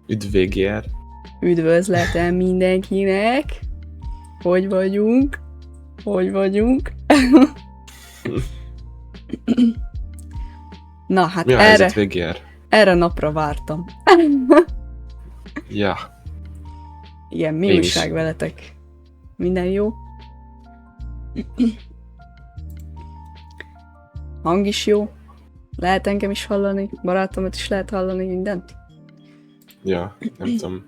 Üdv VGR. Üdvözletem mindenkinek! Hogy vagyunk? Hogy vagyunk? Na, hát Mi a helyzet, VGR? erre napra vártam. Ja. Igen, mi újság veletek? Minden jó? Hang is jó? Lehet engem is hallani? Barátomat is lehet hallani? Mindent? Ja, nem tudom.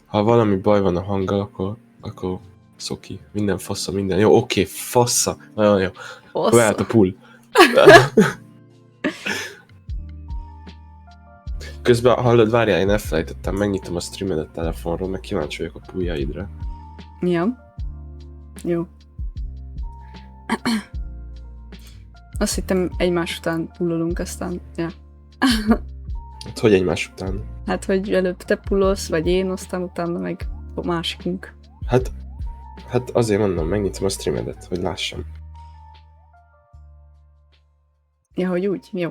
Ha valami baj van a hanggal, akkor szoki. Minden fassa, minden. Jó, oké, fassa. Nagyon jó. Vált a pull. Közben hallod, várjál, én elfelejtettem, megnyitom a streamedet telefonról, meg kíváncsi vagyok a pulljaidra. Ja. Jó. Azt hittem egymás után pullolunk, aztán, ja. Hát hogy egymás után? Hát, hogy előbb te pullolsz, vagy én, aztán utána meg a másikunk. Hát azért mondom, megnyitom a streamedet, hogy lássam. Ja, hogy úgy? Jó.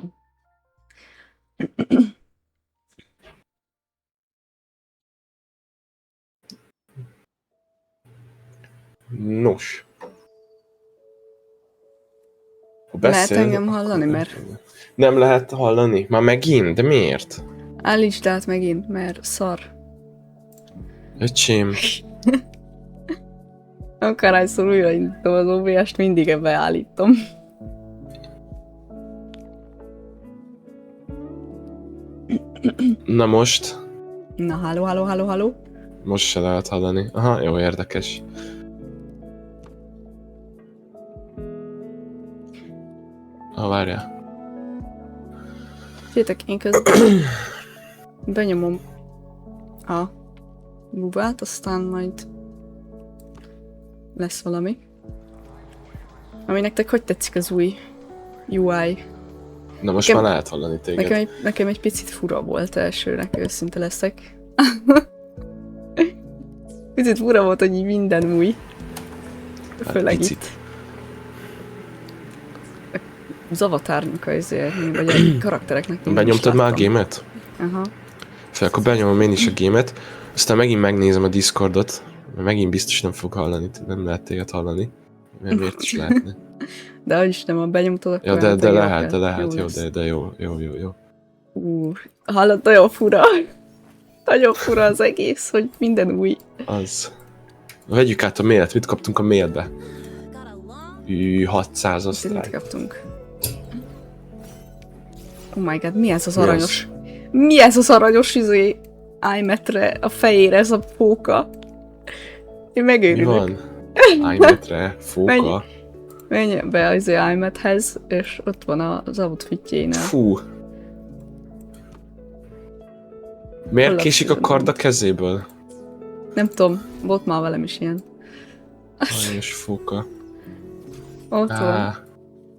Nos. Lehet engem hallani, mert... Nem lehet hallani? Már megint? De miért? Állítsd át megint, mert szar. Öcsém. Akárhányszor újraindítom az OBS-t, mindig ebbe állítom. Na most? Na, halló. Most se lehet hallani. Aha, jó, érdekes. Várjál. Féltek, én közben benyomom a WuWa-t, aztán majd lesz valami. Ami nektek hogy tetszik az új UI? Na most már lehet hallani téged. Nekem egy picit fura volt elsőnek, őszinte leszek. Picit fura volt, hogy így minden új. Főleg itt. Az avatárnak vagy a karaktereknek. Benyomtad már a gémet? Aha. Fel, akkor benyomom én is a gémet, aztán megint megnézem a Discordot, mert megint biztos nem fog hallani, nem lehet téged hallani. Mert miért is lehetne? De hogy is nem, benyomtad, akkor... Ja, de lehet, jó, de jó. Hallod, nagyon fura. Nagyon fura az egész, hogy minden új. Az. Vegyük át a mailt, mit kaptunk a mailbe? 600 osztály. Mit kaptunk? Oh my god, mi ez az aranyos? Mi ez az aranyos iMac-re, a fejére ez a fóka? Én megőrülök. Mi van? iMac-re, fóka? Menj be az iMac-hez, és ott van az outfitjénél. Fú. Miért késik a kard a kezéből? Nem tudom, volt már velem is ilyen. Aranyos fóka. Ott van.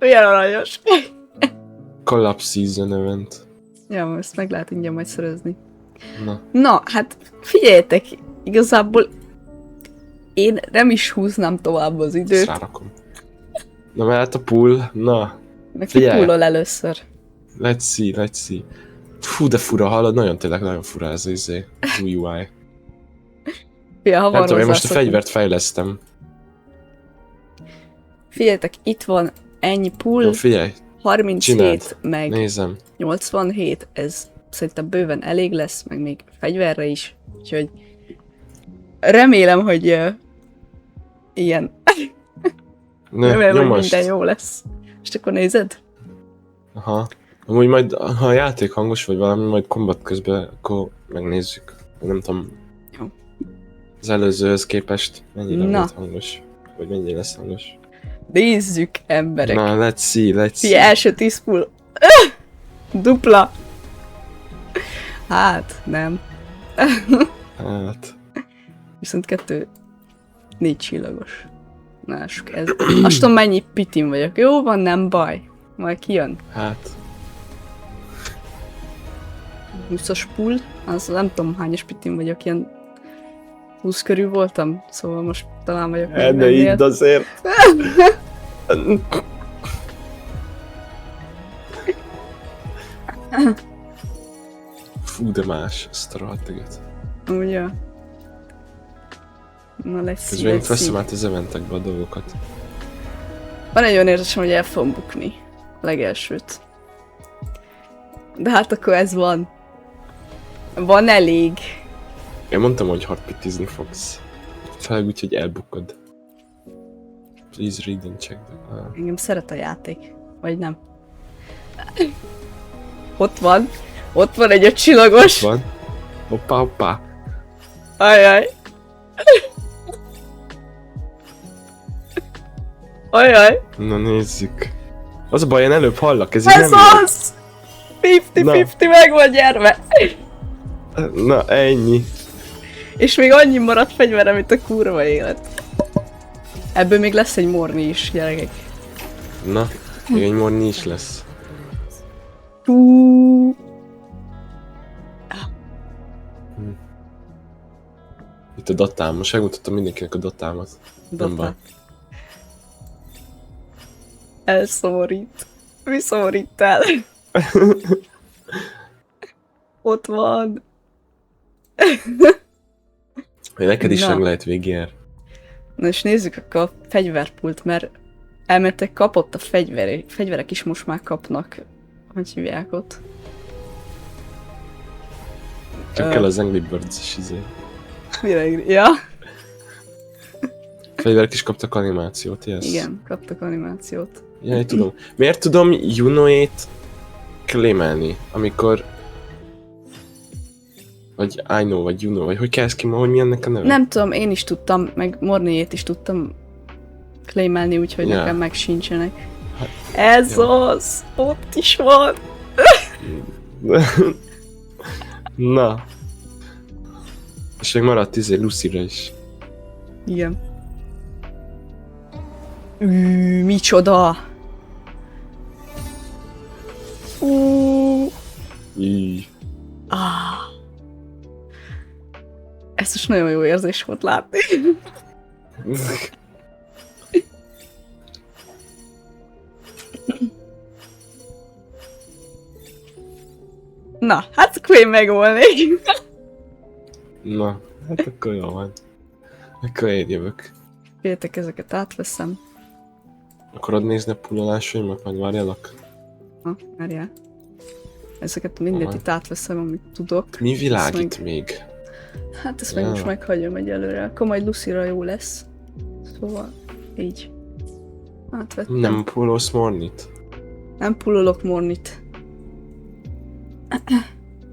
Olyan aranyos. Collapse Season Event. Ja, ezt meg lehet ingyen majd szerezni. Na, hát figyeljetek, igazából én nem is húznám tovább az időt. ezt rárakom. Na, mert a pull, na. Meg ki pullol először. Let's see. Fú, de fura, hallod? Nagyon fura ez az új UI. Nem tudom, én most a fegyvert fejlesztem. Figyeljetek, itt van ennyi pull. Jó, figyelj. 37 Csináld. meg Nézem. 87, ez szerintem bőven elég lesz, meg még fegyverre is, úgyhogy remélem, hogy ilyen. Remélem, hogy minden jó lesz. És akkor nézed? Aha. Amúgy majd, ha a játék hangos vagy valami, majd kombat közben, akkor megnézzük. Nem tudom. Jó. Az előzőhöz képest mennyire volt hangos. Vagy mennyire lesz hangos. Nézzük, emberek. Na, let's see. Fie, első 10 pull. Dupla. Hát, nem. Hát. Viszont 4 csillagos. Lássuk, ez. Azt tudom, mennyi pitin vagyok. Jó van, nem baj. Majd kijön. Hát. 20-as pull. Az nem tudom, hányas pitin vagyok. Ilyen 20 körül voltam. Szóval most talán vagyok. Ne idd azért. Fú, de más, azt a rohadt eget. Ugye? Na, Közben én veszem át az eventekbe a dolgokat. Van egy olyan érzésem, hogy el fogom bukni. A legelsőt. De hát akkor ez van. Van elég. Én mondtam, hogy hardpitizni fogsz. Főleg úgy, hogy elbukod. Please read and check the... Engem szeret a játék. Vagy nem. Ott van. Ott van egy ötcsillagos. Ott van. Hoppá, hoppá. Ajaj. Ajaj. Na nézzük. Az a baj, én előbb hallak, ez Ez nem az! 50-50 meg van gyerme. Na, ennyi. És még annyi maradt fegyverem, mint a kurva élet. Ebből még lesz egy morni is, gyerekek. Na, még egy morni is lesz. Itt a datám, most megmutattam mindenkinek a datámat. Nem baj. Elszomorít. Mi szomorít el? Ott van. Hogy neked is meg lehet végén. Na és nézzük akkor a fegyverpult, mert elméletek kapott a fegyverek is most már kapnak. Hogy hívják ott? Csak kell az Angry Birds-es izé. Mire? Ja? Fegyverek is kaptak animációt, yes. Igen, kaptak animációt. Jaj, tudom. Miért tudom Junoét claimelni, amikor... Vagy I know, vagy you know, vagy hogy kezd ki ma, hogy mi ennek a neve? Nem tudom, én is tudtam, meg Mornéjét is tudtam claimelni, úgyhogy nekem meg sincsenek. Hát, ez az! Ott is van! Na. És még maradt Lucy-ra is. Igen. Micsoda! Ez is nagyon jó érzés volt látni. Na, hát akkor én megvolnék. Na, hát akkor jó van. Akkor én jövök. Féltek, ezeket átveszem. Akarod nézni a pullolásaimat? Majd várjalak. Na, várjál. Ezeket mindent itt átveszem, amit tudok. Mi világít még? Hát ezt meg most meghagyom egyelőre. Akkor majd Lucy-ra jó lesz. Szóval, így. Átvettem. Nem pullolsz Mornit? Nem pullolok Mornit.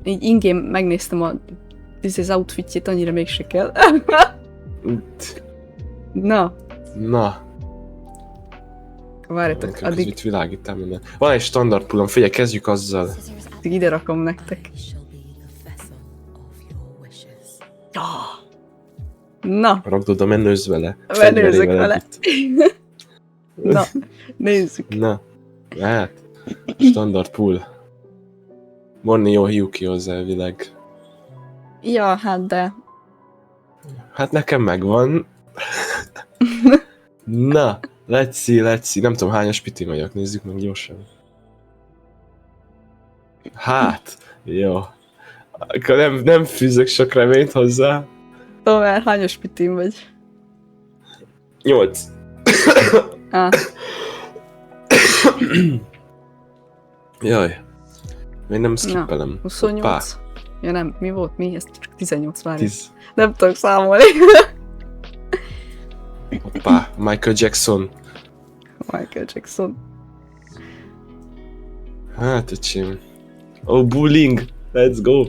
Így ingame megnéztem az outfitjét, annyira mégse kell. Na. Na. Várjatok, addig... Itt világítál minden. Van egy standard pullom, figyelj, kezdjük azzal. Ide rakom nektek. Na. Rakd oda, menőzz vele. Menőzök vele. Na, nézzük. Na, hát. Standard pull. Morni jó Hiyuki hozzá elvileg. Ja, hát de... Hát nekem megvan. Na, let's see. Nem tudom hányas piti vagyok, nézzük meg gyorsan. Hát, jó. Akkor nem fűzök sok reményt hozzá. Tudom el, hányos pitim vagy? 8. Jaj. Még nem skippelem. Na, 28. Hoppá. Ja nem, mi volt? Mi? Ez csak 18 várj. 10. Nem tudok számolni. Hoppá, Michael Jackson. Hát, öcsém. Oh, bullying! Let's go!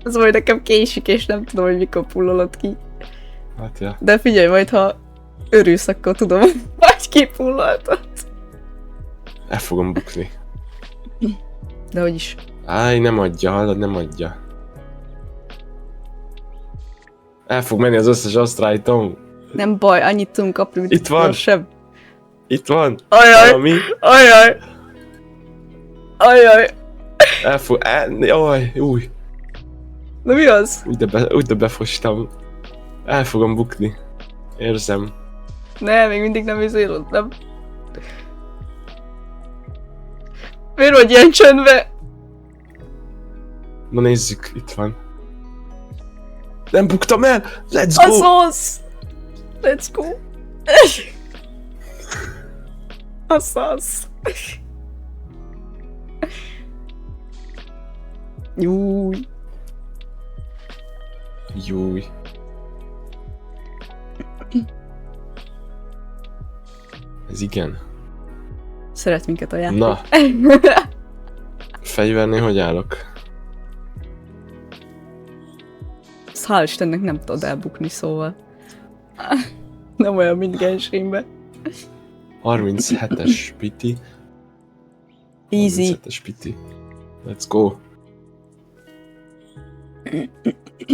Az majd nekem késik, és nem tudom, hogy mikor pullolod ki. Hát, ja. De figyelj, majd ha örülsz, akkor tudom, hogy kipulloltad. El fogom bukni. De hogy is? Áj, nem adja, hallod, nem adja. El fog menni az összes asztrájtom. Nem baj, annyit tudunk kapni, mint itt van. Sem. Itt van. Ajaj! Valami. Ajaj! Ajaj! Jaj, új. Na mi az? Úgy de befostam. El fogom bukni. Érzem. Ne, még mindig nem izélod, nem? Miért vagy ilyen csöndbe? Na nézzük, itt van. Nem buktam el! Let's go! Azaz! Let's go! Azaz! Júj! Júj. Ez igen. Szeret minket a játék. Na. Fegyvernél hogy állok? Ezt hál' Istennek nem tudod elbukni, szóval. Nem olyan, mint Genshinben. 37-es piti. Easy. 37-es piti. Let's go.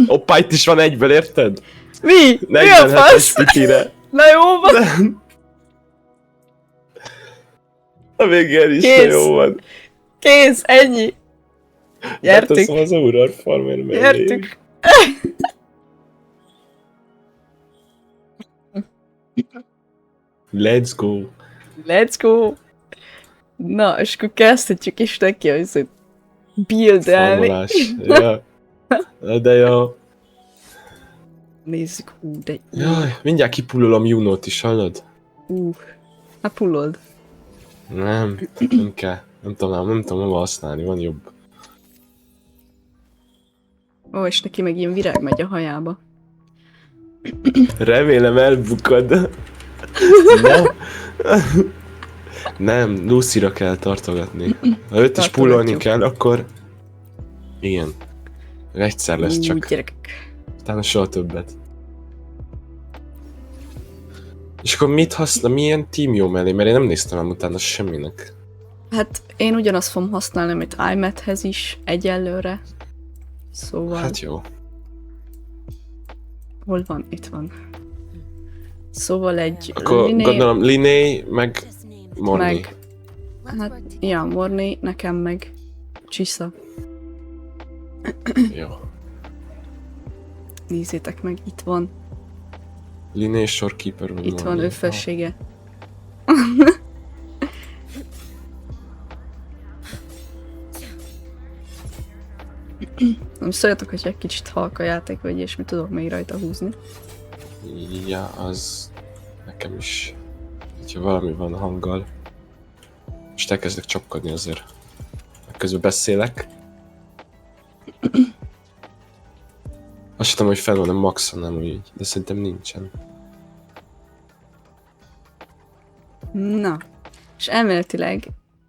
Hoppá, itt is van egyből, érted? Mi? Mi a 47-es fasz? pitire. Na jó van. A végén is Kész. jó van. Kész, ennyi. Gyertük. Beteszem az Aurora Farmer mellé. Gyertük. Let's go. Let's go. Na, és akkor kezdhetjük is neki, hogy buildelni. Farmolás. Ja. De jó. Nézzük, de Jaj, mindjárt kipullolom Junót is, hallod? hát pullold. Nem kell. Nem tudom hova használni, van jobb. Ó, és neki meg ilyen virág megy a hajába. Remélem elbukod. Nem. Nem, Lucy-ra kell tartogatni. Ha őt is pullolni kell, akkor... Igen. Egyszer lesz csak. Gyerekek. Utána soha többet. És akkor mit használ, milyen team jó mellé? Mert én nem néztem ám utána semminek. Hát én ugyanazt fogom használni, amit iMac-hez is egyelőre. Szóval... Hát jó. Hol van? Itt van. Szóval egy Akkor gondolom Linné, meg Morni. meg... Hát, ja, Morni, nekem meg Csisza. Jó. Nézzétek meg, itt van. Linné és Shorekeeper vagy Itt van ő felsége. Nem szóljatok, hogy egy kicsit halk a játék, vagy ilyesmi, tudok még rajta húzni. Ja, az nekem is. Ha valami van a hanggal. Most elkezdek csapkodni azért. Közben beszélek. Azt hittem, hogy fel van a maxon, nem úgy, de szerintem nincsen. Na, és elméletileg...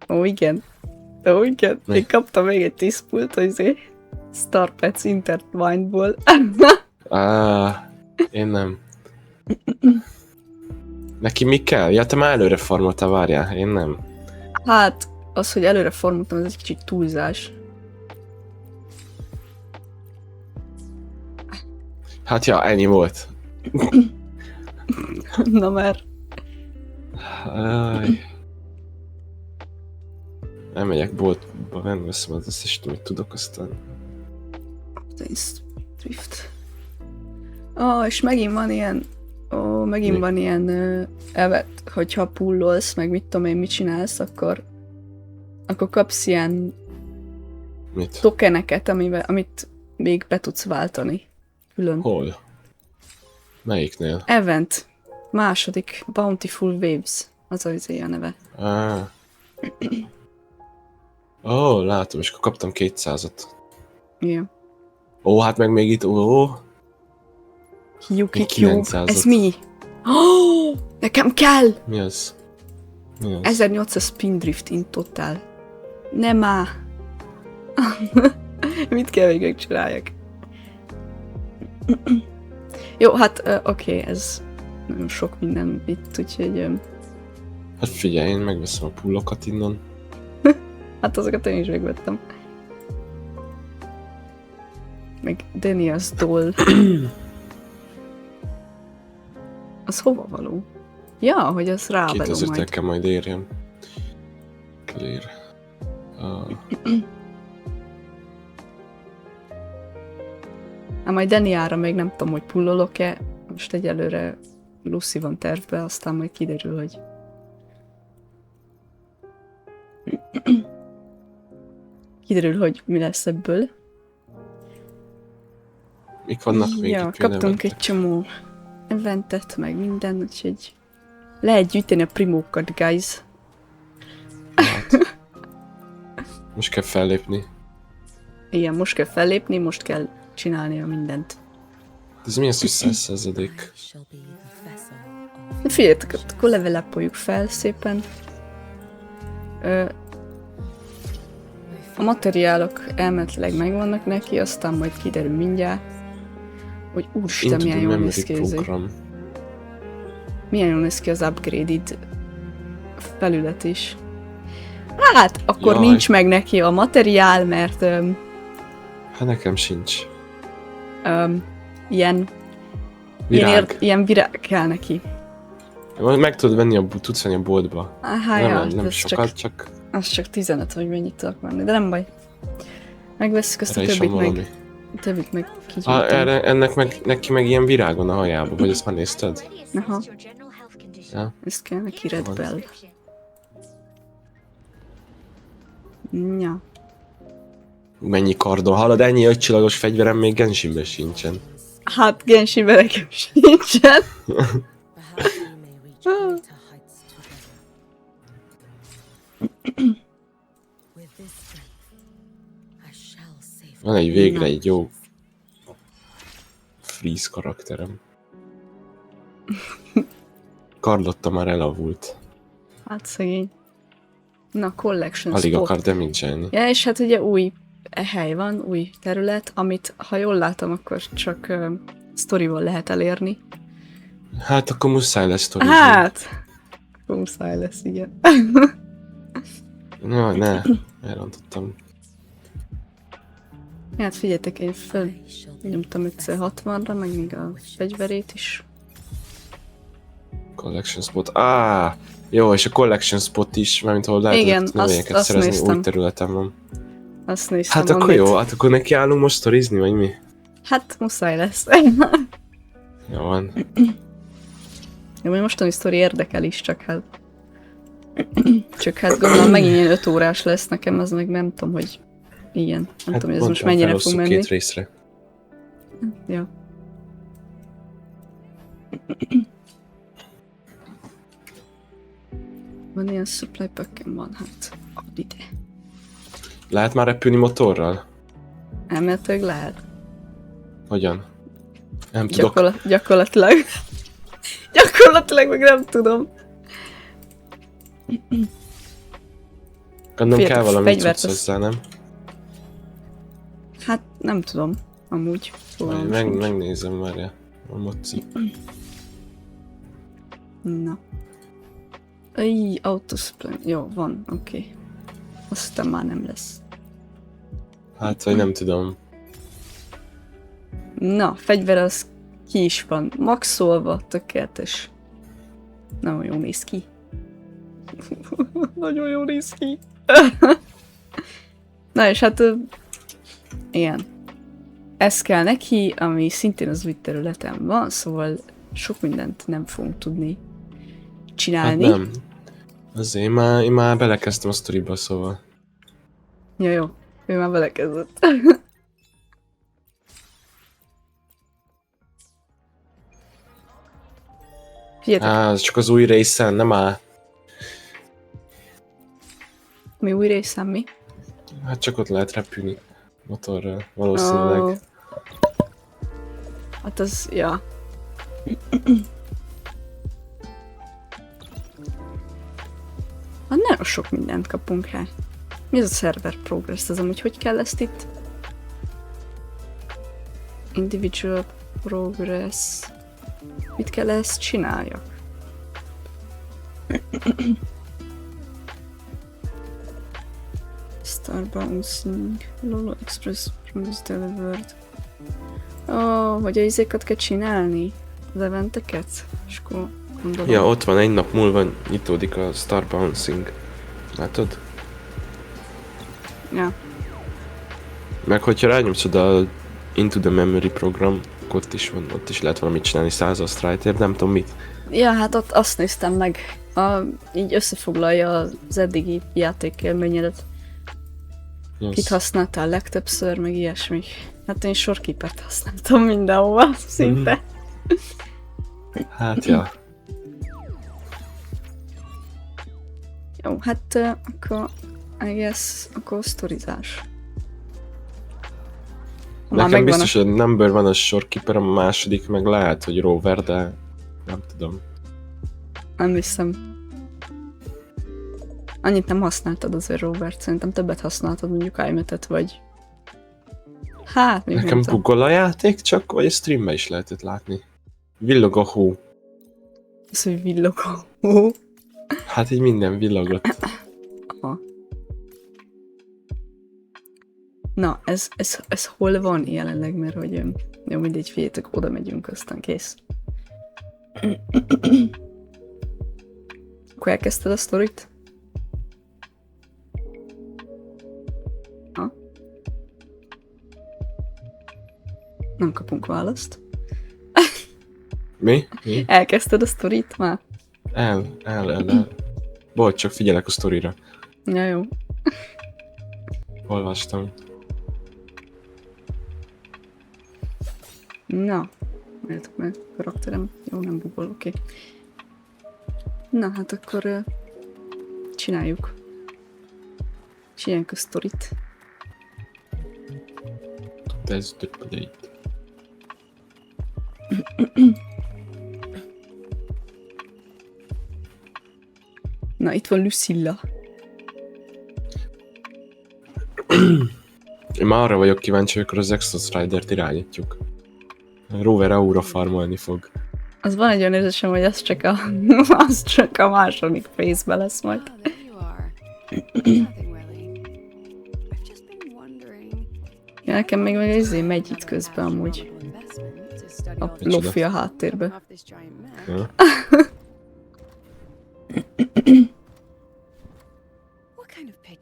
Ó, igen. Ó, igen. Én kaptam még egy 10 pult, hogy Star Pets Intertwined-ból. Én nem. Neki mi kell? Ja, te már előre farmoltál, várjál, én nem. Hát, az, hogy előre formoltam, ez egy kicsit túlzás. Hát ja, ennyi volt. Na már. Aj. Elmegyek boltba, megveszem az összes, amit tudok, aztán... Drift. És megint van ilyen... megint van ilyen elvet, hogyha pullolsz, meg mit tudom én, mit csinálsz, akkor kapsz ilyen Mit? tokeneket, amit még be tudsz váltani. Külön. Hol? Melyiknél? Event. Második. Bountiful Waves. Az az a neve. Látom, és akkor kaptam 200-at. Igen. Hát meg még itt, Hiyuki Cube. Ez mi? Nekem kell! Mi az? 1800 spindrift in total. Nem már. Mit kell még megcsináljak? Jó, hát oké, ez nagyon sok minden itt, úgyhogy... Hát figyelj, én megveszem a pullokat innen. Hát azokat én is megvettem. Meg Daniel's Doll. Az hova való? Ja, hogy az rávedom 2000 majd. kell majd érjem. Clear. Hát majd Daniára még nem tudom, hogy pullolok-e. Most egyelőre Lucy van tervbe, aztán majd kiderül, hogy... kiderül, hogy mi lesz ebből. mik vannak még? Ja, kaptunk egy csomó eventet, meg minden, úgyhogy lehet gyűjteni a primókat, guys. Hát. Most kell fellépni. Igen, most kell fellépni, most kell csinálni a mindent. Ez mi az, hogy 100%? Figyeljetek, akkor levelapoljuk fel szépen. A materiálok elméletileg megvannak neki, aztán majd kiderül mindjárt, hogy úristen, milyen jól néz ki ez. Milyen jól néz ki az upgraded felület is. Hát, akkor Jaj. nincs meg neki a materiál, mert Hát nekem sincs. ilyen virág kell neki. Meg tudod venni tudsz venni a boltba. Nem sokat, csak... Az csak 15, hogy mennyit tudok venni, de nem baj. Megvesszük azt a többit meg kigyűjtünk. Neki meg ilyen virág van a hajába, vagy ezt már nézted? Aha. Ja. Ezt kell neki Red Bell. Ja. Mennyi kardon, hallod, ennyi ötcsillagos fegyverem még Genshinben sincsen. Hát Genshinben nekem sincsen. Van egy végre egy jó freeze karakterem. Carlotta már elavult. Hát szegény. Na, collection Alig spot. akar damage-elni. Ja, és hát ugye új hely van, új terület, amit, ha jól látom, akkor csak sztorival lehet elérni. Hát akkor muszáj lesz sztorizni. Hát! Muszáj lesz, igen. No, ne, elrontottam. Hát figyeljetek, én nyomtam 560-ra, meg még a fegyverét is. Collection spot. Jó, és a collection spot is, mármint ahol lehet növényeket szerezni, néztem. új területen van. Azt néztem. Hát akkor jó, hát akkor neki állunk most sztorizni, vagy mi? Hát muszáj lesz. Jó van. Jó, hogy mostani sztori érdekel is, csak hát... Csak hát gondolom megint ilyen 5 órás lesz nekem, az meg nem tudom, hogy ilyen. Nem tudom, hogy ez most mennyire fog menni. 2 részre. Ja. Van ilyen supply pack-em van, hát add ide. Lehet már repülni motorral? Elméletileg lehet. Hogyan? Nem tudok. Gyakorlatilag. Gyakorlatilag meg nem tudom. Gondolom kell valami cucc hozzá, nem? Hát nem tudom, amúgy. Megnézem már a moci. Na. Autosupply. Jó, van, oké. Aztán már nem lesz. Hát, hogy nem tudom. Na, fegyver az ki is van maxolva, tökéletes. Nagyon jól néz ki. Nagyon jól néz ki. Na és hát igen. Ez kell neki, ami szintén az új területen van, szóval sok mindent nem fogunk tudni csinálni. Hát nem. Azért én már belekezdtem a sztoriba, szóval. Ja, jó. Ő már belekezdett. Ez csak az új részen, nem áll. Mi új részen mi? Hát csak ott lehet repülni motorral, valószínűleg. Oh. Hát az, ja. Hát nagyon sok mindent kapunk, hát. Mi ez a server progress? Az amúgy hogy kell ezt itt? Individual progress. Mit kell ezt csináljak? Star bouncing. Lolo Express promise delivered. Hogy a izékat kell csinálni? Az eventeket? És akkor gondolom. Ja, ott van, egy nap múlva nyitódik a Star Bouncing. Látod? Ja. Meg hogyha rányomsz oda a Into the Memory program, ott is van, ott is lehet valamit csinálni 100 asztrájtért, nem tudom mit. Ja, hát ott azt néztem meg. Így összefoglalja az eddigi játékélményedet. Yes. Kit használtál legtöbbször, meg ilyesmi. Hát én sorkeepert használtam mindenhova, szinte. Hát, ja. Jó, hát akkor I guess, akkor sztorizás. Nekem biztos, hogy number van a sorkeeper, a második meg lehet, hogy rover, de nem tudom. Nem hiszem. Annyit nem használtad azért Robert, szerintem többet használtad mondjuk iMet-et, vagy... Hát, még nekem buggol a játék csak, vagy a streamben is lehetett látni. Villog a hó. Az, hogy villog a hó. Hát így minden villogott. Aha. Na, ez hol van jelenleg, mert hogy... Jó, mindegy, figyeljetek, oda megyünk, aztán kész. Akkor elkezdted a sztorit? Ha? Nem kapunk választ. Mi? Elkezdted a sztorit már? El. Bocs, csak figyelek a sztorira. Ja, jó. Olvastam. Na, mértek meg karakterem. Jó, nem bugol, oké. Na, hát akkor csináljuk. Csináljunk a sztorit. Ez többi. Na, itt van Lucilla. Én már arra vagyok kíváncsi, hogy akkor az Extra Ridert irányítjuk. Rover Aura farmolni fog. Az van egy olyan érzésem, hogy az csak a második phase-be lesz majd. Ja, nekem még izé megy itt közben amúgy. A loffi a háttérbe. Ja.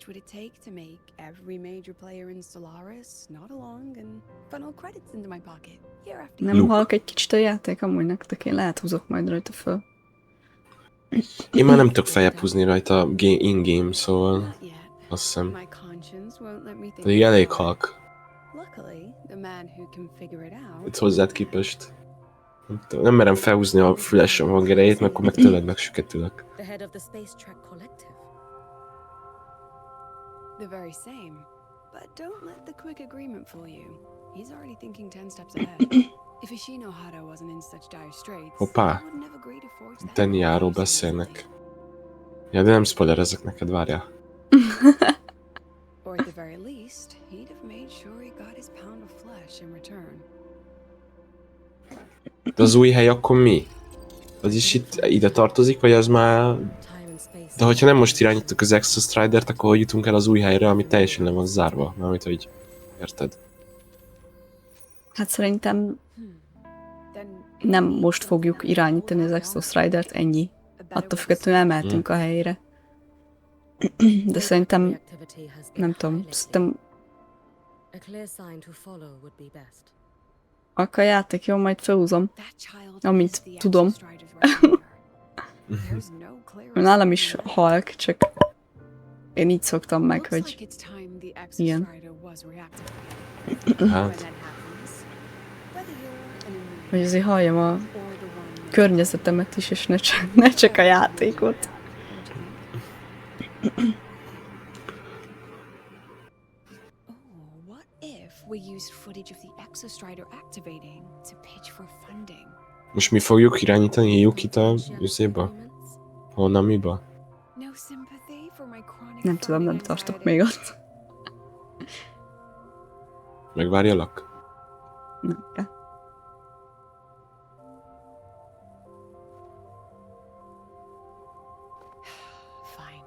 Would it take to make every major player in Solaris nod along and funnel credits into my pocket year after year? Nem halk egy kicsit a játék amúgy nektek, én lehet húzok majd rajta föl. Én már nem tudok feljebb húzni rajta in-game, szóval azt hiszem. Pedig elég halk. Itt hozzád képest. Nem merem felhúzni a fülesem hangerejét, mert akkor meg tőled megsüketülök. The very same. But don't let the quick agreement fool you. He's already thinking 10 steps ahead. If Ishinohara wasn't in such dire straits, Hoppá! he wouldn't have agreed to forge that. Tenniáról beszélnek. Ja, de nem spoilerezek neked, várjál. Or at the very least, he'd have made sure he got his pound of flesh in return. De az új hely akkor mi? Az is itt ide tartozik, vagy az már... De hogyha nem most irányítjuk az Extra Stridert, akkor hogy jutunk el az új helyre, ami teljesen le van zárva? Mármint, hogy érted? Hát szerintem nem most fogjuk irányítani az Extra Stridert, ennyi. Attól függetlenül elmehetünk a helyére. De szerintem, nem tudom, szerintem... Akkor a játék, jó, majd felhúzom, amint tudom. Nálam is halk, csak én így szoktam meg, hogy ilyen. Hát. Hogy azért halljam a környezetemet is, és ne csak a játékot. Most mi fogjuk irányítani Hiyukit a üzéba? Honamiba? Nem tudom, nem tartok még ott. Megvárjalak? Nem kell. Fine.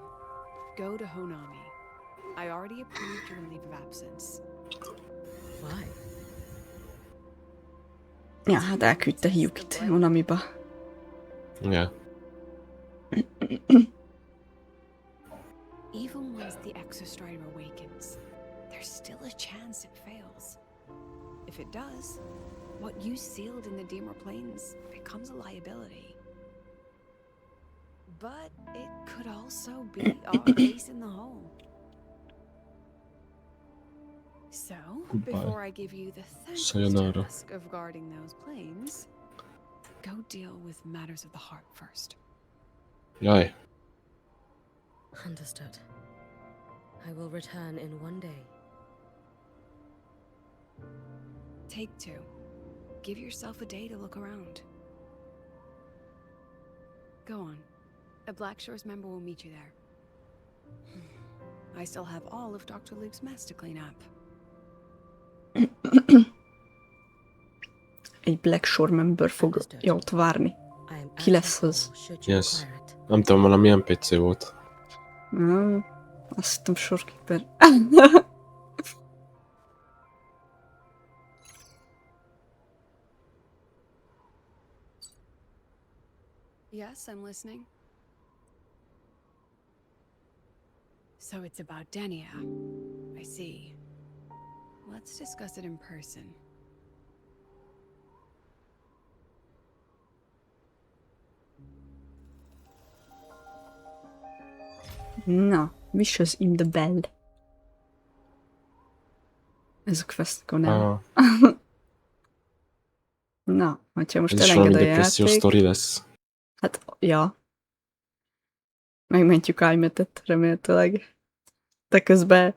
Go to Honami. I already approved your leave of absence. Why? Ja, hát elküldte Hiyukit Honamiba. Ja. Even once the Exostrider awakens, there's still a chance it fails. If it does, what you sealed in the Dimmer Plains becomes a liability. But it could also be our ace in the hole. So, before I give you the thankless Sayonara. task of guarding those planes, go deal with matters of the heart first. Jaj. Understood. I will return in one day. Take 2. Give yourself a day to look around. Go on. A Black Shores member will meet you there. I still have all of Dr. Luke's mess to clean up. Egy Black Shore member fog ott várni. I am Ki lesz az? should you Yes. require it. Nem tudom, valami NPC volt. Azt hittem sorkeeper. Yes, I'm listening. So it's about Denia. I see. Let's discuss it in person. Na, Wishes in the Bell. Ez a quest, akkor nem. Ah, Na, hogyha most ez is valami elenged a depressziós játék... sztori lesz. Hát, ja. Megmentjük iMet-et, remélhetőleg. De közben...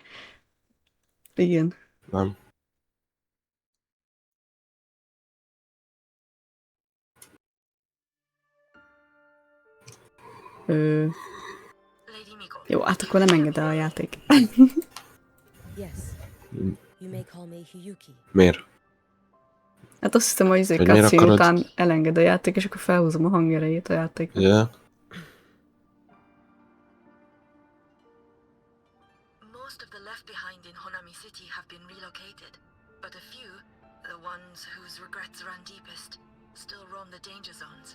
Igen. Nem. Jó, hát akkor nem enged el a játék. Yes. You may call me Hiyuki. Miért? Hát azt hiszem, hogy izé Hogy miért cutscene akarod? után elenged a játék, és akkor felhúzom a hangerejét a játéknak. Yeah. Most of the left behind in Honami City have been relocated, but a few, the ones whose regrets run deepest, still roam the danger zones.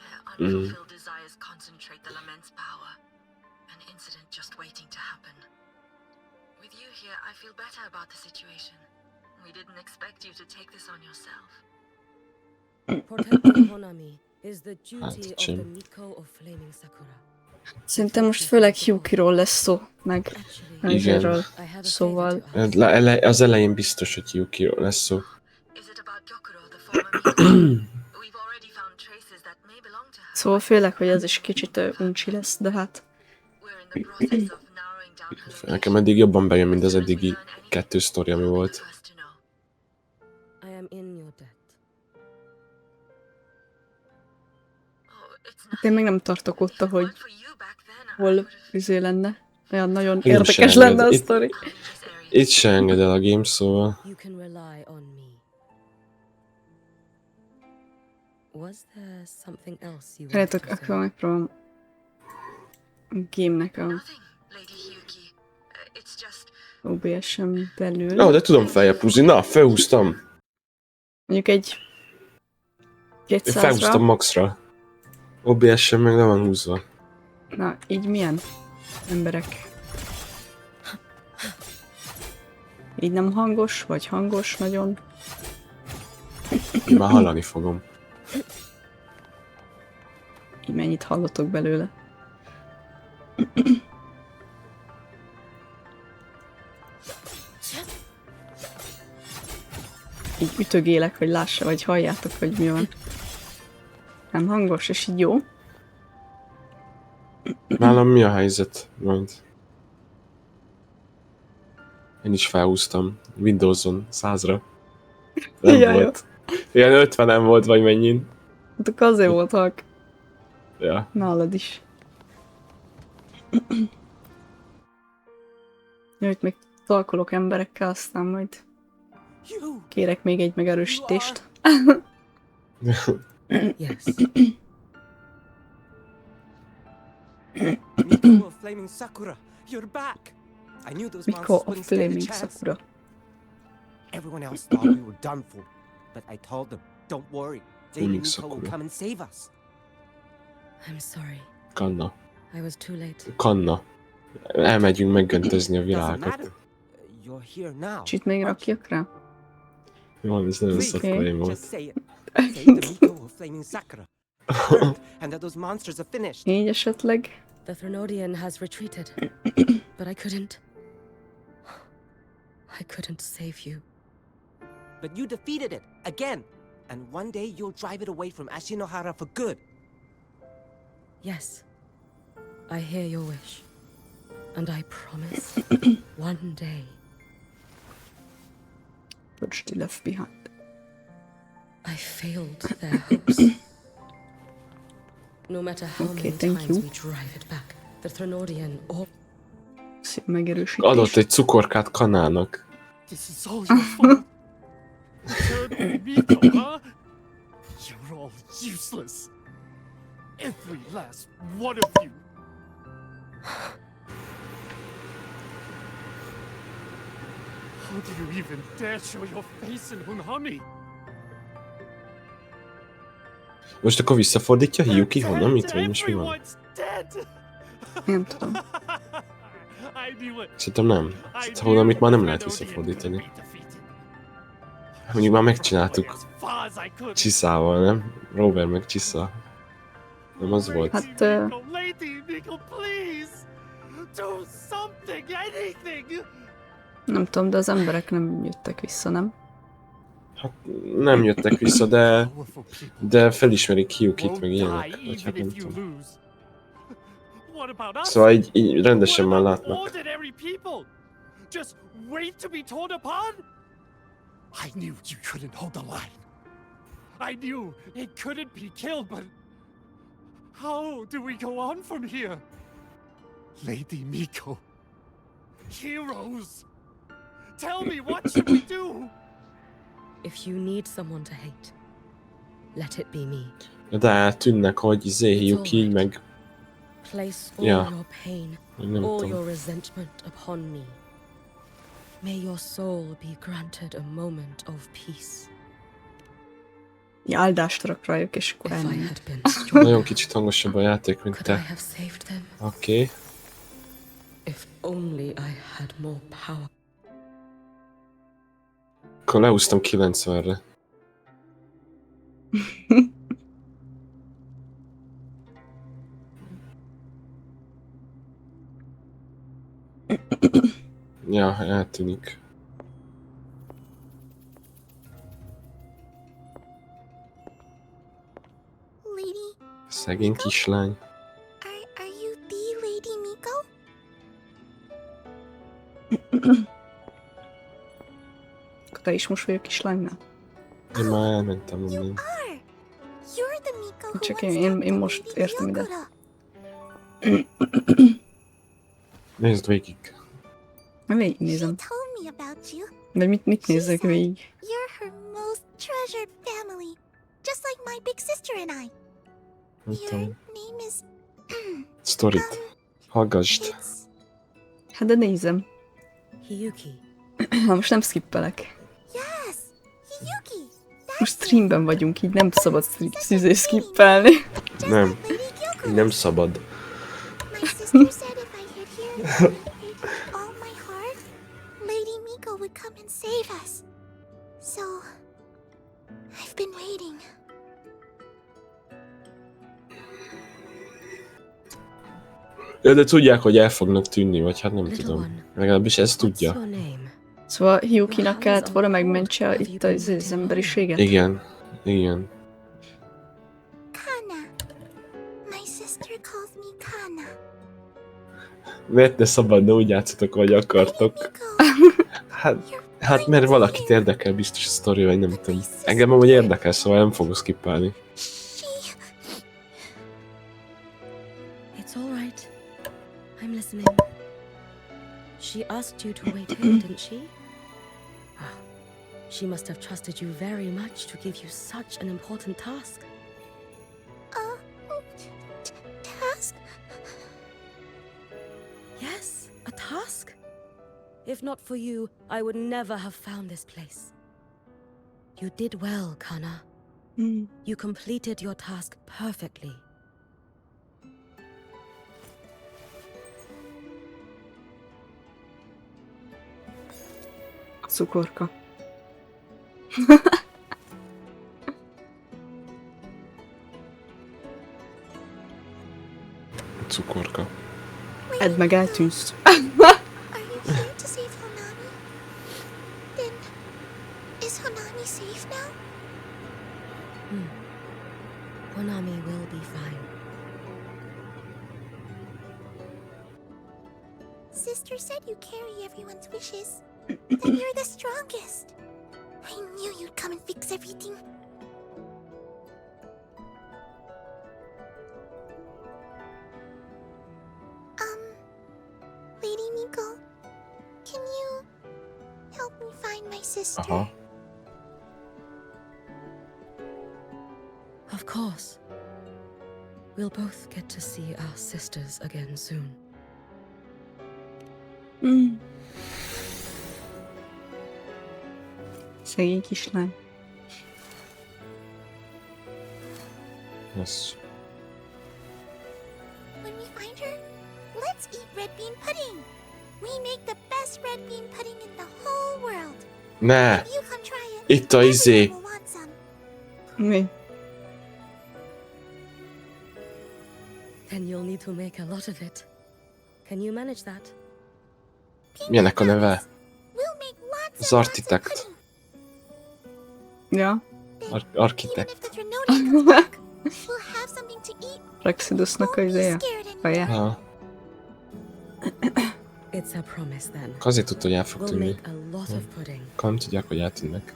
Their unfulfilled desires concentrate their immense power, an incident just waiting to happen. With you here, I feel better about the situation. We didn't expect you to take this on yourself. Protecting Honami is the duty of Jim. the Miko of Flaming Sakura. Szerintem most főleg Hiyukiról lesz szó, meg Actually, ezerről. I have a favor Szóval... to ask. Az elején biztos, hogy Hiyuki lesz szó. Is it about Gyokuro, the former Miko? We've already found traces that may belong to her. Szóval félek, hogy ez is kicsit uncsi lesz, de hát... We're in the process of narrowing down her Nekem eddig jobban bejön, mint az eddigi 2 sztori, ami volt. I am in your debt. Én még nem tartok ott, hogy hol üzé lenne. Olyan nagyon Én érdekes sem lenne a enged. sztori. Itt se enged el a game, szóval... You can rely on me. Was there something else you wanted Várjátok, to akkor say? megpróbálom a game-nek a Nothing, Lady Hiyuki. It's just OBS-en belül. De tudom feljebb húzni. Na, felhúztam. Mondjuk egy Én felhúztam 200-ra. maxra. OBS-en meg le van húzva. Na, így milyen emberek? Így nem hangos, vagy hangos nagyon? Én már hallani fogom. Így mennyit hallotok belőle? Így ütögélek, hogy lássa, vagy halljátok, hogy mi van. Nem hangos, és így jó. Nálam mi a helyzet? Majd. Én is felhúztam. Windows-on 100-ra. Nem Ja, volt. Ilyen 50-en volt, vagy mennyin. Hát akkor azért volt halk. Ja. Nálad is. Jó, itt még talkolok emberekkel, aztán majd kérek még egy megerősítést. Yes. Miko of Flaming Sakura, you're back! I knew those Miko monsters of wouldn't stand a Flaming chance. Sakura. Everyone else thought we were done for, but I told them, don't worry, Jade Flaming and Miko will Sakura. come and save us. I'm sorry. Kanna. I was too late. Kanna. Elmegyünk meggöntözni a Doesn't világot. matter. You're here now. Kicsit még rakjak rá? Jó, ez nagyon Please, szakrai just volt. say it. Say the Miko of Flaming Sakura. Hurt, and that those monsters are finished. Így esetleg? The Threnodian has retreated, but I couldn't. I couldn't save you. But you defeated it, again! And one day you'll drive it away from Ashinohara for good. Yes, I hear your wish. And I promise, one day, What she left behind. I failed their hopes. No matter how Okay, many thank times you. we drive it back, the Thrunodian or Szép megerősítés. Adott egy cukorkát Kanának. This is all your fault. You turned on Miko, huh? You're all useless. Every last one of you. How do you even dare show your face in Hunhami? Most akkor visszafordítja Hiyuki Honamit, vagy most mi van? Everyone's dead. Nem tudom. I knew it. Szerintem nem. Szerintem Honamit már nem lehet visszafordítani. Mondjuk már megcsináltuk Csiszával, nem? Robert meg Csisza. Nem az volt? Hát, Lady Miko, please! Do something, anything! nem tudom, de az emberek nem jöttek vissza, nem? Hát nem jöttek vissza, de felismerik Hiyukit, meg ilyenek. Vagy hát nem tudom. Szóval így rendesen már látnak. Ordinary people! Just wait to be torn apart? I knew you couldn't hold the line. I knew it couldn't be killed, but how do we go on from here? Lady Miko, heroes, tell me, what should we do? if you need someone to hate, let it be me. De eltűnnek, hogy Hiyuki így meg... Place all Ja. your pain, Nem all tudom. your resentment upon me. May your soul be granted a moment of peace. Ja, áldást rak rájuk, és akkor If I elmennek. had been strong, Nagyon kicsit hangosabb a játék, mint could I te. have saved them? Oké. If only I had more power. Akkor lehúztam 90-re. Ja, eltűnik. Lady, Szegény kislány. are you the Lady Miko? Akkor te is most vagy a kislánynál? Én már elmentem onnan. Are. You're the Miko who Csak once én talked to most Lady értem ide. Ryokura. Nézd végig. Na, végignézem. She told me about you. De mit nézzek végig? You're her most treasured family. Just like my big sister and I. Nem Your tudom. name is... Sztorit. Hallgassd. It's... Hát de nézem. Hiyuki, Ha most nem skippelek. Yes! Hiyuki! Most streamben vagyunk, így nem szabad skippelni. Just Nem. like Lady Ryokura. Nem szabad. My sister said if I hid here and prayed with all my heart, Lady Miko would come and save us. So, I've been waiting. Ja, de tudják, hogy el fognak tűnni, vagy hát nem little tudom. one, Legalábbis ezt what's tudja. your name? Szóval Hiyukinak kellett volna megmentse itt az emberiséget. Igen. Igen. Kana. My sister calls me Kana. Miért ne szabadna úgy játszatok, ahogy akartok? Miko, Hát mert valakit érdekel biztos a sztori, vagy nem tudom. Engem amúgy érdekel, szóval nem fogok skippelni. she... It's all right. I'm listening. She asked you to wait here, didn't she? Ah, she must have trusted you very much to give you such an important task. Task? Yes, a task. If not for you, I would never have found this place. You did well, Kana. Hmm. You completed your task perfectly. Cukorka. Cukorka. Edd meg eltűnsz. Are you here to save Honami? safe now? Konami will be fine. Sister said you carry everyone's wishes. Then you're the strongest. I knew you'd come and fix everything. Lady Miko, can you help me find my sister? Aha. Of course. We'll both get to see our sisters again soon. Szegény kislány. Yes. When we find her, let's eat red bean pudding. We make the best red bean pudding in the whole world. Ne! If you come try it, Itt a izé! everyone will want some. Mi? Then you'll need to make a lot of it. Can you manage that? Milyenek a neve? We'll make lots Az and lots of architect. pudding. Ja, Even Architect. if the Trinonian comes back, we'll have something to eat. Rexidusnak a Won't be ideje. scared anymore. Feje. Ja. It's a promise then. Azért tudta, hogy el fog We'll tűnni. make a lot of pudding. Akkor nem tudják, hogy eltűnnek.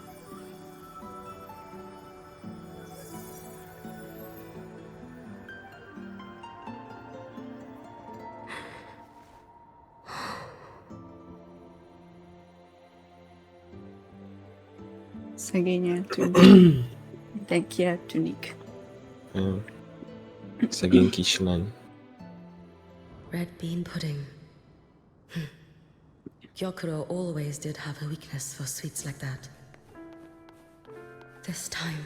Szegény eltűnt. Mindenki eltűnik. Ja. Szegény kislány. Red bean pudding. Gyokuro always did have a weakness for sweets like that. This time,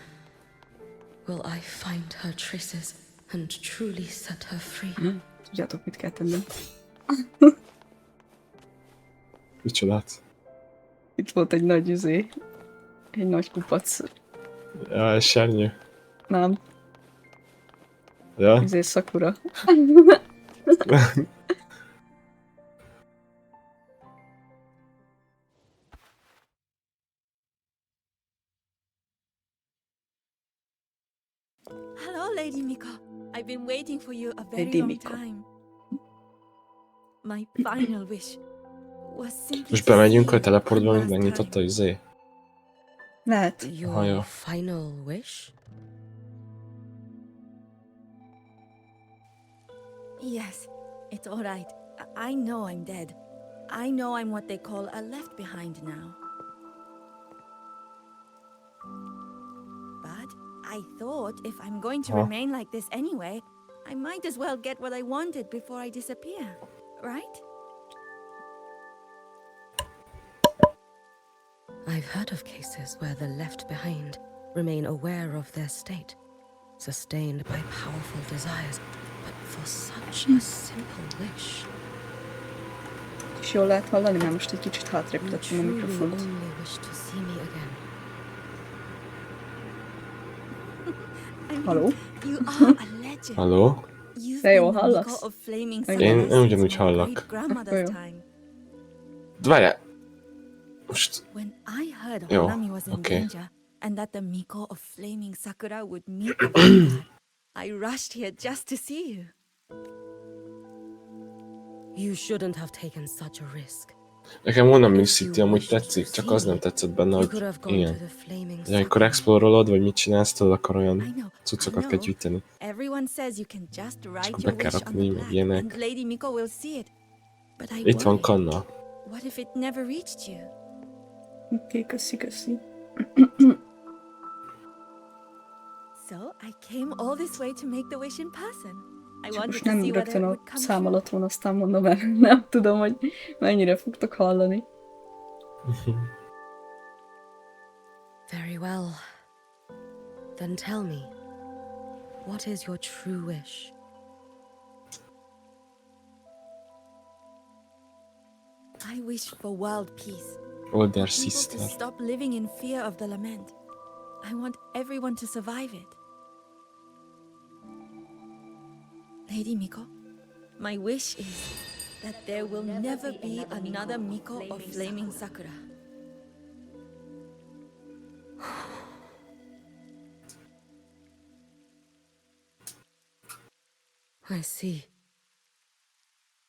will I find her traces and truly set her free? Tudjátok, mit kell tennem? Micsodát? Itt volt egy nagy egy nagy kupac. Ja, ez sernyő. Nem, Ja? Sakura. Hello, Lady Miko. I've been waiting for you a very Lady long Miko. time. My final wish was simply Most to bemegyünk see a you teleportba, one amit last megnyitotta time. izé? Lehet. Your ja. final wish? Yes, it's all right. I know I'm dead. I know I'm what they call a left behind now. But I thought if I'm going to Huh? remain like this anyway, I might as well get what I wanted before I disappear, right? I've heard of cases where the left behind remain aware of their state, sustained by powerful desires, but for such a simple wish. És jól lehet hallani, mert most egy kicsit hátrébb You tettem a truly mikrofont. only wish to see me again. I mean, Halló? you are a legend. Halló? You've Te jól been the hallasz? Miko of Flaming Én Summers ugyanúgy since my hallak. great-grandmother's Akkor jó. time. De várjál! Most... When I heard Jó, Hanami was in oké. danger and that the Miko of Flaming Sakura would meet the vampire, I rushed here just to see you. You shouldn't have taken such a risk. Nekem volna City amúgy tetszik, csak az nem tetszett benne, You could hogy have gone igen. to the Flaming De amikor Sakura. explorolod, vagy mit csinálsz, tudod, akkor I olyan know, cuccokat I kell know. gyűjteni. Everyone says you can just write Csak your be kell wish on rakni, the meg plaque ilyenek. and Lady Miko will see it. But I Itt van worry, kanna. what if it never reached you? Oké, köszi. So I came all this way to make the wish in person. I Csak wanted most to nem see whether rögtön it a would come szám true. alatt van, aztán mondom el, nem tudom, hogy mennyire fogtok hallani. Very well. Then tell me, what is your true wish? I wish for world peace. Older People sister. to stop living in fear of the lament. I want everyone to survive it. Lady Miko, my wish is that there will never be another Miko of Flaming Sakura. I see.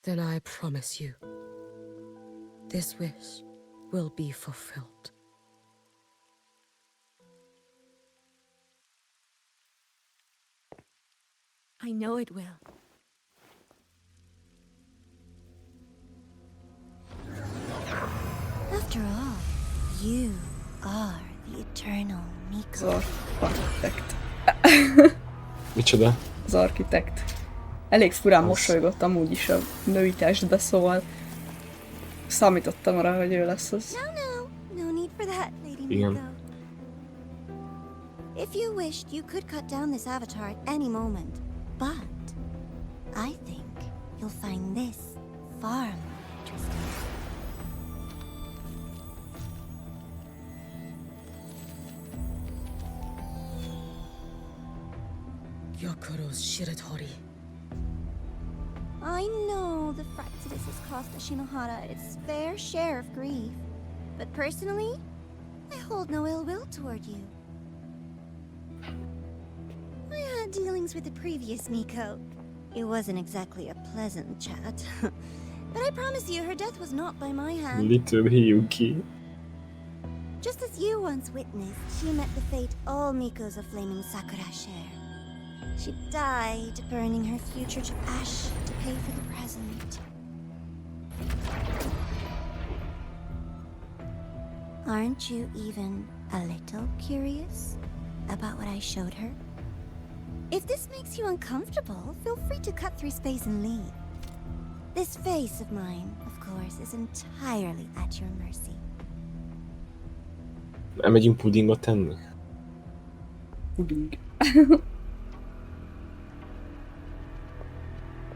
Then I promise you, this wish will be fulfilled. I know it will. After all, you are the eternal Az Miko. architekt. Micsoda? Az architekt. Elég furán mosolygott amúgy is a női testbe, szóval számítottam arra, hogy ő lesz az. No need for that, Lady Igen. Miko. If you wished, you could cut down this avatar at any moment. But I think you'll find this far more interesting. Yakuro's Shiratori. I know the Fraxidus has cost Ashinohara its fair share of grief, but personally, I hold no ill will toward you. I had dealings with the previous Miko. It wasn't exactly a pleasant chat, but I promise you her death was not by my hand. Little Hiyuki. Just as you once witnessed, she met the fate all Mikos of Flaming Sakura share. She died, burning her future to ash to pay for the present. Aren't you even a little curious about what I showed her? If this makes you uncomfortable, feel free to cut through space and leave. This face of mine, of course, is entirely at your mercy. Elmegyünk pudingot tenni? Puding.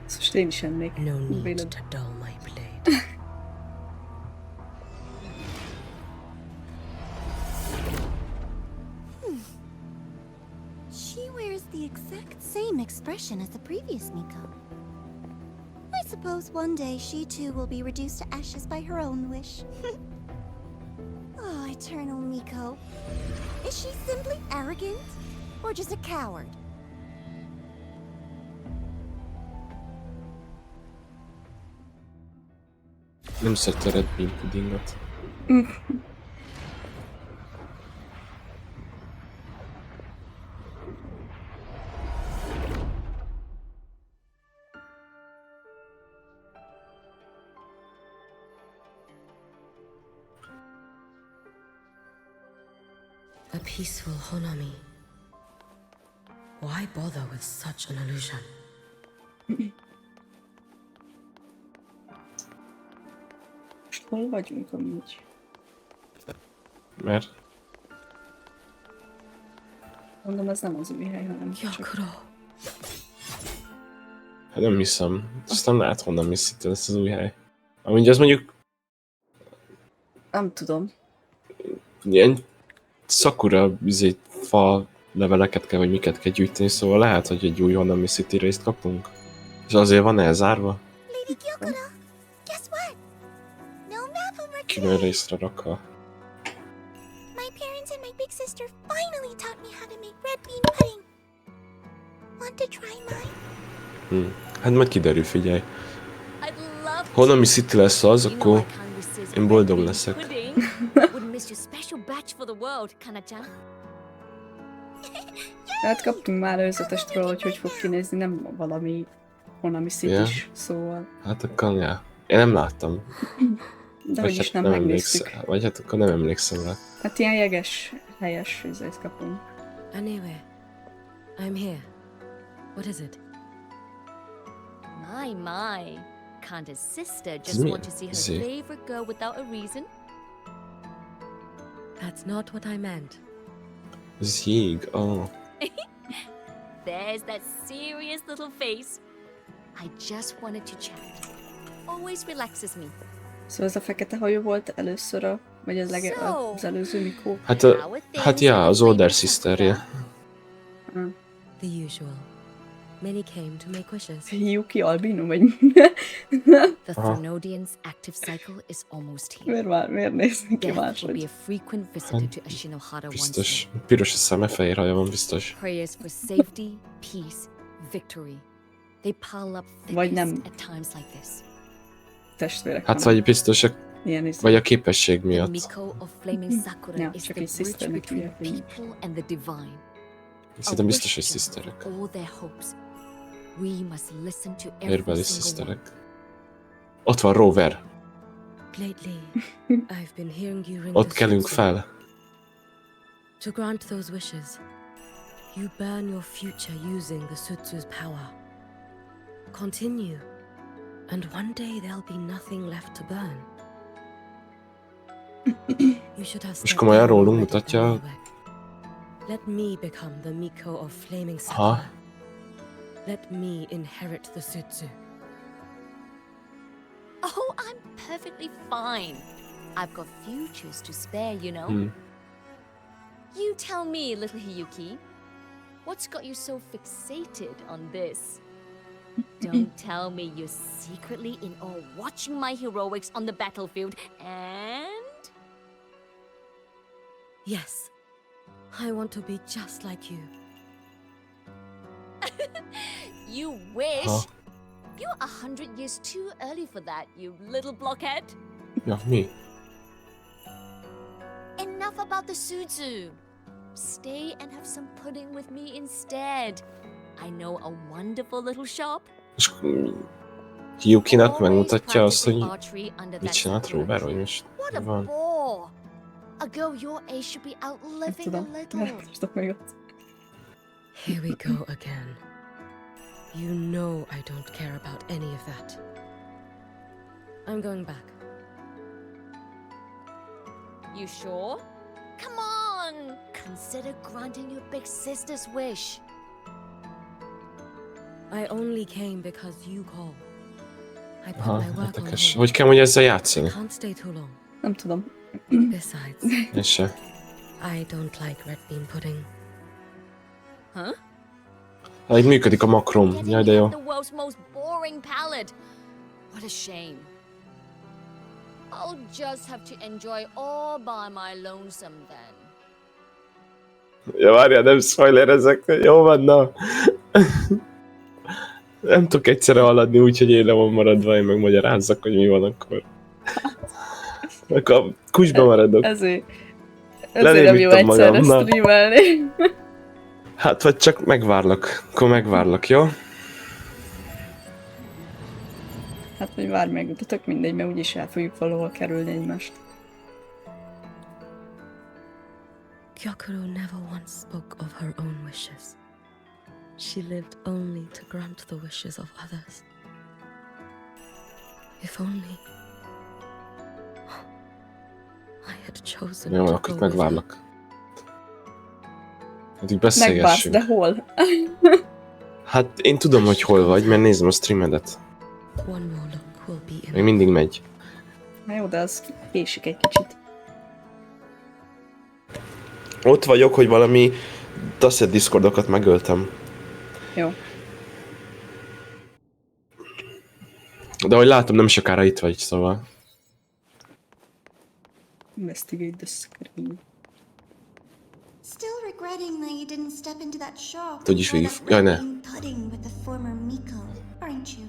Ezt most én is ennék. No need Vélem. to dull my blade. She wears the exact same expression as the previous Miko. I suppose one day she too will be reduced to ashes by her own wish. Oh, eternal Miko. Is she simply arrogant? Or just a coward? Nem szedte a Red Bean pudingot. A peaceful Honami. Why bother with such an illusion? Most hol vagyunk amúgy? Mert Mondom, ez nem az új hely, hanem csak... Yakuro. hát nem hiszem. Azt nem lehet honnan visszítő lesz az új hely. Amúgy az mondjuk Nem tudom. ilyen szakura fa leveleket kell, vagy miket kell gyűjteni, szóval lehet, hogy egy új Honami City részt kapunk. És azért van elzárva? Lady Gyokuro, guess what? No map of Külön today. részre rakva. My parents and my big sister finally taught me how to make red bean pudding. Want to try mine? Hát majd kiderül, figyelj. I'd love Honami City lesz az, You know I akkor can't resist én red boldog bean leszek. pudding. Wouldn't miss your special batch for the world, Kana-chan. Hát kaptunk már előzetesről, hogy fog kinézni, nem valami Honami City-s, szóval... Hát akkor ja. Én nem láttam. De Vagy hogy is hát nem megnéztük. Vagy hát akkor nem emlékszem rá. Hát ilyen jeges, helyes üzét kapunk. Anyway, I'm here. What is it? My. Can't a sister It's just me. want to see her See. favorite girl without a reason? That's not what I meant. Ez jég, oh. There's that serious little face. I just wanted to chat. Always relaxes me. Szóval ez a fekete hajú volt először vagy az, az előző Mikó. Hát ja, az older sisterje. The usual. Many came to make wishes. Hiyuki albino, vagy The Thrunodian's active cycle is almost here. miért nézni ki Death will máshogy? be a frequent visitor to Ashinohara once Biztos. more. Piros a szeme, fehér haja van, biztos. Prayers for safety, peace, victory. They pile up Vagy nem. thickest at times like this. testvérek. Hát hanem vagy biztos, ilyen vagy a képesség The miatt. Miko of Flaming Sakura Ja, is csak the egy bridge sisternek between hívják így. people and the divine. Szerintem A biztos, hogy wish jar sziszterek. of all their hopes. We must listen to every Vérbeli single one. sziszterek. Ott van Rover. Lately, I've been hearing you ring Ott the kelünk sutsu. fel. To grant those wishes, you burn your future using the sutsu's power. Continue, and one day there'll be nothing left to burn. You should have stepped komolyan down rólunk already, mutatja. Boldog. Let me become the Miko of Flaming Sakura. Ha? Let me inherit the sutsu. Oh, I'm perfectly fine. I've got futures to spare, you know. You tell me, little Hiyuki, what's got you so fixated on this? Don't tell me you're secretly in awe watching my heroics on the battlefield and... Yes, I want to be just like you. You wish? Ha? You're 100 years too early for that, you little blockhead. Ja, mi? Enough about the sutsu. Stay and have some pudding with me instead. I know a wonderful little shop. És Hiyukinak Always megmutatja azt, practicing hogy archery under mit that csinált sakura Rover, tree. vagy most What mi a van. bore! A girl your age should be out Nem living a tudom, little. megmutatok még ott. Here we go again. You know I don't care about any of that. I'm going back. You sure? Come on! Consider granting your big sister's wish. I only came because you called. I put Aha, my work on érdekes. hold. Hogy kell mondja ezzel I játszani? can't stay too long. Nem tudom. Besides, Én se. I don't like red bean pudding. Huh? Hát így működik a makrom. Getting Jaj, de you jó. have the world's most boring palate. What a shame. I'll just have to enjoy all by my lonesome then. Ja, várjál, nem spoilerezek. Jó van, na. Nem tudok egyszerre haladni úgy, hogy én le van maradva, én meg magyarázzak, hogy mi van akkor. Akkor kusba maradok. Ezért nem jó Lenémítom egyszerre magam, na. streamelni. Hát vagy csak megvárlak. Akkor megvárlak, jó? Hát, hogy várj meg, de tök mindegy, mert úgyis el fogjuk valahol kerülni egymást. Gyakuro never once spoke of her own wishes. She lived only to grant the wishes of others. If only I had chosen Jó, to akkor go with her. megvárlak. Addig Megvársz, beszélgessünk. de hol? Hát én tudom, hogy hol vagy, mert nézem a streamedet. One more look will be Még enough. mindig megy. Na jó, de az késik egy kicsit. Ott vagyok, hogy valami taszett Discordokat megöltem. Jó. De ahogy látom, nem sokára itt vagy, szóval. Investigate the screen. Still regretting that you didn't step into that shop Tudj and is try végig... that Jaj, ne. red bean pudding with the former Miko, aren't you?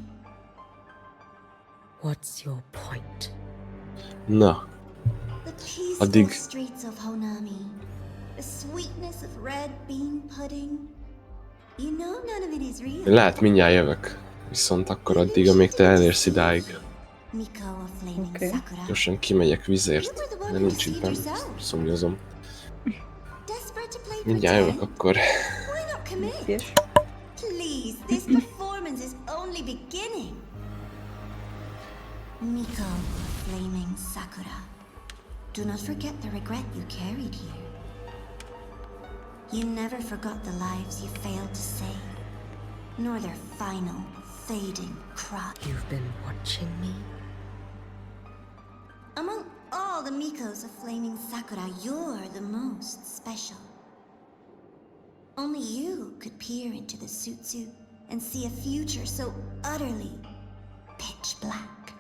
What's your point? Na. The peaceful Addig. streets of Honami, the sweetness of red bean pudding. You know none of it is real. Lehet mindjárt jövök. Viszont akkor addig, amíg te elérsz idáig. Miko of Flaming Okay. Sakura. Gyorsan kimegyek vizért. You were the one De who nincs itt, nem deceived yourself. szomjazom. Desperate to play Mindjárt jövök pretend? akkor. Why not commit? És? Please, this performance is only beginning. Miko of Flaming Sakura. Do not forget the regret you carried here. You never forgot the lives you failed to save, nor their final, fading cry. You've been watching me? Among all the Mikos of Flaming Sakura, you're the most special. Only you could peer into the Sutsu and see a future so utterly pitch black.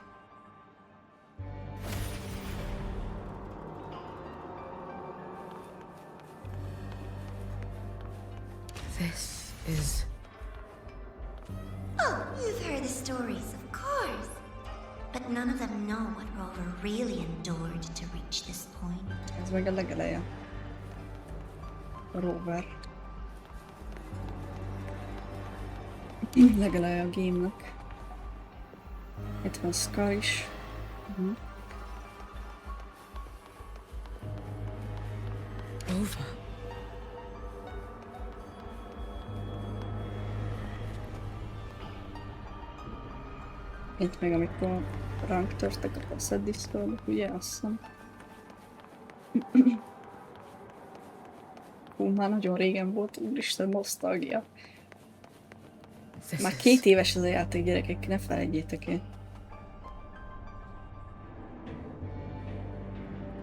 This is... Oh, the stories, of course. But none of them know what Rover really endured to reach this point. Ez meg a legeleje. A Rover. Legeleje a game-nak. Itt van Scar is. Over. Itt meg amikor ránk törtek a passzett Discordok, ugye? Azt hiszem. Hú, már nagyon régen volt, úristen, nosztalgia. Már 2 éves ez a játék, gyerekek, ne felejtjétek el.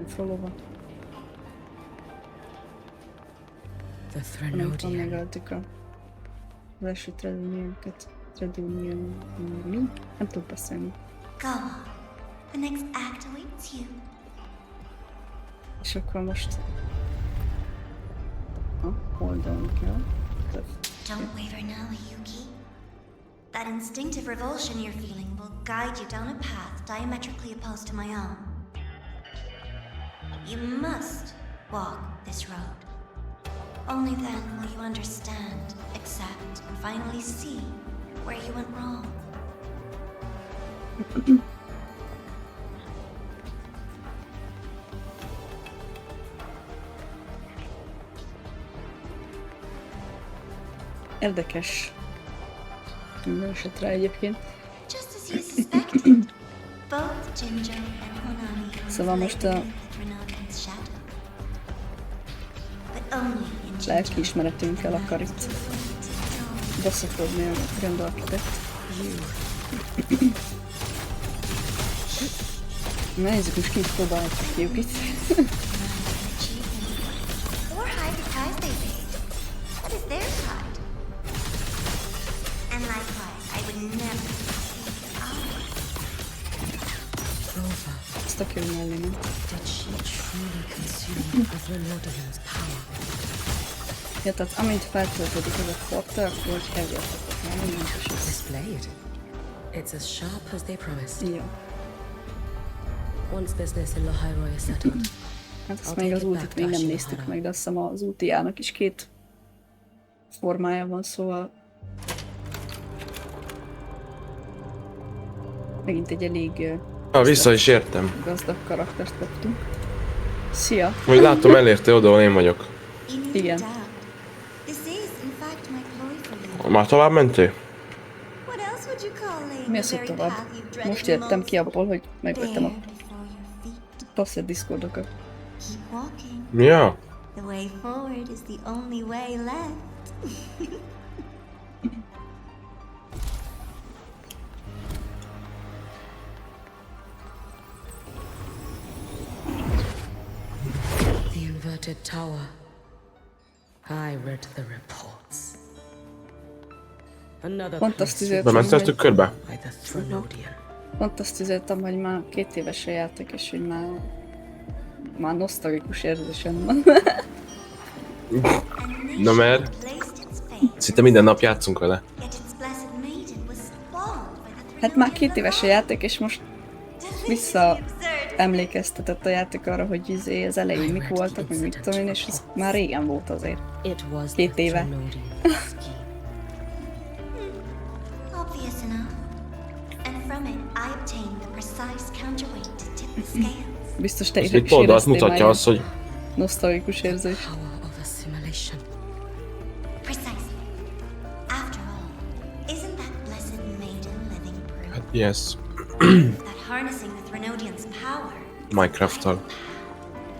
Falova. Nem tudom, megöltük az első treduniókat. Mi? Nem tudok beszélni. Go on. The next act awaits you. És akkor most... oldalon kell. Don't waver now, Hiyuki. That instinctive revulsion you're feeling will guide you down a path diametrically opposed to my own. You must walk this road. Only then will you understand, accept, and finally see where you went wrong. Érdekes. Minden esetre egyébként. Just as you suspected, both Jinjo and Honami Szóval most a lelkiismeretünkkel akar itt beszakadni a Grand Architect. Nézzük, most ki is próbálhatjuk Hiyukit. or hide the price they paid. That is their pride. And likewise, I would never see ours. Rover. Ezt a kell mellé, nem? Did she truly consume a Threlodian's power? Ja, tehát amint feltöltődik ez a porta, akkor hogy eljöttek már minden is. This blade. It's as sharp as they promised. Ja. Once business in Lahairoi is settled. Hát azt még az ultit még nem néztük meg, de azt hiszem az ultiának is 2 formája van, szóval... Megint egy elég Vissza is értem. gazdag karaktert kaptunk. Szia! Hogy látom, elérte oda, ahol én vagyok. Igen. This is, in fact, my ploy for you. Már tovább mentél? What else would you call laying Mi the az, hogy very tovább? path you've dreaded Most the jöttem most? ki abból, hogy megvettem a There before your feet. passzett Discordokat. Keep walking. Ja. The way forward is the only way left. The inverted tower. I read the reports. Another Pont azt place üzéltem, Bementettük körbe? by the Threlodian. Pont azt üzéltem, hogy már 2 éves a játék, és hogy már nosztalgikus érzésem van. Na mert? Szinte minden nap játszunk vele. Hát már 2 éves a játék, és most vissza emlékeztetett a játék arra, hogy az elején mik voltak, meg mit tudom én, és ez már régen volt azért. It was 2 éve. Threlodian scheme. Obvious enough. And from it, I obtained the precise counterweight to tip the scales. Biztos te Ezt itt oldalt mutatja azt, hogy nosztalgikus érzés. Power of assimilation. Precisely. After all, isn't that blessed maiden living proof hát yes. that harnessing the Threlodian's power Minecraft-tal.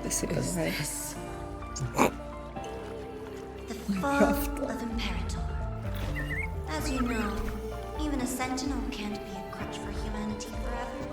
De szép ez a hely. This. the fall of Imperator? As you know, even a sentinel can't be a crutch for humanity forever.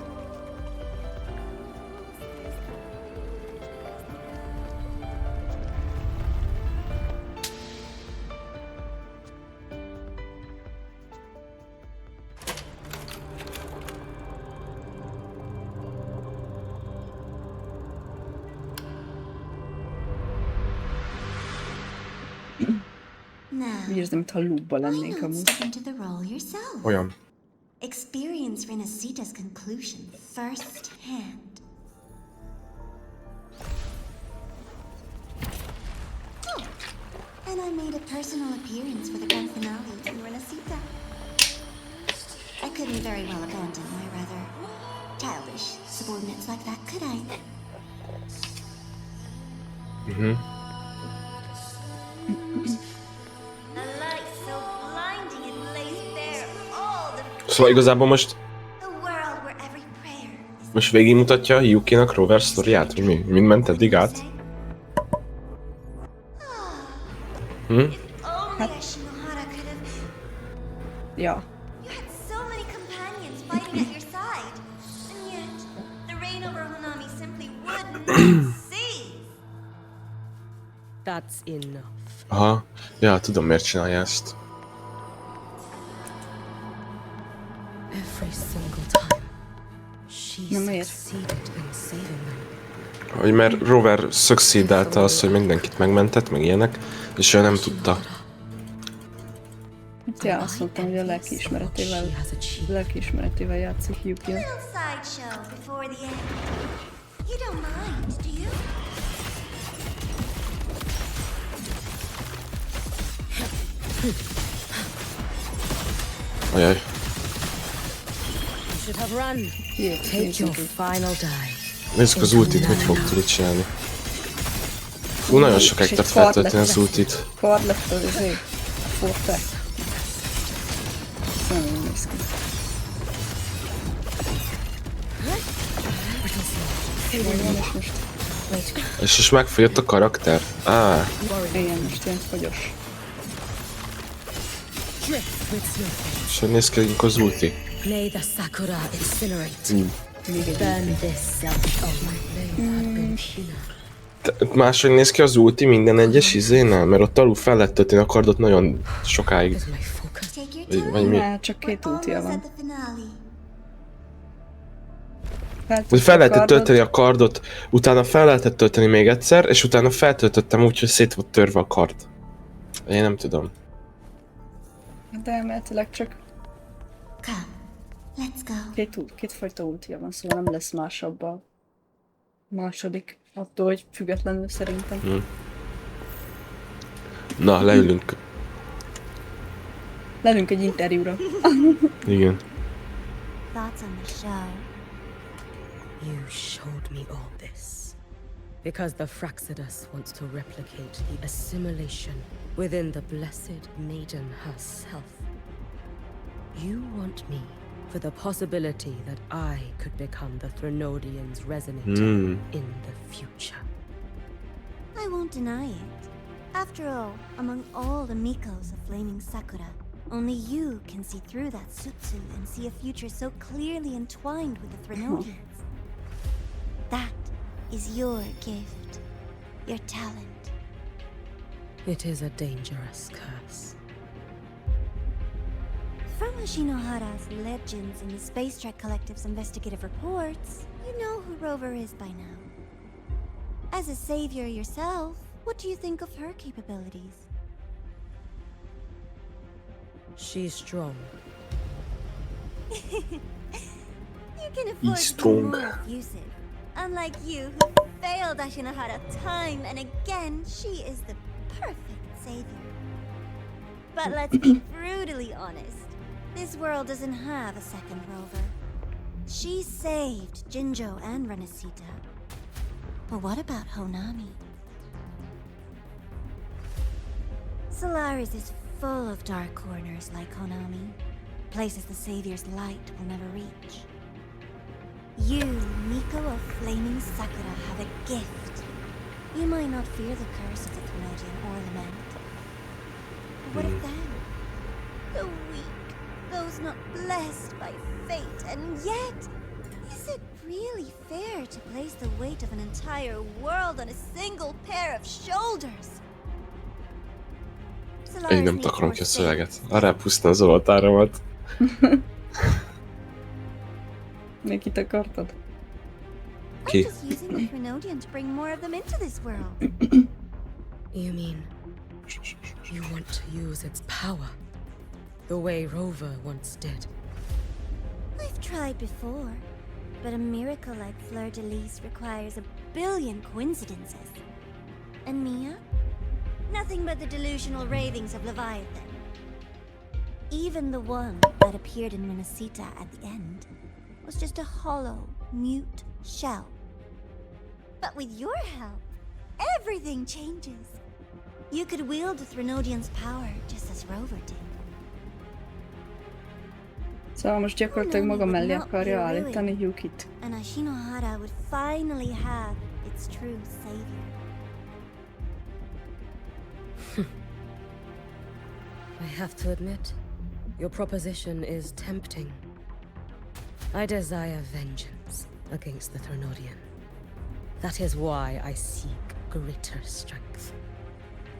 Now, Érzem, mintha loopba why lennénk not amúgy. step into the role yourself? Olyan. Experience Renacita's conclusion firsthand. Oh, and I made a personal appearance for the grand finale in Renacita. I couldn't very well abandon my rather childish subordinates like that, could I? Mhm. A light so blinding it lays bare all the Szóval igazából most world where every prayer is most végigmutatja a Hiyukinak Rover sztoriát, hogy mi? Mind ment eddig át? Hm? only Ashinohara could have. Ja. You had so many companions fighting at your side, and yet the reign over Hanami simply would not cease. That's enough. Aha. Ja, tudom miért csinálja ezt. Every single time, she Nem miért? succeeded in saving them. Hogy mert Rover succeedálta azt, hogy mindenkit megmentett, meg ilyenek, és ő nem tudta. Ja, azt mondtam, hogy a lelkiismeretével játszik Hiyuki. Little sideshow before the end. You don't mind, do you? Ajaj. You should have run. Take your final dive. Nézzük az ultit, mit fog tudni csinálni. Fú, nagyon sokáig tart feltölteni az ultit. Kard lett az a forte. Ez nem jól néz ki. És most megfogyott a karakter? Igen, most ilyen fogyos. És hogy néz ki az ulti? May the sakura incinerate. Burn this self. Máshogy néz ki az ulti minden egyes izénál? Mert ott alul fel lehet tölteni a kardot nagyon sokáig. Take your Vagy mi? Már csak két útja almost van. at the finale. Hogy fel lehetett tölteni a kardot, utána fel lehetett tölteni még egyszer, és utána feltöltöttem úgy, hogy szét volt törve a kard. Én nem tudom. De elméletileg csak Come, let's go. kétfajta útja van, szóval nem lesz másabb a második. Attól, hogy függetlenül szerintem. Na, leülünk. Lelünk egy interjúra. Igen. Thoughts on the show? You showed me all this. Because the Fraxidus wants to replicate the assimilation within the blessed maiden herself. You want me for the possibility that I could become the Threnodian's resonator in the future. I won't deny it. After all, among all the Mikos of Flaming Sakura, only you can see through that sutsu and see a future so clearly entwined with the Threnodians. That is your gift, your talent. It is a dangerous curse. From Ashinohara's legends and the Space Trek Collective's investigative reports, you know who Rover is by now. As a savior yourself, what do you think of her capabilities? She's strong. You can afford He's to be strong. more effusive. Unlike you, who failed Ashinohara time and again, she is the perfect savior. But let's be brutally honest. This world doesn't have a second Rover. She saved Jinjo and Renacita. But what about Honami? Solaris is full of dark corners like Honami. Places the Savior's light will never reach. You, Miko of Flaming Sakura, have a gift. You might not fear the curse of the Threnodian or lament. But what of them? The weak, those not blessed by fate, and yet, is it really fair to place the weight of an entire world on a single pair of shoulders? Én nem takarom ki a szöveget. Arra puszta az oltáromat. Még itt akartad? I'm Ki? just using the Threnodian to bring more of them into this world. You mean you want to use its power the way Rover once did? I've tried before, but a miracle like fleur-de-lis requires a billion coincidences. And Mia? Nothing but the delusional ravings of Leviathan. Even the one that appeared in Minnesota at the end was just a hollow, mute shell. But with your help, everything changes. You could wield the Threnodian's power just as Rover did. Szóval most gyakorlatilag maga mellé akarja állítani Hiyukit. And Ashinohara would finally have its true savior. I have to admit, your proposition is tempting. I desire vengeance against the Threnodian. That is why I seek greater strength.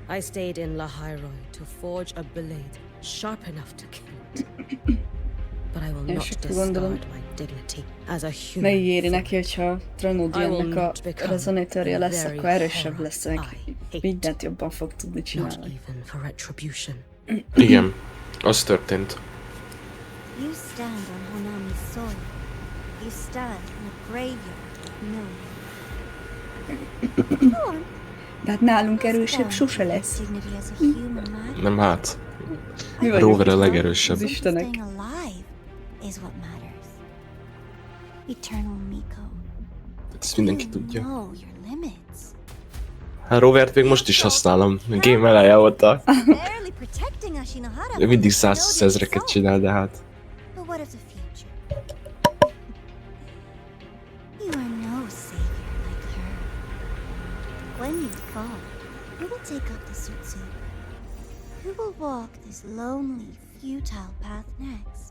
I stayed in Lahairoi to forge a blade sharp enough to kill it. But I will not discard my dignity as a human. Megígéri neki, hogyha a Threnodiannak a rezonatorja lesz, akkor erősebb lesz neki. Mindent jobban fog tudni csinálni. Igen, az történt. You stand on Honami's soil. You stand in a graveyard of millions. De hát nálunk erősebb sose lesz. Nem hát. Rover a legerősebb. Az istenek. Is what matters. Eternal Miko. Ezt mindenki tudja. Know your limits. Hát Rovert még most is használom. A game eleje óta. Barely protecting Ashinohara. Ő mindig 120 000-eket csinál, de hát. But what of the future? You are no savior like her. When you fall, who will take up the Sutsu? Who will walk this lonely, futile path next?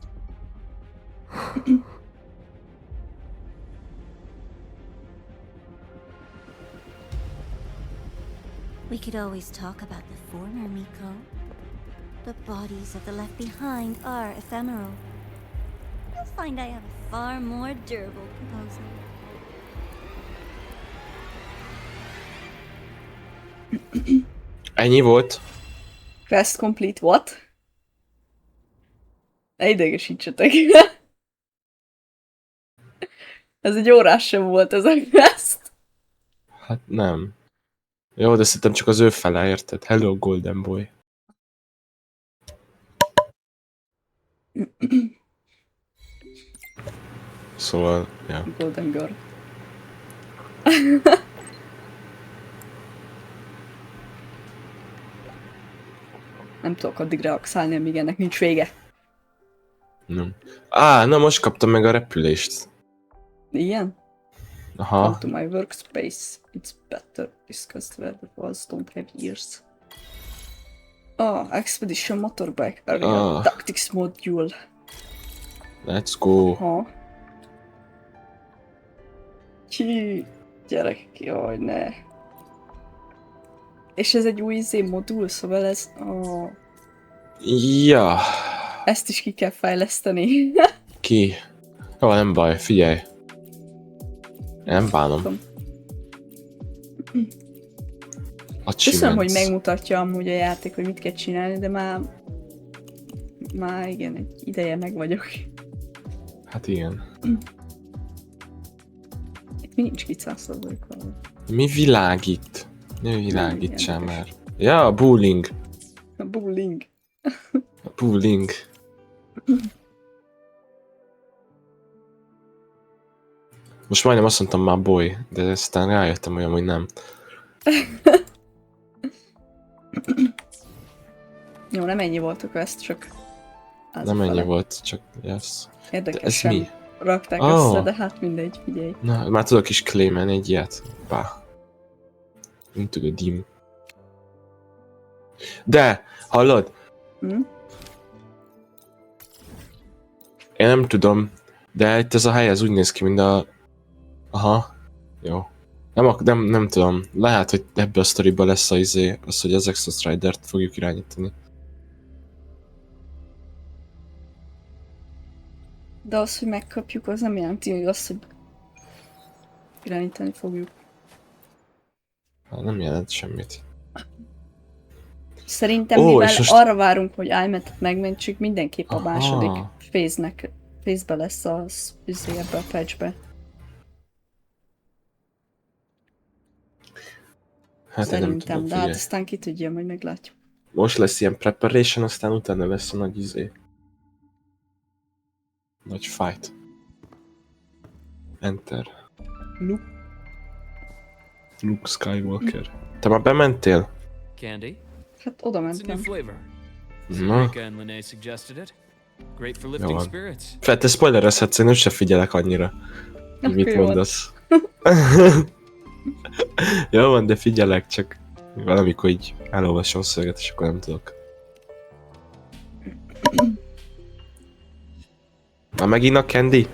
We could always talk about the former Miko. The bodies of the left behind are ephemeral. You'll find I have a far more durable proposal. Ennyi volt? Quest complete, what? Ne idegesítsetek. Ez egy órás sem volt ez a quest. Hát nem. Jó, de szerintem csak az ő fele, érted? Hello, Golden Boy. Szóval, ja. Golden Girl. Nem tudok addig reaxálni, amíg ennek nincs vége. Nem. Na most kaptam meg a repülést. Igen? Aha. Come to my workspace. It's better discussed where the walls don't have ears. Expedition motorbike area. Tactics module. Let's go. Aha. Gyerek, jaj, ne. És ez egy új modul, szóval ez... Ja. Ezt is ki kell fejleszteni. Ki? Jó, nem baj, figyelj. Nem bánom. Köszönöm, hogy megmutatja amúgy a játék, hogy mit kell csinálni, de már igen, egy ideje meg vagyok. Hát igen. Itt mi nincs 200%-kal. Mi világít? Ne világítsál már. Ja, a bowling. A bowling. A bowling. Most majdnem azt mondtam már boy, de aztán rájöttem olyan, hogy nem. Jó, nem ennyi volt a quest, csak... Nem ennyi volt, csak yes. Érdekesen mi? Rakták össze, de hát mindegy, figyelj. Na, már tudok is claimelni egy ilyet. Bá. Into the dim. De, hallod? Én nem tudom, de itt ez a hely, ez úgy néz ki, mint a... Aha, jó. Nem tudom, lehet, hogy ebbe a sztoriba lesz az, hogy az Exos Ridert fogjuk irányítani. De az, hogy megkapjuk, az nem jelenti, hogy azt, hogy irányítani fogjuk. Hát nem jelent semmit. Szerintem, mivel most... arra várunk, hogy iMet-et megmentsük, mindenképp a második phase-nek Részbe lesz ebbe a patchbe. Hát én nem Szerintem, tudom, de hát figyelj. aztán ki tudja, majd meglátjuk. Most lesz ilyen preparation, aztán utána lesz a nagy nagy fight. Enter. Luke Skywalker. Te már bementél? Candy? Hát oda It's a new mentem. flavor. Na, Rika and Lene suggested it. Great for jó lifting van. spirits. Fel, te spoilerezhetsz, én úgyse figyelek annyira, hogy mit Akkor jó van. mondasz. Jó van, de figyelek, csak valamikor így elolvasom szöveget, és akkor nem tudok. Na megint a Candy?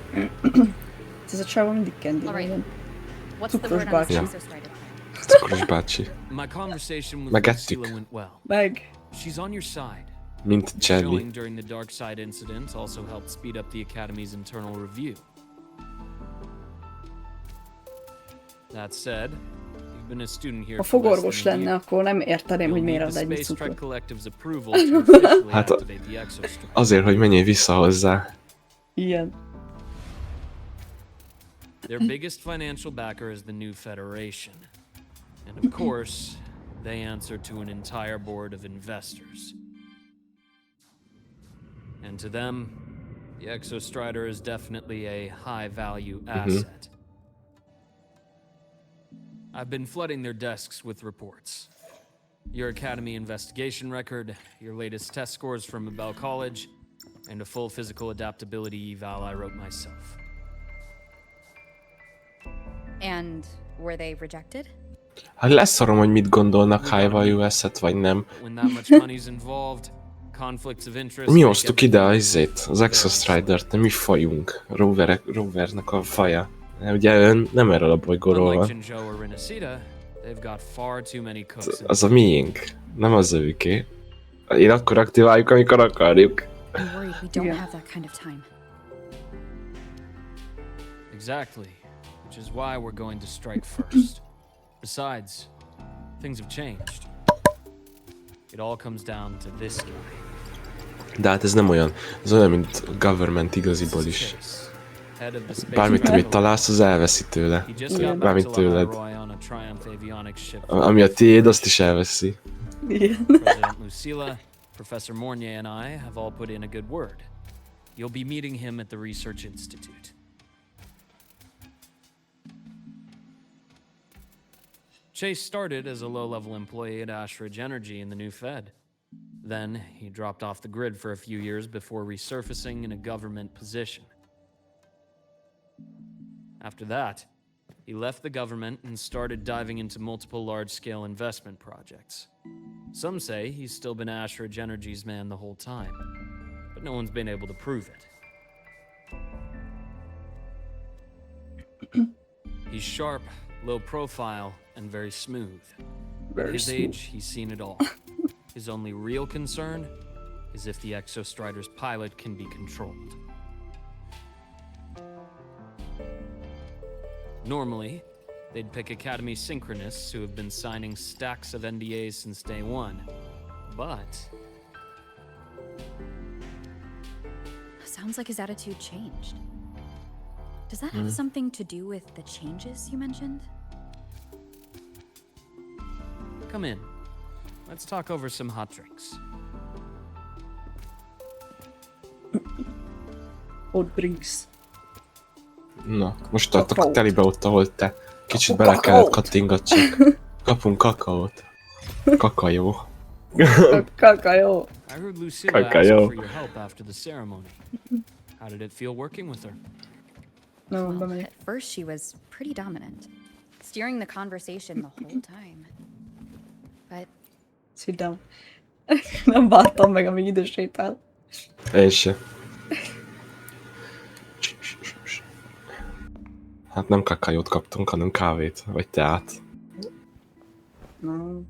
Ez a csávó mindig Candy. All right. van. What's the Cukros word on this bácsi. Exostrider plan? Cukros bácsi. My conversation with Megettük. Lucilla went well. Meg. She's on your side. Mint Jelly. Showing during the Dark Side incident also helped speed up the Academy's internal review. That said, you've been a student here Ha for less fogorvos than a lenne, year. akkor nem érteném, hogy You'll miért need ad the ennyi Space Trek cukrot. Collective's approval to officially Hát activate the Exostrike. azért, hogy menjél vissza hozzá. Ilyen. Their biggest financial backer is the new Federation. And of course, they answer to an entire board of investors. And to them, the Exostrider is definitely a high-value asset. I've been flooding their desks with reports. Your Academy investigation record, your latest test scores from Abel College, and a full physical adaptability eval I wrote myself. And were they rejected? Hát leszarom, hogy mit gondolnak high value asset, vagy nem. But when that much money's involved, conflicts of interest. Mi make hoztuk ide everything az Exostridert, nem mi fajunk. Rovernek a faja. Ugye ön nem erről a bolygóról Unlike van. Jinzhou or Renacida, they've got far too many cooks. in Az a miénk, nem az őké. Én akkor aktiváljuk, amikor akarjuk. I'm worried we don't Yeah. have that kind of time. Exactly, which is why we're going to strike first. Besides, things have changed. It all comes down to this guy. De hát ez nem olyan. Ez olyan, mint a government igaziból This is is. Chase, head of the Space Bármit, Trek amit találsz, az elveszi tőle. He just got back Bármit to tőled. Laharoy on a Triumph avionics ship. Ami a tiéd, azt is elveszi. Igen. President Lucilla, Professor Mornier and I have all put in a good word. You'll be meeting him at the Research Institute. Chase started as a low-level employee at Ashridge Energy in the new Fed. Then he dropped off the grid for a few years before resurfacing in a government position. After that, he left the government and started diving into multiple large-scale investment projects. Some say he's still been Ashridge Energy's man the whole time, but no one's been able to prove it. He's sharp, low profile, and very smooth. At Very his smooth. age, he's seen it all. His only real concern is if the Exostrider's pilot can be controlled. Normally, they'd pick Academy synchronists who have been signing stacks of NDAs since day one. But Sounds like his attitude changed. Does that have something to do with the changes you mentioned? come in. Let's talk over some hot drinks. Hot drinks. Na, most tartok a Kakaót. telibe ott, ahol te. Kicsit Kapunk bele kellett kakaót. kattingatsak. Kapunk kakaót. Kakajó. Kakajó. I heard Lucilla asked Kakaó. for your help after the ceremony. How did it feel working with her? Nem, Well, bemegyek. at first she was pretty dominant, steering the conversation the whole time. But Sit down. Nem vártam meg, amíg idősétál. Én se. Hát nem kakajót kaptunk, hanem kávét, vagy teát. No.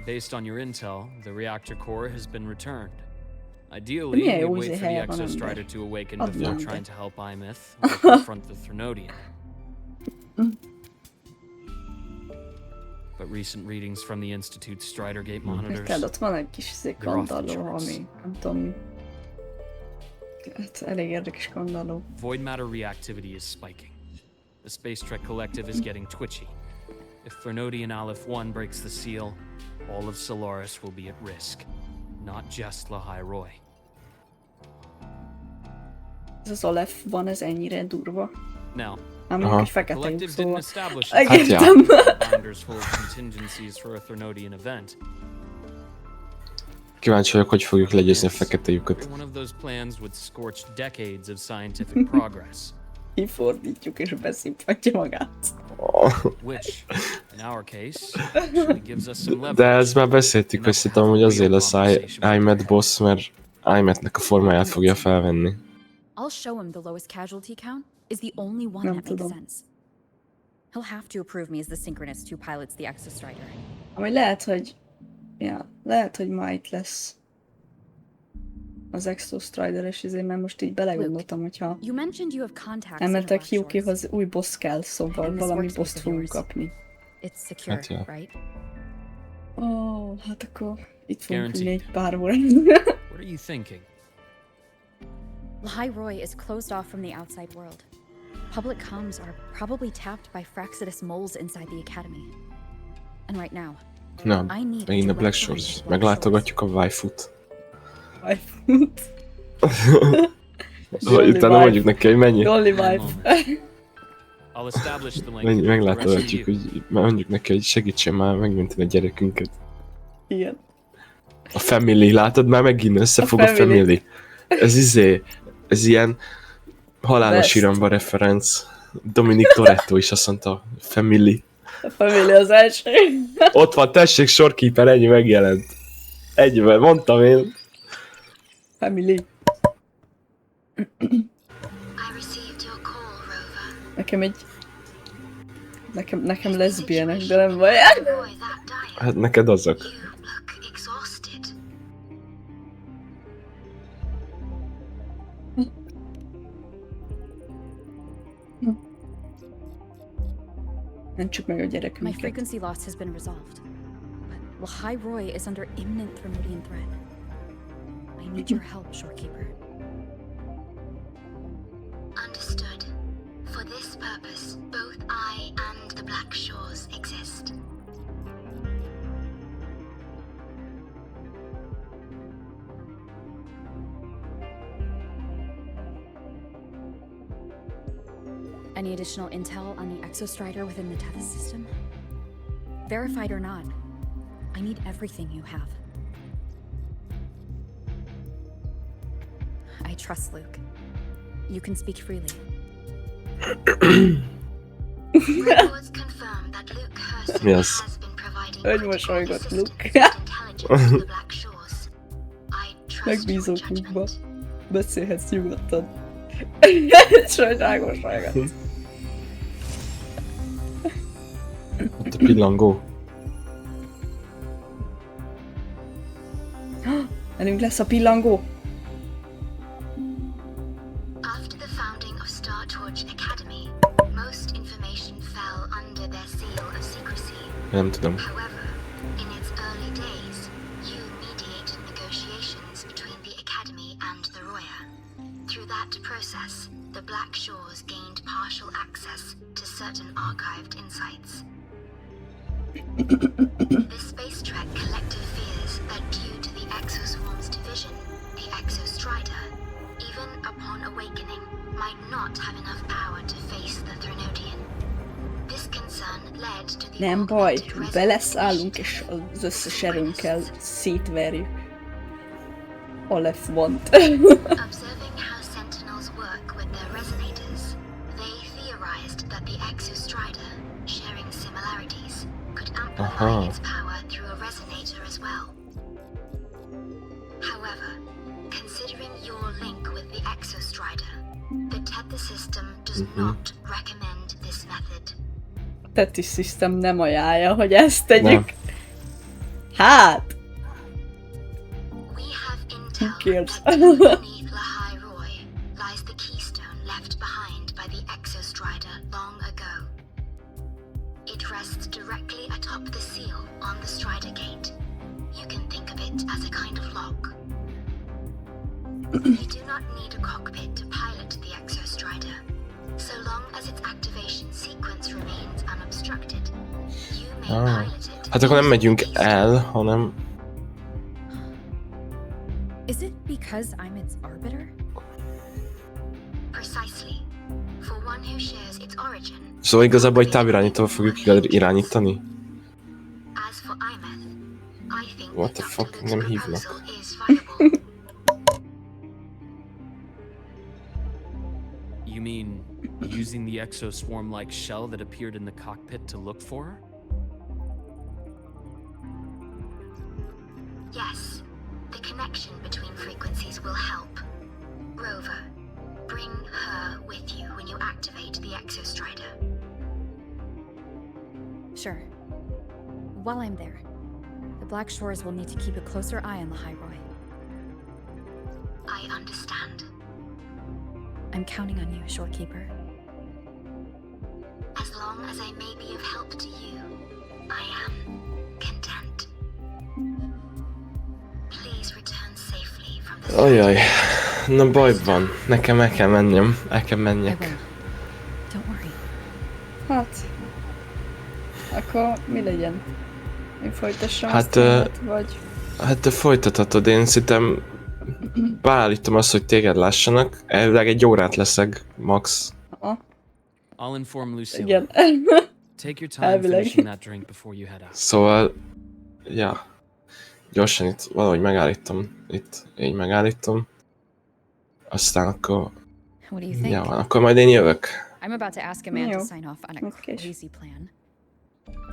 Based on your intel, the reactor core has been returned. Ideally, milyen we jó wait izé for the helye van Exostrider ember. to awaken Ad before mondta. trying to help Imyth or confront the Threnodian. But recent readings from the Institute's Strider Gate monitors, Érted, ott van egy kis They're off the kandalló, charts. ami nem tudom mi. Hát elég érdekes gondoló. Void matter reactivity is spiking. The Space Trek Collective is getting twitchy. If Threnodian Aleph 1 breaks the seal, all of Solaris will be at risk. Not just Lahai Roy. Ez az Aleph van, ez ennyire durva. Now, Amúgy egy fekete lyuk, Collective didn't szóval establish megértem. binders full of contingencies for a Threnodian event. Kíváncsi vagyok, hogy fogjuk legyőzni a fekete lyukat. One of those plans would scorch decades of scientific progress. Kifordítjuk és beszippantja magát. Which, in our case, actually gives us some De leverage. ezt már beszéltük, hogy szerintem, hogy azért lesz IMAT boss, mert IMAT-nek a formáját fogja felvenni. I'll show him the lowest casualty count is the only one that makes sense. He'll have to approve me as the synchronist who pilots the Exostrider. Amúgy lehet, hogy... Ja, lehet, hogy ma itt lesz az Exostrider-es mert most így belegondoltam, hogyha You mentioned you have contacts elmentek in Hiyukihoz, új boss kell, szóval valami boss fogunk kapni. It's secure, Hát, ja. right? Ó, hát akkor itt fogunk ülni Guaranteed. egy pár órát. What are you thinking? Lahai Roy is closed off from the outside world. Public comms are probably tapped by Fraxidus moles inside the academy. And right now, Nem, I need megint a direct Black line Shores. to Black Meglátogatjuk a waifut. Only Utána mondjuk neki, hogy mennyi. Only wife. I'll establish the link. Meglátogatjuk, hogy mondjuk neki, hogy segítsen már megmenteni a gyerekünket. Igen. A family, látod már megint összefog a family. family. Ez ilyen halálos Best. iramba referenc. Dominic Toretto is azt mondta, family. A family az első. Ott van, tessék, sorkeeper, ennyi megjelent. Ennyivel, mondtam én. Family. I received your call, Rover. Nekem egy... Nekem leszbienek, de nem baj. Boy, that diet. Hát neked azok. You look exhausted. Mentsük meg a My gyerekünket. frequency loss has been resolved. But Lahai Roy is under imminent Threnodian threat. I need your help, Shorekeeper. Understood. For this purpose, both I and the Black Shores exist. Any additional intel on the Exostrider within the Tethys system? Verified or not, I need everything you have. I trust Luke. You can speak freely. Records confirm that Luke Herson Yes. has been providing Hogy critical mosolygott Luke. assistance and intelligence to the Black Shores. I trust your Megbízok Luke-ba. judgment. Beszélhetsz nyugodtan. Sajnágos rajgat. Ott a pillangó. Velünk lesz a pillangó. After the founding of Star Torch Academy, most information fell under their seal of secrecy. Nem tudom. However, in its early days, you mediated negotiations between the Academy and the Roya. Through that process, the Black Shores gained partial access to certain archived insights. The Space Trek Collective fears that due to the Exoswarm's division, the Exostrider, even upon awakening, might not have enough power to face the Threnodian. This concern led to the Nem baj, augmented beleszállunk és resonance az összes erőnkkel szétverjük. Aleph vont. Observing how Sentinels work with their resonators, they theorized that the Exostrider, sharing similarities, could amplify its power through a resonator as well. However, considering your link with the Exostrider, the Tether system does not recommend this method. Tetris System nem ajánlja, hogy ezt tegyük. Hát! We have intel cares? that beneath Lahai Roy lies the keystone left behind by the Exostrider long ago. It rests directly atop the seal on the Strider Gate. You can think of it as a kind of lock. You do not need a cockpit to pilot the Exostrider. So long as its activation sequence remains unobstructed, you may pilot it. Hát akkor nem megyünk el, hanem... Is it because I'm its arbiter? Precisely. For one who shares its origin. Szóval igazából egy távirányítóval fogjuk irányítani. As for Imeth, I think What the fuck? Nem hívnak. is viable. You mean using the exoswarm-like shell that appeared in the cockpit to look for her? Yes. The connection between frequencies will help. Rover, bring her with you when you activate the Exostrider. Sure. While I'm there, the Black Shores will need to keep a closer eye on the Hyroi. I understand. I'm counting on you, Shorekeeper. As long as I may be of help to you, I am content. Please return safely from the... Ajaj, na baj van. Nekem el kell menjem. El kell I will. menjek. Don't worry. Hát... Akkor mi legyen? Én folytassam Hát, azt élet, vagy... Hát te folytathatod, én szerintem beállítom azt, hogy téged lássanak. Elvileg egy órát leszek, max. I'll inform Lucille. Igen. Take your time Elvileg. finishing that drink before you head out. Szóval... Ja. Gyorsan itt valahogy megállítom. Itt így megállítom. Aztán akkor... What do you think? Ja, van, akkor majd én jövök. I'm about to ask a man to Jó. sign off on a Oké. crazy plan.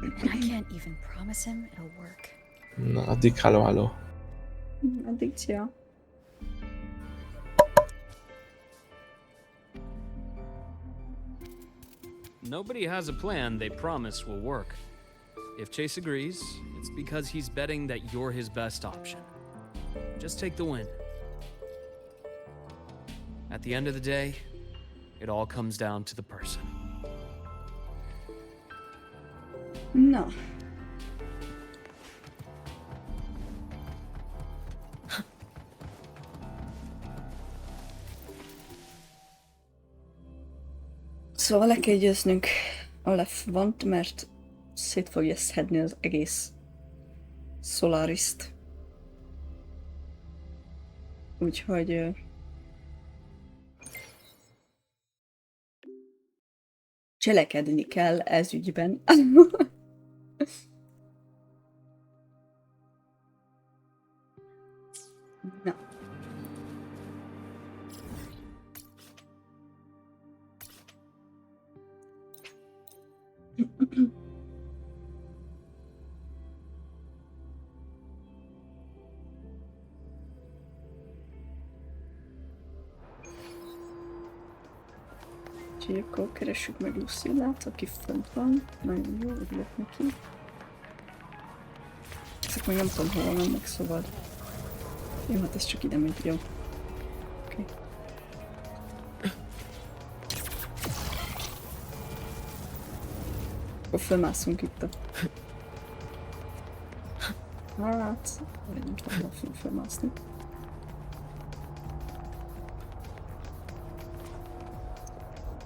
And I can't even promise him it'll work. Na, addig halló. Addig szia. Nobody has a plan they promise will work. If Chase agrees, it's because he's betting that you're his best option. Just take the win. At the end of the day, it all comes down to the person. Na. Szóval le kell győznünk a Left-Vant, mert szét fogja szedni az egész Solaris-t. Úgyhogy... cselekedni kell ez ügyben. Na. Úgyhogy akkor keressük meg Lucillát, aki fönt van. Nagyon jó, örülök neki. Ezek még nem tudom, hova mennek, szóval... Jó, hát ez csak ide megy, jó. Oké. Akkor fölmászunk itt a... Hát... Nem tudom, hova fölmászni.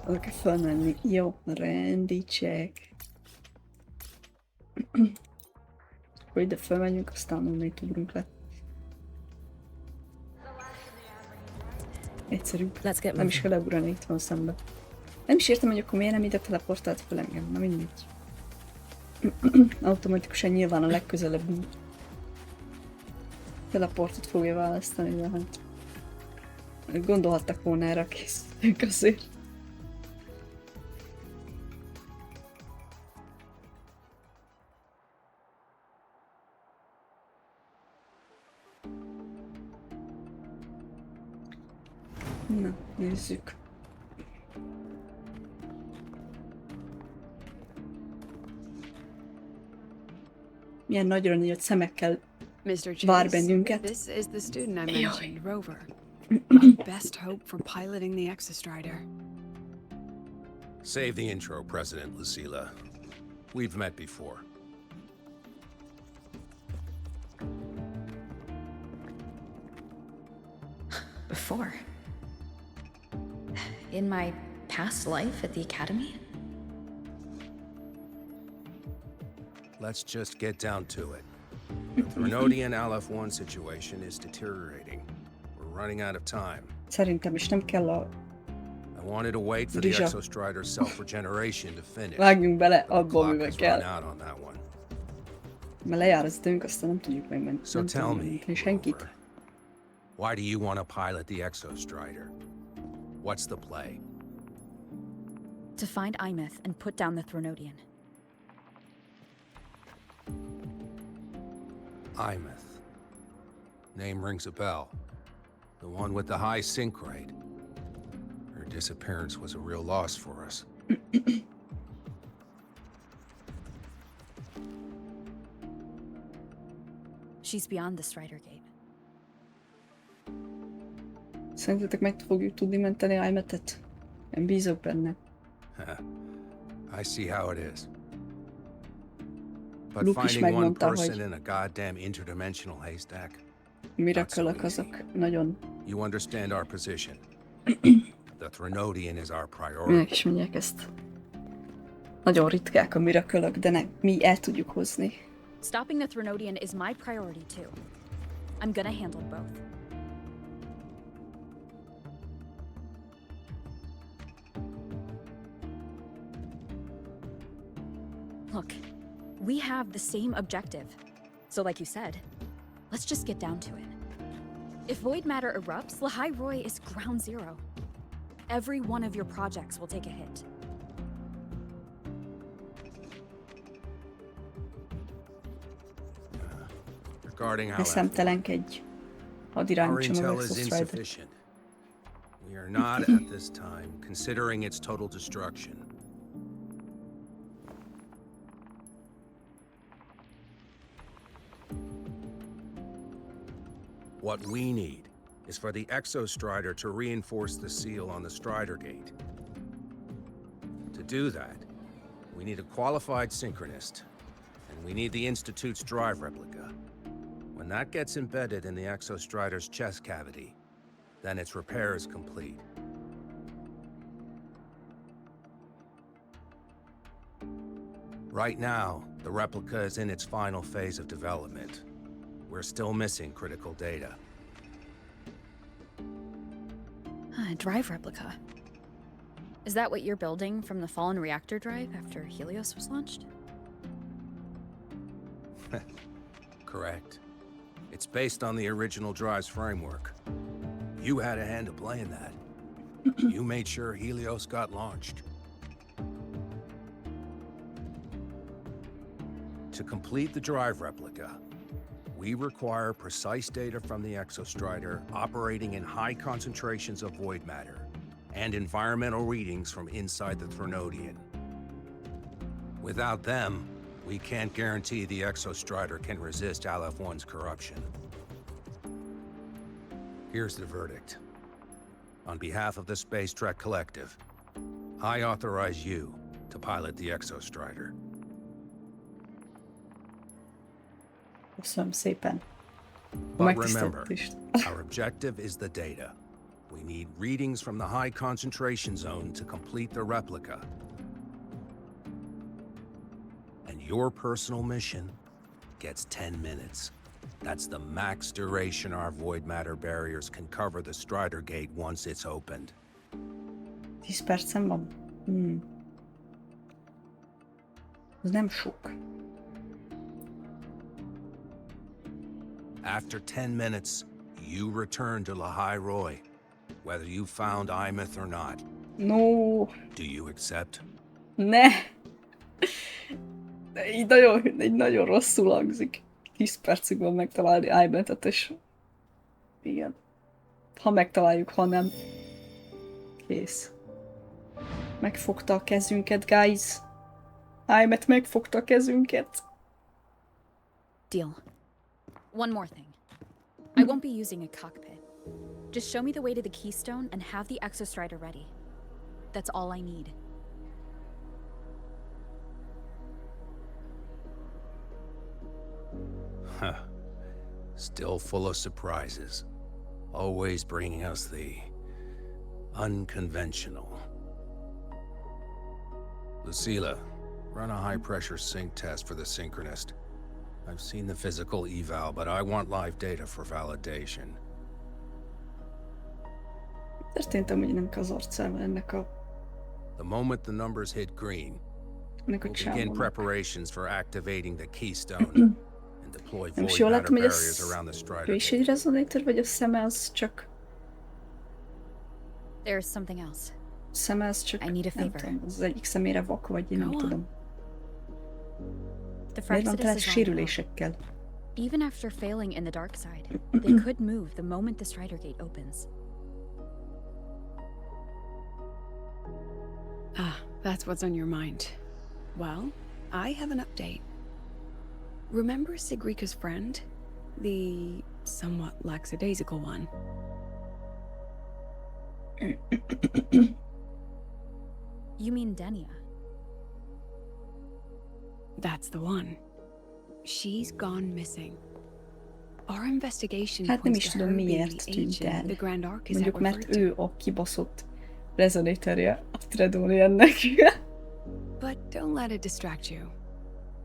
Oda kell fölmenni. Jó, rendi check. Akkor ide fölmegyünk, aztán onnét ugrunk le. Egyszerűbb. Nem is kell leugrani, itt van szembe. Nem is értem, hogy akkor miért nem ide teleportált fel engem, na mindegy. Automatikusan nyilván a legközelebbi teleportot fogja választani, de hát... Gondolhattak volna erre a készítők azért. Na, nézzük. Milyen nagyra nyílt szemekkel vár bennünket. This is the student I mentioned, Rover. Best hope for piloting the Exostrider. Save the intro, President Lucilla. We've met before. before? In my past life at the academy? Let's just get down to it. The Threnodian Aleph-1 situation is deteriorating. We're running out of time. Szerintem is nem kell a... I wanted to wait for the Rizsa. Exostrider's self-regeneration to finish. Vágjunk bele The abba, clock amivel has kell. run out on that one. Mert lejár az időnk, aztán nem tudjuk megmenni. So Nem tell tudjuk me, megmenteni senkit. Rover, why do you want to pilot the Exostrider? What's the play? To find Imeth and put down the Threnodian. Imeth. Name rings a bell. The one with the high sync rate. Her disappearance was a real loss for us. She's beyond the Strider Gate. Szerintetek meg fogjuk tudni menteni Imetet? Én bízok benne. I see how it is. But Luke is finding one megmondta, person hogy in a goddamn interdimensional haystack? Miracle-ök azok nagyon... You understand our position. The Threnodian is our priority. Minek is mondják ezt? Nagyon ritkák a Miracle-ök, de mi el tudjuk hozni. Stopping the Threnodian is my priority too. I'm gonna handle both. Look, we have the same objective. So like you said, let's just get down to it. If void matter erupts, Lahai Roy is ground zero. Every one of your projects will take a hit. Regarding Ne how szemtelenkedj. Hadd our irányítsam a intel is Exostrider. insufficient. We are not at this time considering its total destruction. What we need is for the Exostrider to reinforce the seal on the Strider Gate. To do that, we need a qualified synchronist, and we need the Institute's drive replica. When that gets embedded in the Exostrider's chest cavity, then its repair is complete. Right now, the replica is in its final phase of development. We're still missing critical data. Drive replica. Is that what you're building from the fallen reactor drive after Helios was launched? Correct. It's based on the original drive's framework. You had a hand to play in that. You made sure Helios got launched. To complete the drive replica, we require precise data from the Exostrider operating in high concentrations of void matter and environmental readings from inside the Threnodian. Without them, we can't guarantee the Exostrider can resist Aleph-1's corruption. Here's the verdict. On behalf of the Space Trek Collective, I authorize you to pilot the Exostrider. Köszönöm szépen. A But remember, megtiszteltetést. our objective is the data. We need readings from the high concentration zone to complete the replica. And your personal mission gets 10 minutes. That's the max duration our void matter barriers can cover the Strider Gate once it's opened. 10 percem van? Ez nem sok. After 10 minutes, you return to Lahai Roy, whether you found Imeth or not. No, Do you accept? ne! De így nagyon rosszul hangzik. 10 percig van megtalálni Imetet, és... Igen. Ha megtaláljuk, ha nem. Kész. Megfogta a kezünket, guys. Imet megfogta a kezünket. Deal. One more thing. I won't be using a cockpit. Just show me the way to the keystone and have the Exostrider ready. That's all I need. Huh. Still full of surprises. always bringing us the unconventional. Lucila, run a high-pressure sync test for the synchronist. I've seen the physical eval, but I want live data for validation. Történt amúgy ennek az arcával, The moment the numbers hit green, ennek a we'll begin csávónak. preparations for activating the keystone and deploy Nem is void jól matter látom, hogy barriers ez around the Strider ő is gate. egy rezonator, vagy a szeme az csak... There's something else. Szeme az csak... I need a nem favor. tudom, az egyik szemére vak, vagy én nem Go on. tudom. The Miért van tele Fraxidus is on. sérülésekkel? Even after failing in the dark side, they could move the moment the Strider Gate opens. Ah, that's what's on your mind. Well, I have an update. Remember Sigrika's friend? The somewhat lackadaisical one? You mean Denia? That's the one. She's gone missing. Our investigation Hát nem points is to tudom her being miért the tűnt agent el. the Grand Arc is Mondjuk mert referred ő a kibaszott rezonatorja a Tredoniannek. But don't let it distract you.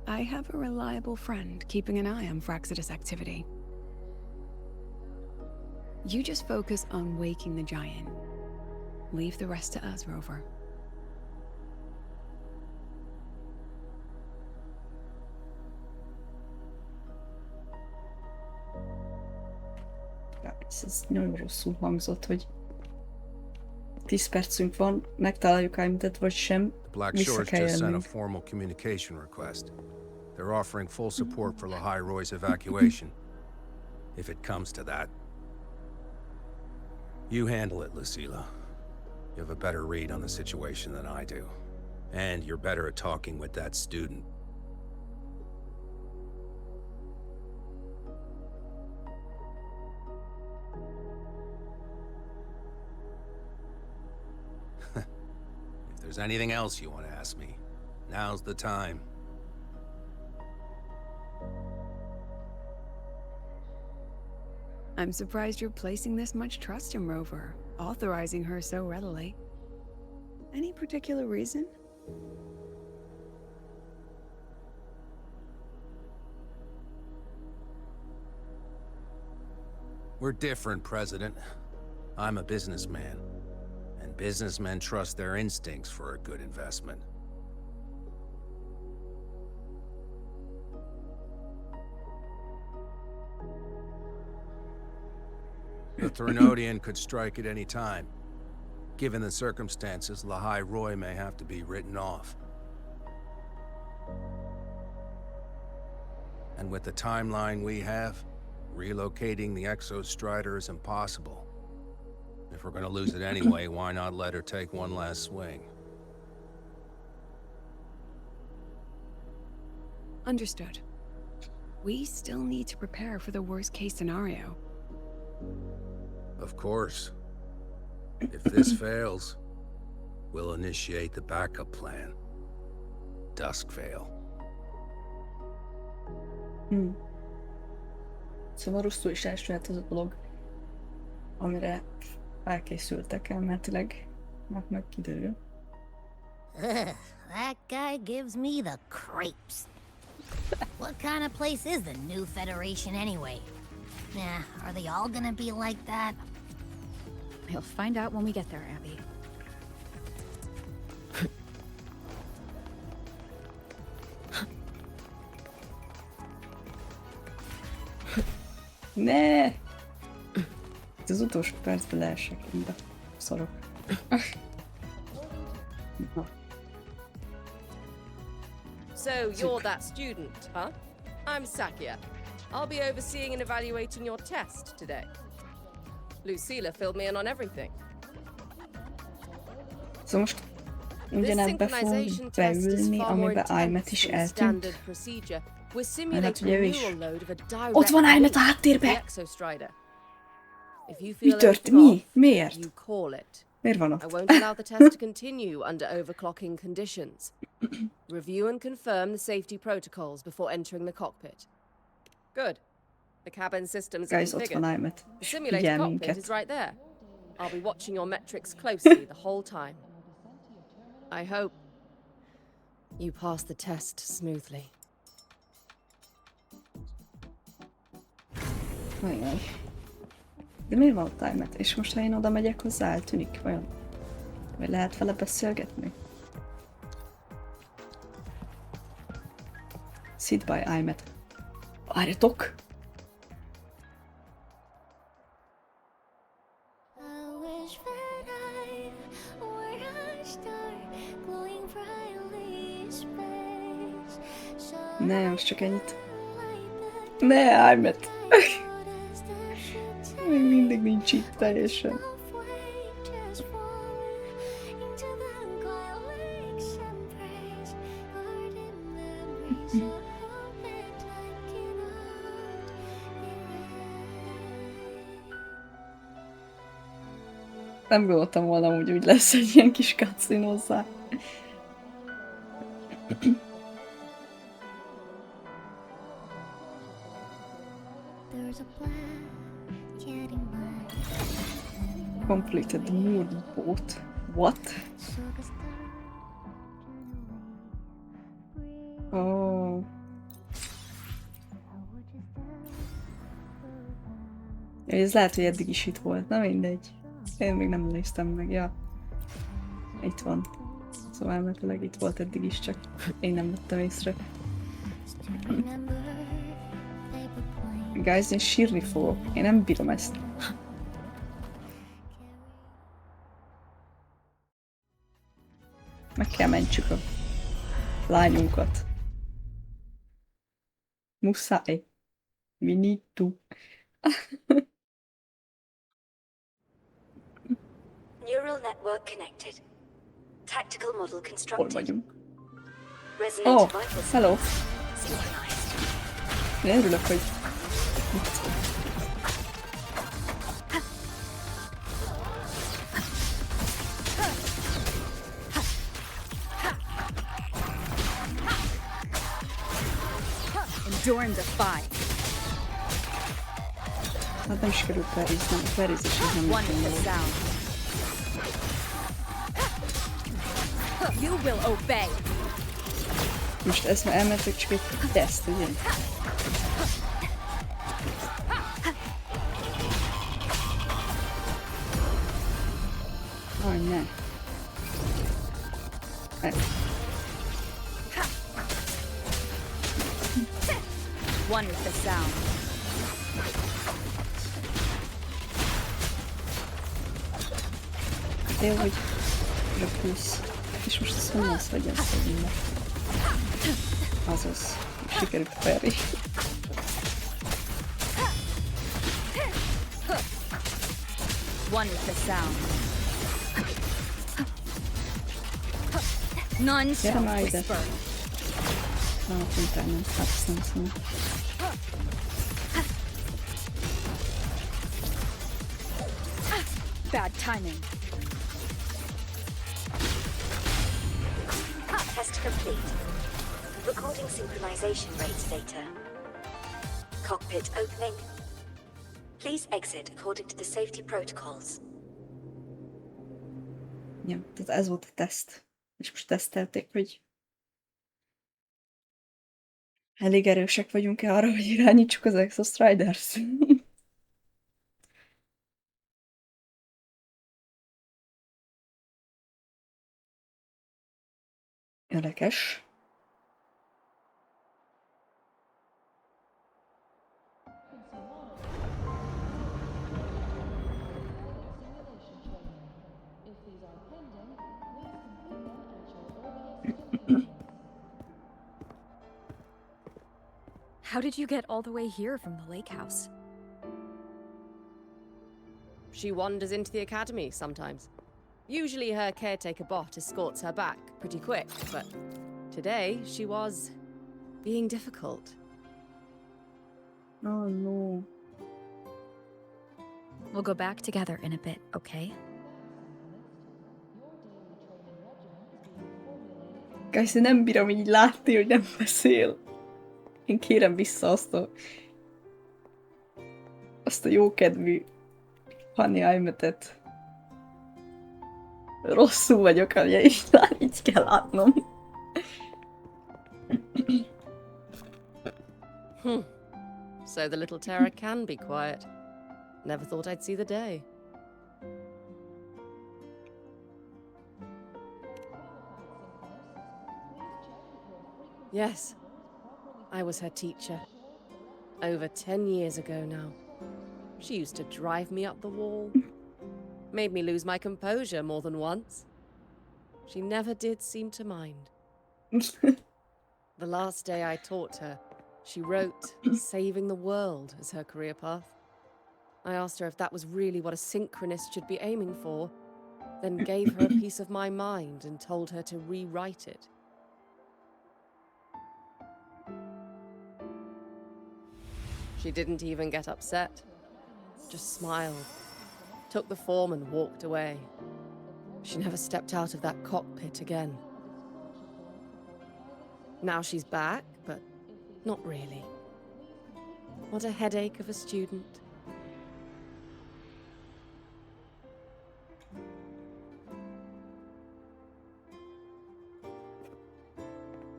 I have a reliable friend keeping an eye on Fraxidus activity. You just focus on waking the giant. Leave the rest to us, Rover. Ez nagyon rosszul hangzott, hogy 10 percünk van, megtaláljuk Imetet vagy sem, Black vissza Shore's kell just sent a jönnünk. formal communication request. They're offering full support for Lahai Roy's evacuation, if it comes to that. You handle it, Lucila. You have a better read on the situation than I do. And you're better at talking with that student. If there's anything else you want to ask me, now's the time. I'm surprised you're placing this much trust in Rover, authorizing her so readily. Any particular reason? We're different, President. I'm a businessman, and businessmen trust their instincts for a good investment. The Threnodian could strike at any time. Given the circumstances, Lahai Roy may have to be written off. And with the timeline we have, relocating the Exostrider is impossible. If we're gonna lose it anyway, why not let her take one last swing? Understood. We still need to prepare for the worst case scenario. Of course. If this fails, we'll initiate the backup plan. Duskvale. Szóval rosszul is elsülhet az a dolog, amire felkészültek elméletileg, mert meg kiderül. That guy gives me the creeps. What kind of place is the new Federation anyway? Nah, are they all gonna be like that? We'll find out when we get there, Abby. Ne! Itt az utolsó percben leesek, de szarok. So you're that student, huh? I'm Sakia. I'll be overseeing and evaluating your test today. Lucila filled me in on everything. Szóval most ugyanebbe fog beülni, amiben Imet is eltűnt. Mert hát ugye ő is. Ott van Imet a háttérbe! Mi történt? Mi? Miért? Miért van ott? I won't allow the test to continue under overclocking conditions. Review and confirm the safety protocols before entering the cockpit. Good. The cabin systems Guys, ott van configured. Imet. The És simulator figyel cockpit minket. is right there. I'll be watching your metrics closely the whole time. I hope you pass the test smoothly. Vajon. De miért van ott Imet? És most, ha én oda megyek hozzá, eltűnik? Vajon? Vagy lehet vele beszélgetni? Sit by Imet. Várjatok! Ne, most csak ennyit. Ne, Imet! Még mindig nincs itt teljesen. Nem gondoltam volna, hogy úgy lesz egy ilyen kis cutscene hozzá. Completed the mood boat. What? Oh. Ja, ez lehet, hogy eddig is itt volt. Na mindegy. Én még nem néztem meg, ja. Itt van. Szóval elméletileg itt volt eddig is, csak én nem vettem észre. Guys, én sírni fogok. Én nem bírom ezt. Meg kell mentsük a lányunkat. Muszáj. We need to. Neural network connected. Tactical model Hol constructed. vagyunk? Resonant Oh, vital hello. synchronized. Én örülök, hogy... Endure and defy. Hát nem sikerült felrízni, a felrízés ez nem One nagyon with jó. the sound. You will obey. Most ezt már elmentek csak egy teszt, ugye? Aj, ne. One with the sound. Jó, hogy röpülsz. És most ezt honnan szedjem szegénybe? Azaz. Sikerült felri. One with the sound. None Gyere shall már ide. whisper. Pont nem. Hát ezt nem hiszem. Bad timing. Test complete. Recording synchronization rates data. Cockpit opening. Please exit according to the safety protocols. Ja, tehát ez volt a teszt. És most tesztelték, hogy elég erősek vagyunk-e arra, hogy irányítsuk az Exostriders. Érdekes. How did you get all the way here from the lake house? She wanders into the academy sometimes. Usually her caretaker bot escorts her back pretty quick, but today she was being difficult. Oh no. We'll go back together in a bit, okay? Guys, én nem bírom így látni, hogy nem beszél. Én kérem vissza azt a azt a jókedvű Honey Imet-et. Rosszul vagyok, ugye így kell látnom. So the little terror can be quiet. Never thought I'd see the day. Yes, I was her teacher. Over 10 years ago now. She used to drive me up the wall. Made me lose my composure more than once. She never did seem to mind. The last day I taught her, she wrote saving the world as her career path. I asked her if that was really what a synchronist should be aiming for, then gave her a piece of my mind and told her to rewrite it. She didn't even get upset, just smiled, took the form and walked away. She never stepped out of that cockpit again. Now she's back, but not really. What a headache of a student.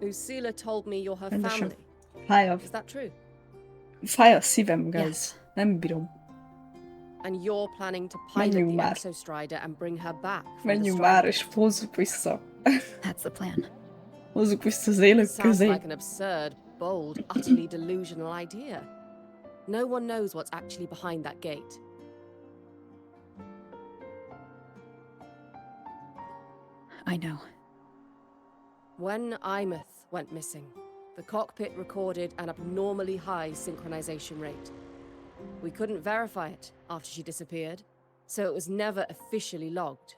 Lucilla told me you're her family. Is that true? Fáj a szívem, guys. Nem bírom. And you're planning to pilot the Exostrider and bring her back. Menjünk már, és hozzuk vissza. That's the plan. Hozzuk vissza az élők Sounds közé. like an absurd, bold, utterly delusional idea. No one knows what's actually behind that gate. I know. When Imeth went missing, the cockpit recorded an abnormally high synchronization rate. We couldn't verify it after she disappeared, so it was never officially logged.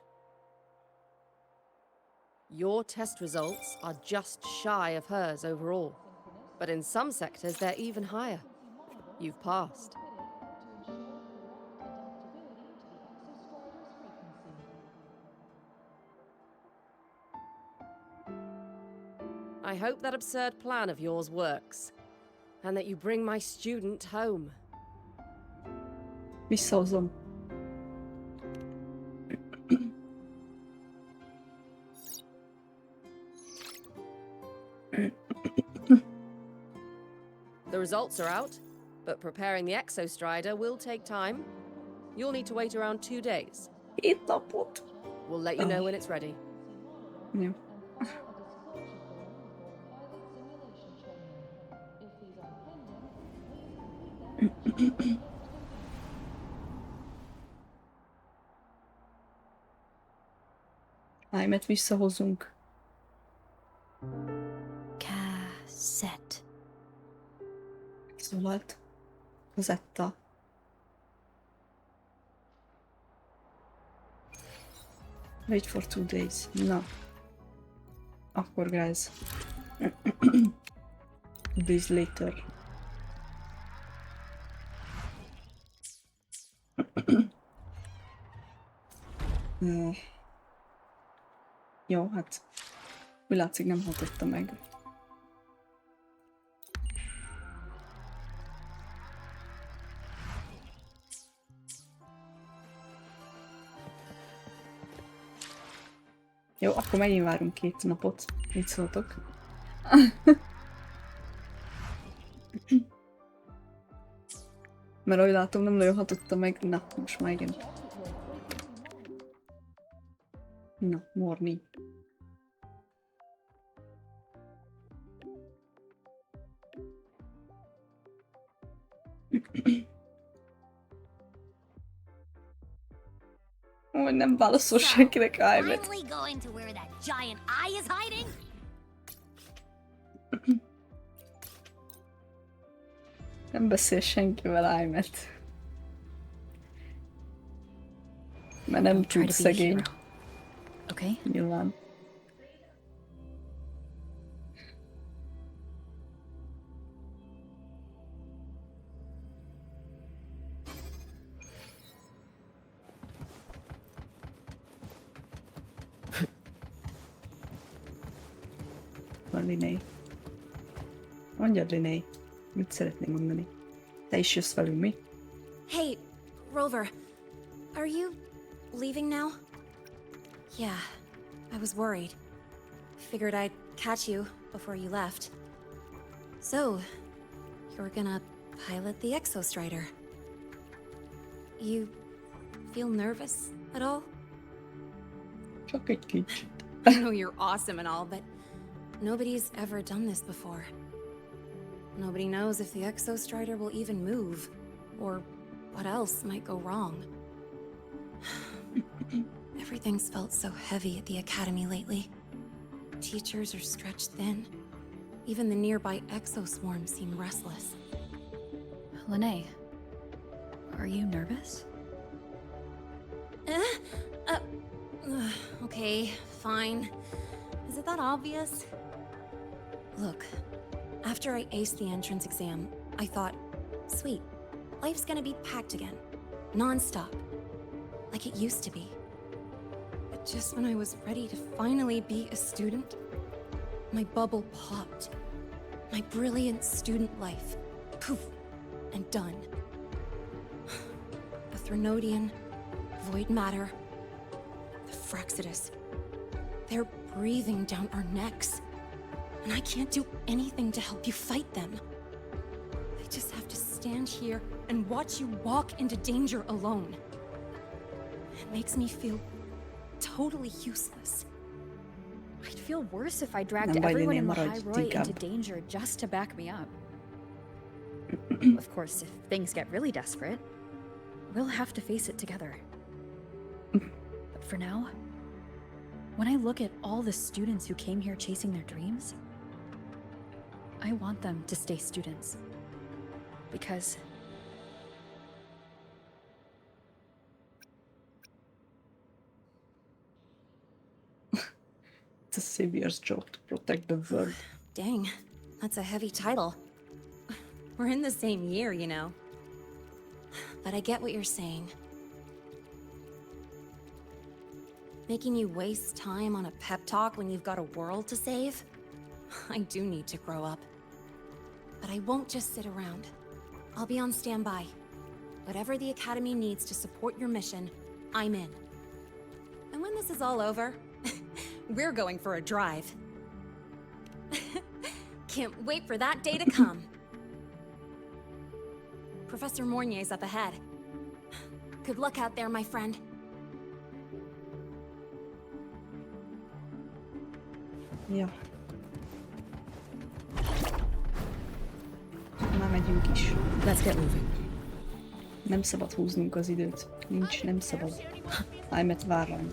Your test results are just shy of hers overall, but in some sectors they're even higher. You've passed. I hope that absurd plan of yours works, and that you bring my student home. Visszahozom. The results are out, but preparing the Exostrider will take time. You'll need to wait around 2 days. 7 napot. We'll let you know when it's ready. Jó. Imet visszahozunk. Cassette. Szólalt. Kazetta. Wait for 2 days. Na. Akkor, guys. Days later. Jó, hát úgy látszik nem hatotta meg. Jó, akkor megint várunk 2 napot. Mit szóltok? Mert ahogy látom, nem nagyon hatotta meg. Na, most már igen. Na, morni. Ó, nem válaszol senkinek Imet. Finally going to where that giant eye is hiding? Nem beszél senkivel Imet. Mert nem tud szegény. Okay? Nyilván. Van Liné. Mondjad, Liné. Mit szeretnél mondani? Te is jössz velünk, mi? Hey, Rover. Are you leaving now? Yeah, I was worried. Figured I'd catch you before you left. So, you're gonna pilot the Exostrider. You feel nervous at all? Csak egy kicsit. I know you're awesome and all, but nobody's ever done this before. Nobody knows if the Exostrider will even move, or what else might go wrong. Everything's felt so heavy at the Academy lately. Teachers are stretched thin. Even the nearby exoswarms seem restless. Lene, are you nervous? Okay, fine. Is it that obvious? Look, after I aced the entrance exam, I thought, sweet, life's gonna be packed again. Non-stop. Like it used to be. But just when I was ready to finally be a student, my bubble popped. My brilliant student life, poof, and done. The Threnodian, void matter, the Fraxidus. They're breathing down our necks. And I can't do anything to help you fight them. I just have to stand here and watch you walk into danger alone. It makes me feel totally useless. I'd feel worse if I dragged Nem baj, everyone Lene, in maradj Lehigh Roy inkább. into danger just to back me up. Of course, if things get really desperate, we'll have to face it together. But for now, when I look at all the students who came here chasing their dreams, I want them to stay students. Because It's a savior's job to protect the world. Dang, that's a heavy title. We're in the same year, you know. But I get what you're saying. Making you waste time on a pep talk when you've got a world to save? I do need to grow up. But I won't just sit around. I'll be on standby. Whatever the Academy needs to support your mission, I'm in. And when this is all over, we're going for a drive. Can't wait for that day to come. Professor Mornier's up ahead. Good luck out there, my friend. Ja. Már megyünk is. Let's get moving. Nem szabad húznunk az időt. Nincs, nem szabad. I'm-et várom.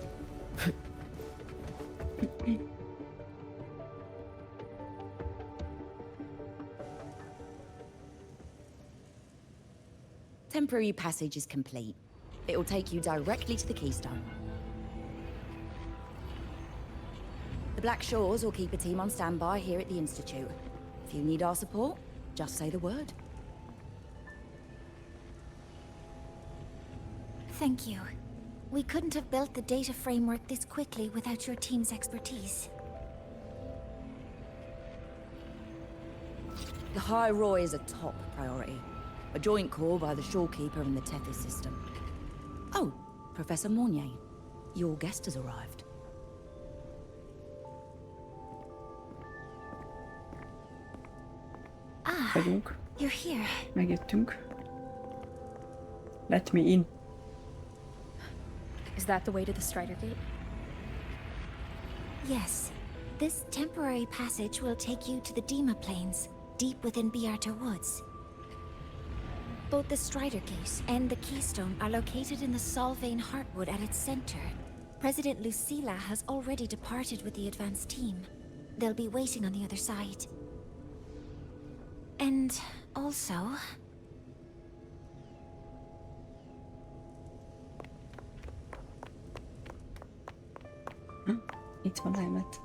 Temporary passage is complete. It will take you directly to the Keystone. The Black Shores will keep a team on standby here at the Institute. If you need our support, just say the word. Thank you. We couldn't have built the data framework this quickly without your team's expertise. The High Roy is a top priority. A joint call by the Shorekeeper and the Tethys system. Oh, Professor Mornier, your guest has arrived. Vagyunk. You're here. Megjöttünk. Let me in. is that the way to the Strider Gate? Yes. This temporary passage will take you to the Dima Plains, deep within Biarta Woods. Both the Strider Gate and the Keystone are located in the Solvane Heartwood at its center. President Lucilla has already departed with the advance team. They'll be waiting on the other side. And also... Itt van Emmet.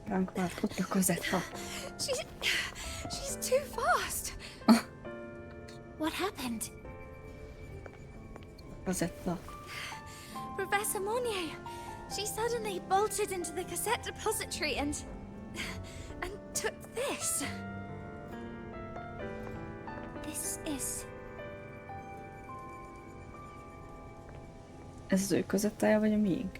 Ránk váltott a Cosetta. She's too fast. What happened? Cosetta. Professor Mornier. She suddenly bolted into the cassette depository and took this. is. Ez az ő közettája, vagy a miénk?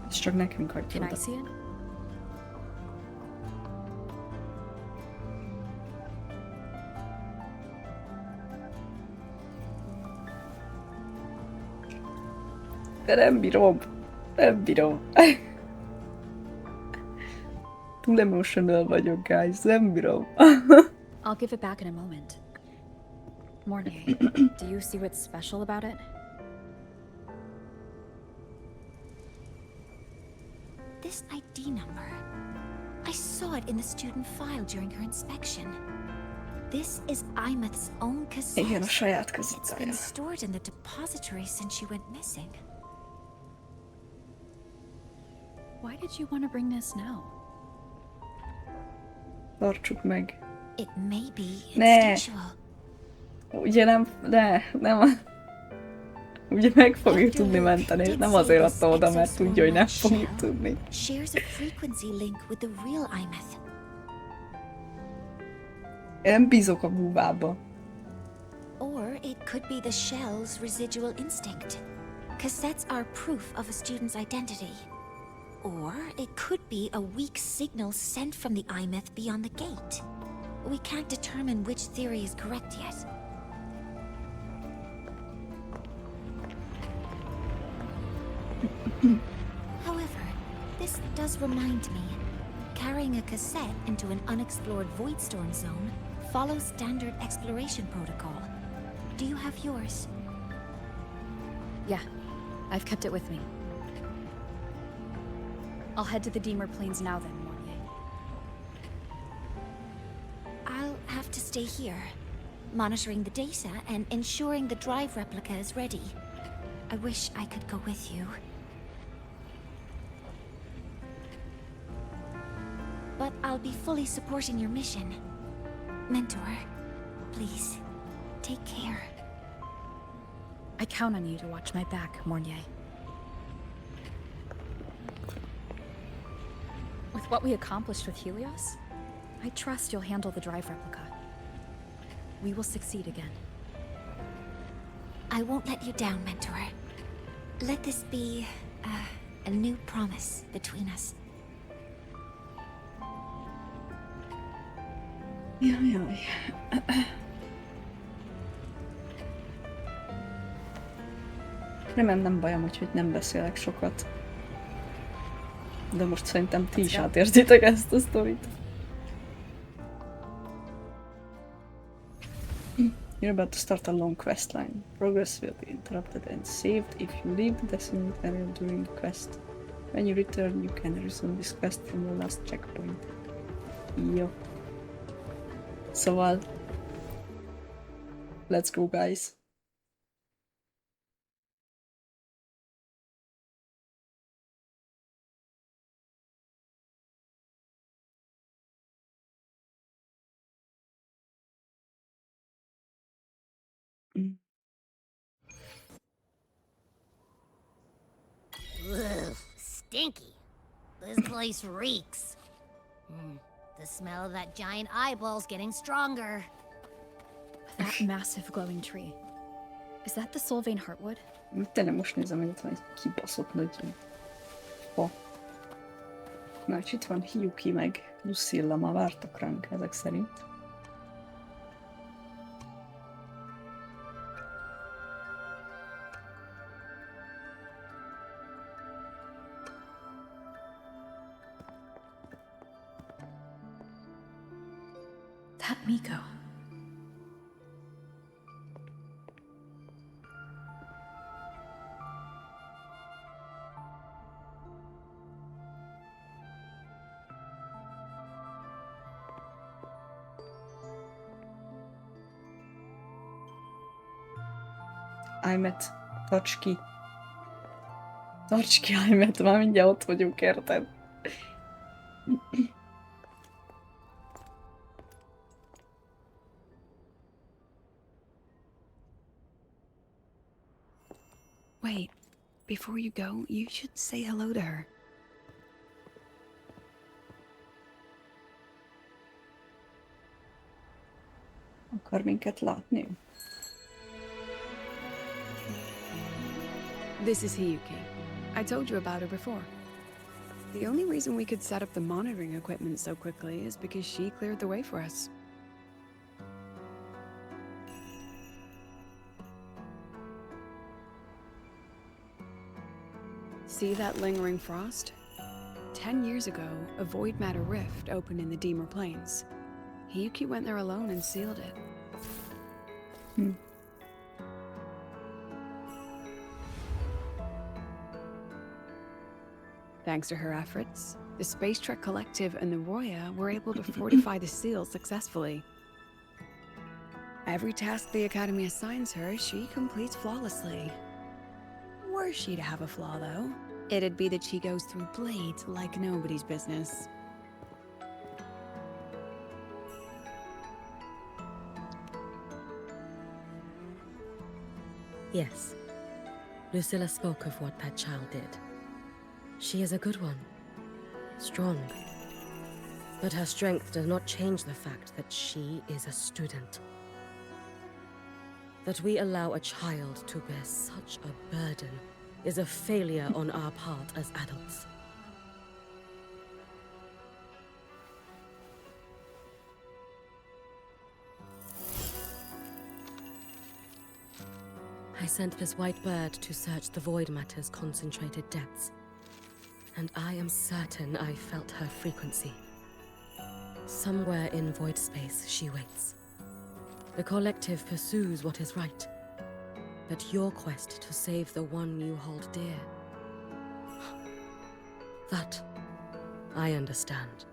Ez csak nekünk hagyja Can I oda. see it? De nem bírom. Nem bírom. Túl emotional vagyok, guys. Nem bírom. I'll give it back in a moment. Mornay, do you see what's special about it? This ID number. I saw it in the student file during her inspection. This is Imeth's own cassette. Igen, a saját It's been közettája. stored in the depository since she went missing. Why did you want to bring this now? Tartsuk meg. It may be Ne! instinctual. Ugye nem. Ugye meg fogjuk tudni menteni, és nem azért adta oda, mert tudja, hogy nem fogjuk tudni. Shares a frequency link with the real Imeth. Én nem bízok a WuWa-ba. Or it could be the shell's residual instinct. Cassettes are proof of a student's identity. Or it could be a weak signal sent from the Imeth beyond the gate. We can't determine which theory is correct yet. However, this does remind me. Carrying a cassette into an unexplored Voidstorm zone follows standard exploration protocol. Do you have yours? Yeah, I've kept it with me. I'll head to the Deemer Plains now then, Mornay. I'll have to stay here, monitoring the data and ensuring the drive replica is ready. I wish I could go with you. But I'll be fully supporting your mission. Mentor, please, take care. I count on you to watch my back, Mornay. With what we accomplished with Helios, I trust you'll handle the drive replica. We will succeed again. I won't let you down, Mentor. Let this be a new promise between us. Jaj. Remélem nem bajom, hogy nem beszélek sokat. De most szerintem ti is átérzitek ezt a sztorit. You're about to start a long quest line. Progress will be interrupted and saved if you leave the designated area during the quest. When you return, you can resume this quest from the last checkpoint. Jó. Szóval... Let's go, guys! Ugh, stinky. This place reeks. The smell of that giant eyeball's getting stronger. That massive glowing tree. Is that the Sylvain Heartwood? Tényleg most nézem, hogy itt van egy kibaszott nagy fa. Na, és itt van Hiyuki meg Lucilla, ma vártak ránk ezek szerint. That Miko. Imeth, tarts ki! Tarts ki, Imeth, már mindjárt ott vagyunk, érted? Wait, before you go, you should say hello to her. Akar minket látni? This is Hiyuki. I told you about her before. The only reason we could set up the monitoring equipment so quickly is because she cleared the way for us. See that lingering frost? 10 years ago, a void matter rift opened in the Deemer Plains. Hiyuki went there alone and sealed it. Thanks to her efforts, the Space Trek Collective and the Roya were able to fortify the seal successfully. Every task the Academy assigns her, she completes flawlessly. Were she to have a flaw, though, it'd be that she goes through blades like nobody's business. Yes. Lucilla spoke of what that child did. She is a good one. Strong. But her strength does not change the fact that she is a student. That we allow a child to bear such a burden is a failure on our part as adults. I sent this white bird to search the void matter's concentrated depths, and I am certain I felt her frequency. Somewhere in void space she waits. The collective pursues what is right, but your quest to save the one you hold dear, that I understand.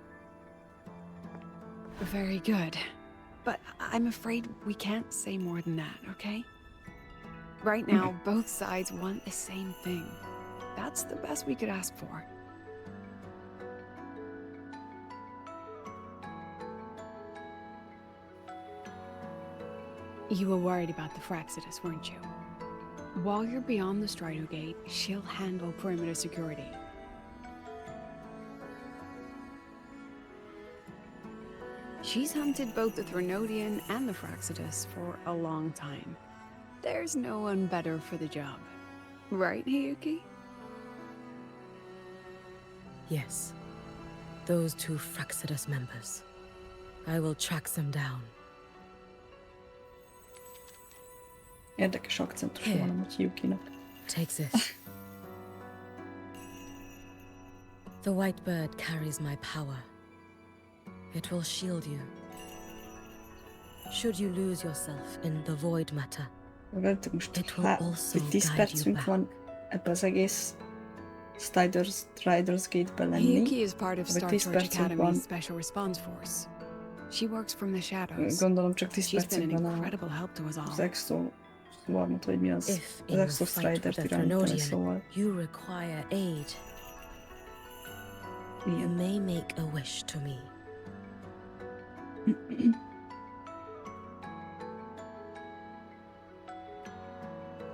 Very good. But I'm afraid we can't say more than that, okay? Right now, both sides want the same thing. That's the best we could ask for. You were worried about the Fraxidus, weren't you? While you're beyond the Strider Gate, she'll handle perimeter security. She's hunted both the Threnodian and the Fraxidus for a long time. There's no one better for the job. Right, Hiyuki? Yes. Those two Fraxidus members. I will track them down. Érdekes akcentus van amúgy Hiyukinak. Take this. The white bird carries my power. It will shield you. Should you lose yourself in the void matter, Veletek most it will also hogy 10 guide you percünk back. van ebbe az egész Riders Gate-be lenni. Hiyuki is part of Vagy Star 10 Charge percünk van. Academy's Special Response Force. She works from the shadows. Gondolom csak 10 She's been percünk an van incredible help to us az all. Exo Warmot, vagy mi az? If Az in Exo the fight with Stridert the irányítani, Threnodian szóval. you require aid, you may make a wish to me.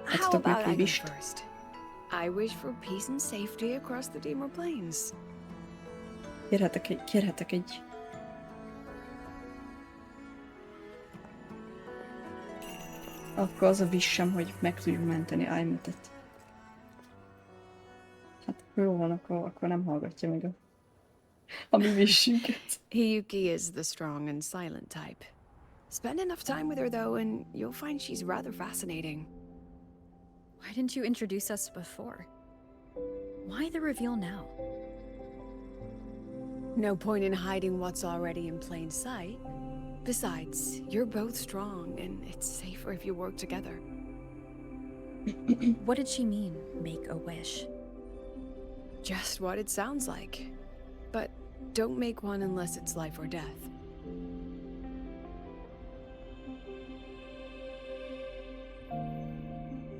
How tudok about neki I go wisht. first? I wish for peace and safety across the Deemer Plains. Kérhetek egy... Akkor az a vissem, hogy meg tudjuk menteni Aimetet. Hát jó van, akkor nem hallgatja meg a mi vissünket. Hiyuki is the strong and silent type. Spend enough time with her, though, and you'll find she's rather fascinating. Why didn't you introduce us before? Why the reveal now? No point in hiding what's already in plain sight. Besides, you're both strong, and it's safer if you work together. What did she mean, make a wish? Just what it sounds like. But don't make one unless it's life or death.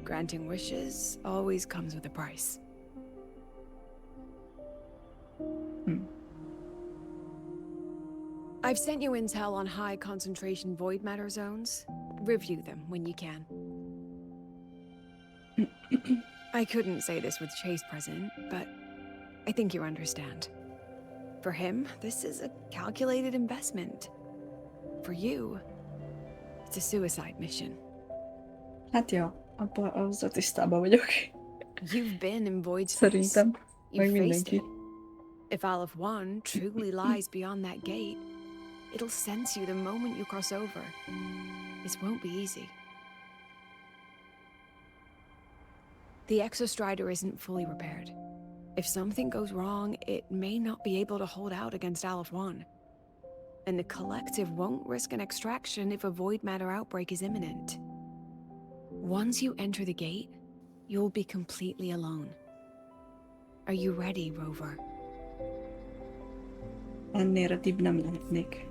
Granting wishes always comes with a price. I've sent you intel on high concentration void matter zones. Review them when you can. I couldn't say this with Chase present, but I think you understand. For him, this is a calculated investment. For you, it's a suicide mission. Hát ja, abban azzal tisztában vagyok. You've been in Void's face. Szerintem. Meg You've faced mindenki. it. If Aleph 1 truly lies beyond that gate, it'll sense you the moment you cross over. This won't be easy. The Exostrider isn't fully repaired. If something goes wrong, it may not be able to hold out against Aleph 1. And the Collective won't risk an extraction if a void matter outbreak is imminent. Once you enter the gate, you'll be completely alone. Are you ready, Rover? Ennél reddibb nem lehetnék.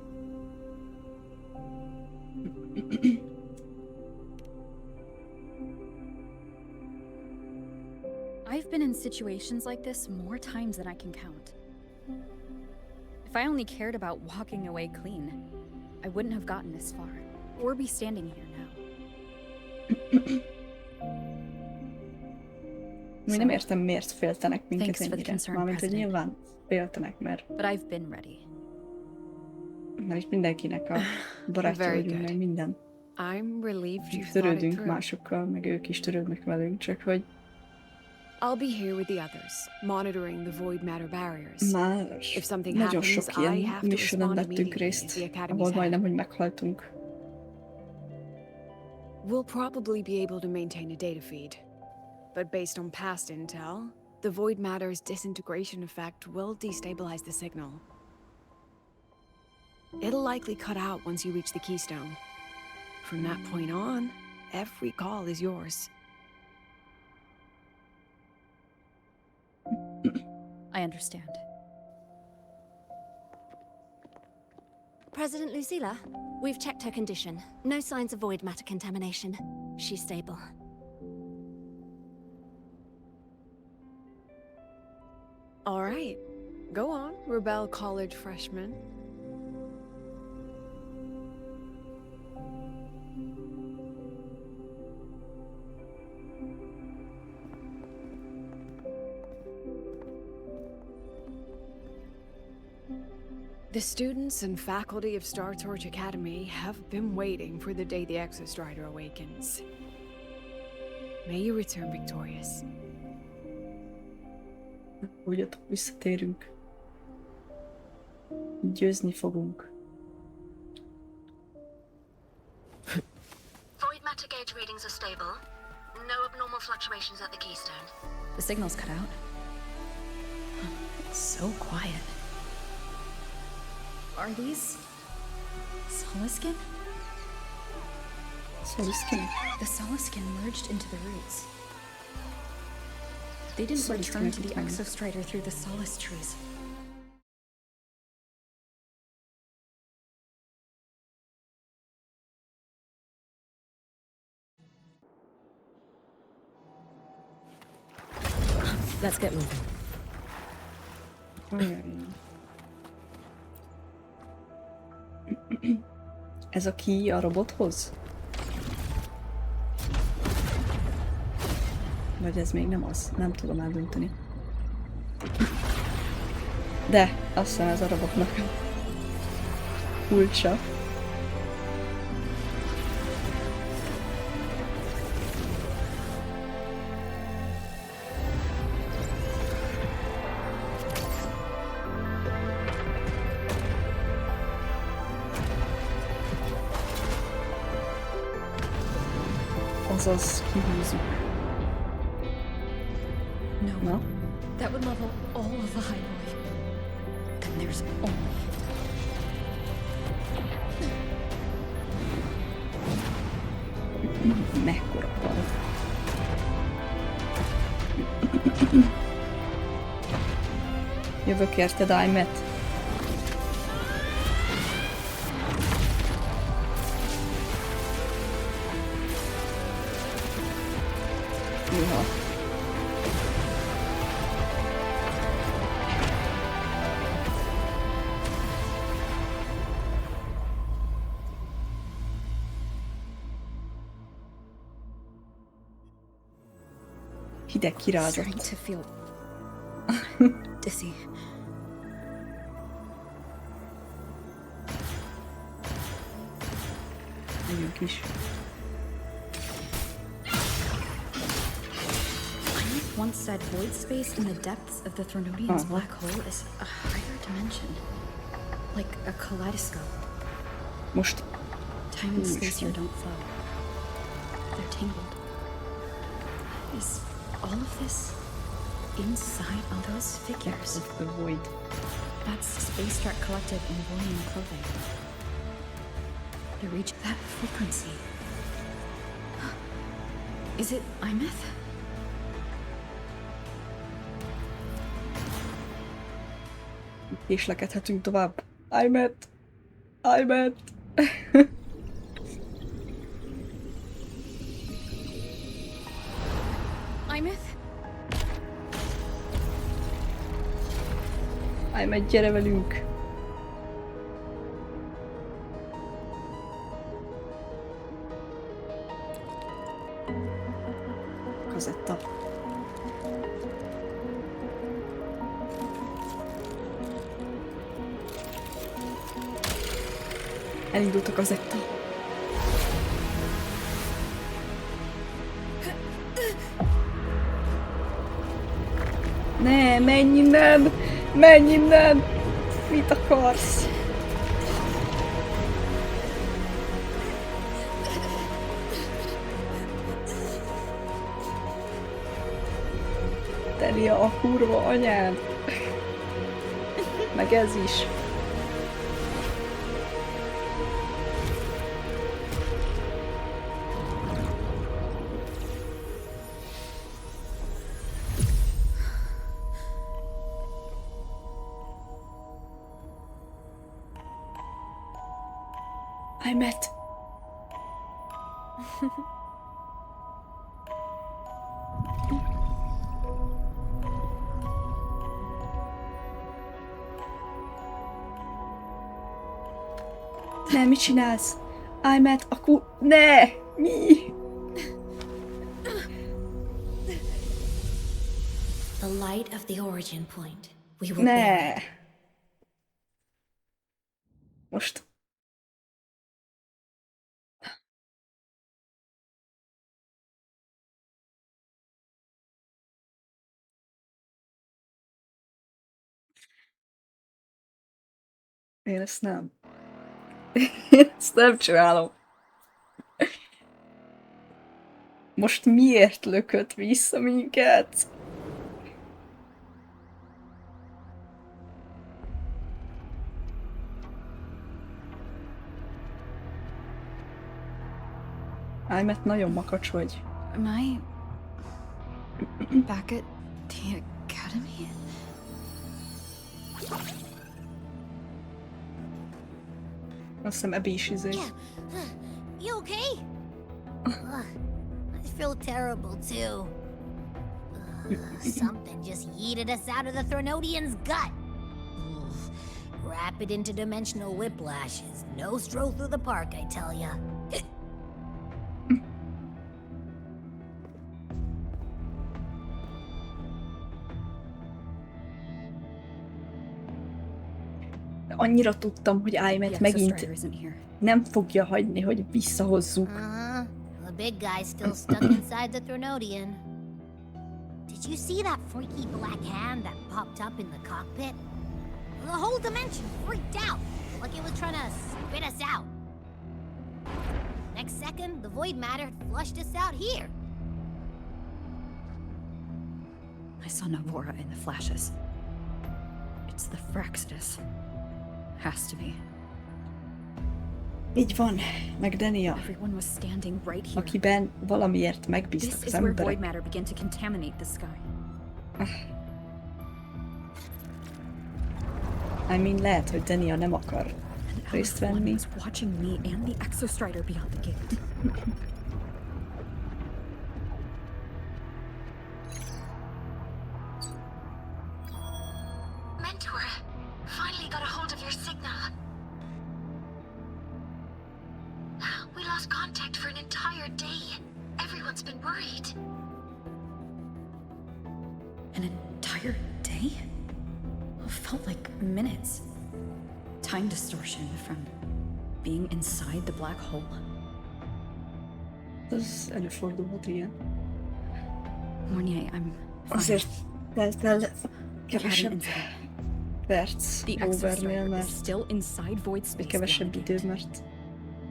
I've been in situations like this more times than I can count. If I only cared about walking away clean, I wouldn't have gotten this far, or be standing here now. Mi nem értem, miért féltenek minket Thanks for the ennyire. concern, Mármint, hogy President. nyilván féltenek, mert But I've been ready. itt mindenkinek a barátja Very vagyunk, good. meg minden. I'm relieved you've thought it Törődünk through. másokkal, meg ők is törődnek velünk, csak hogy I'll be here with the others, monitoring the void matter barriers. már If something nagyon happens, sok I ilyen have to missionon respond vettünk immediately részt, as the Academy's ahol head. majdnem, hogy meghaltunk. We'll probably be able to maintain a data feed. But based on past intel, the void matter's disintegration effect will destabilize the signal. It'll likely cut out once you reach the keystone. From that point on, every call is yours. I understand. President Lucilla, we've checked her condition. No signs of void matter contamination. She's stable. All right. Go on, Rebel College freshman. The students and faculty of Star Torch Academy have been waiting for the day the Exostrider awakens. May you return victorious. Úgy visszatérünk. Győzni fogunk. Void matter gauge readings are stable. No abnormal fluctuations at the keystone. The signal's cut out. It's so quiet. Are these Solaskin? Solaskin? The Solaskin merged into the roots. They didn't Solaskin return to the return. Exostrider through the Solace trees. Let's get moving. Ez a key a robothoz? Vagy ez még nem az? Nem tudom eldönteni. De, azt hiszem ez a robotnak a kulcsa. Azaz, kihúzzuk. No. That would level all of the highway. Then there's only... Mekkora fal. Jövök érted, Aimet? Juha. Hideg kirázott. Starting to feel dizzy. Megyünk is. Heinrich once said void space in the depths of the Threnodian's black hole is a higher dimension. Like a kaleidoscope. Most time and space here don't flow. They're tangled. Is all of this inside of those figures? Of the void. That's Space Trek Collective in Voidian clothing. They reach that frequency. Is it Imeth? Késlekedhetünk tovább. Imeth! Imeth! Imeth? Imeth, gyere velünk! Kazetta. Elindult a kazetta. Ne, menj innen! Menj innen! Mit akarsz? Telia a kurva anyád! Meg ez is. Imeth. Ne, mit csinálsz? Imeth, ne! Mi? The light of the origin point. We will Ne! Most. Én ezt nem. Én ezt nem csinálom. Most miért lökött vissza minket? Imeth, nagyon makacs vagy. Am I back at the academy? Azt hiszem Abby is izé. You okay? I feel terrible too. Something just yeeted us out of the Threnodian's gut. Rapid interdimensional whiplashes. No stroll through the park, I tell ya. Annyira tudtam, hogy Imeth megint nem fogja hagyni, hogy visszahozzuk. The big guy's still stuck inside the Threnodian. Did you see that freaky black hand that popped up in the cockpit? The whole dimension freaked out, like it was trying to spit us out. Next second, the void matter flushed us out here. I saw Navora in the flashes. It's the Fraxidus. Has to be. Így van, meg Denia, Everyone was standing right here. akiben valamiért megbíztak This az is where void emberek. matter began to contaminate the sky. I mean, lehet, hogy Denia nem akar részt venni. Was watching me and the Exostrider beyond the gate. Mentor, finally got a hold of your signal. We lost contact for an entire day. Everyone's been worried. entire day? It felt like minutes. Time distortion from being inside the black hole. Ez előfordulhat ilyen. Mornier, I'm fine. Azért telt el We had an kevesebb incident. perc The Overnél, exostrider is mert still inside Void space. kevesebb idő, mert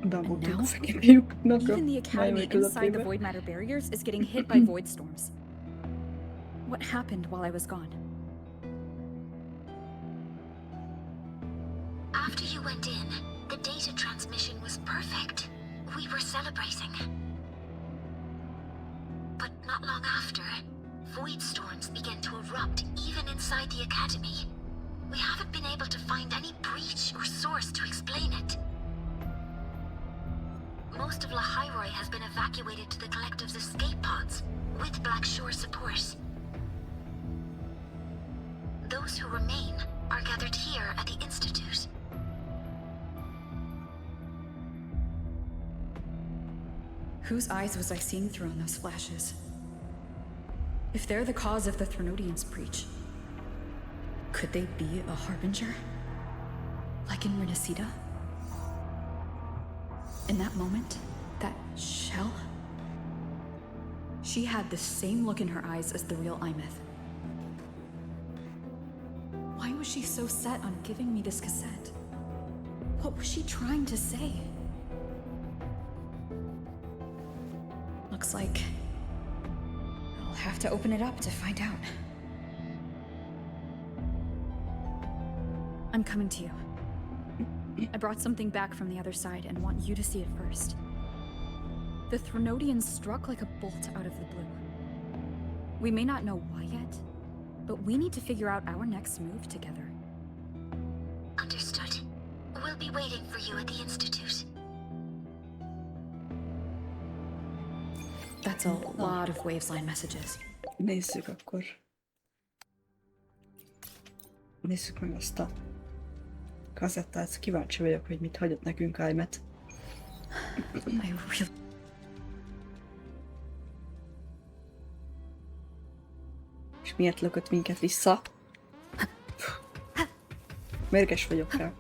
bemondtuk a now, feketejüknek a even the academy majmai inside the közepébe. void matter barriers is getting hit by void storms. What happened while I was gone? After you went in, the data transmission was perfect. We were celebrating. But not long after, void storms began to erupt even inside the academy. We haven't been able to find any breach or source to explain it. Most of Lahairoi has been evacuated to the collective's escape pods, with Black Shore support. Those who remain are gathered here at the Institute. Whose eyes was I seeing through on those flashes? If they're the cause of the Threnodians' breach, could they be a harbinger? Like in Renacida? In that moment, that shell? She had the same look in her eyes as the real Imeth. Why was she so set on giving me this cassette? What was she trying to say? Looks like I'll have to open it up to find out. I'm coming to you. I brought something back from the other side and want you to see it first. The Threnodians struck like a bolt out of the blue. We may not know why yet, but we need to figure out our next move together. Understood. We'll be waiting for you at the Institute. That's a lot of Wavesline messages. Nézzük akkor. Nézzük meg azt a kazettát. Kíváncsi vagyok, hogy mit hagyott nekünk Imeth. És miért lökött minket vissza? Mérges vagyok rá.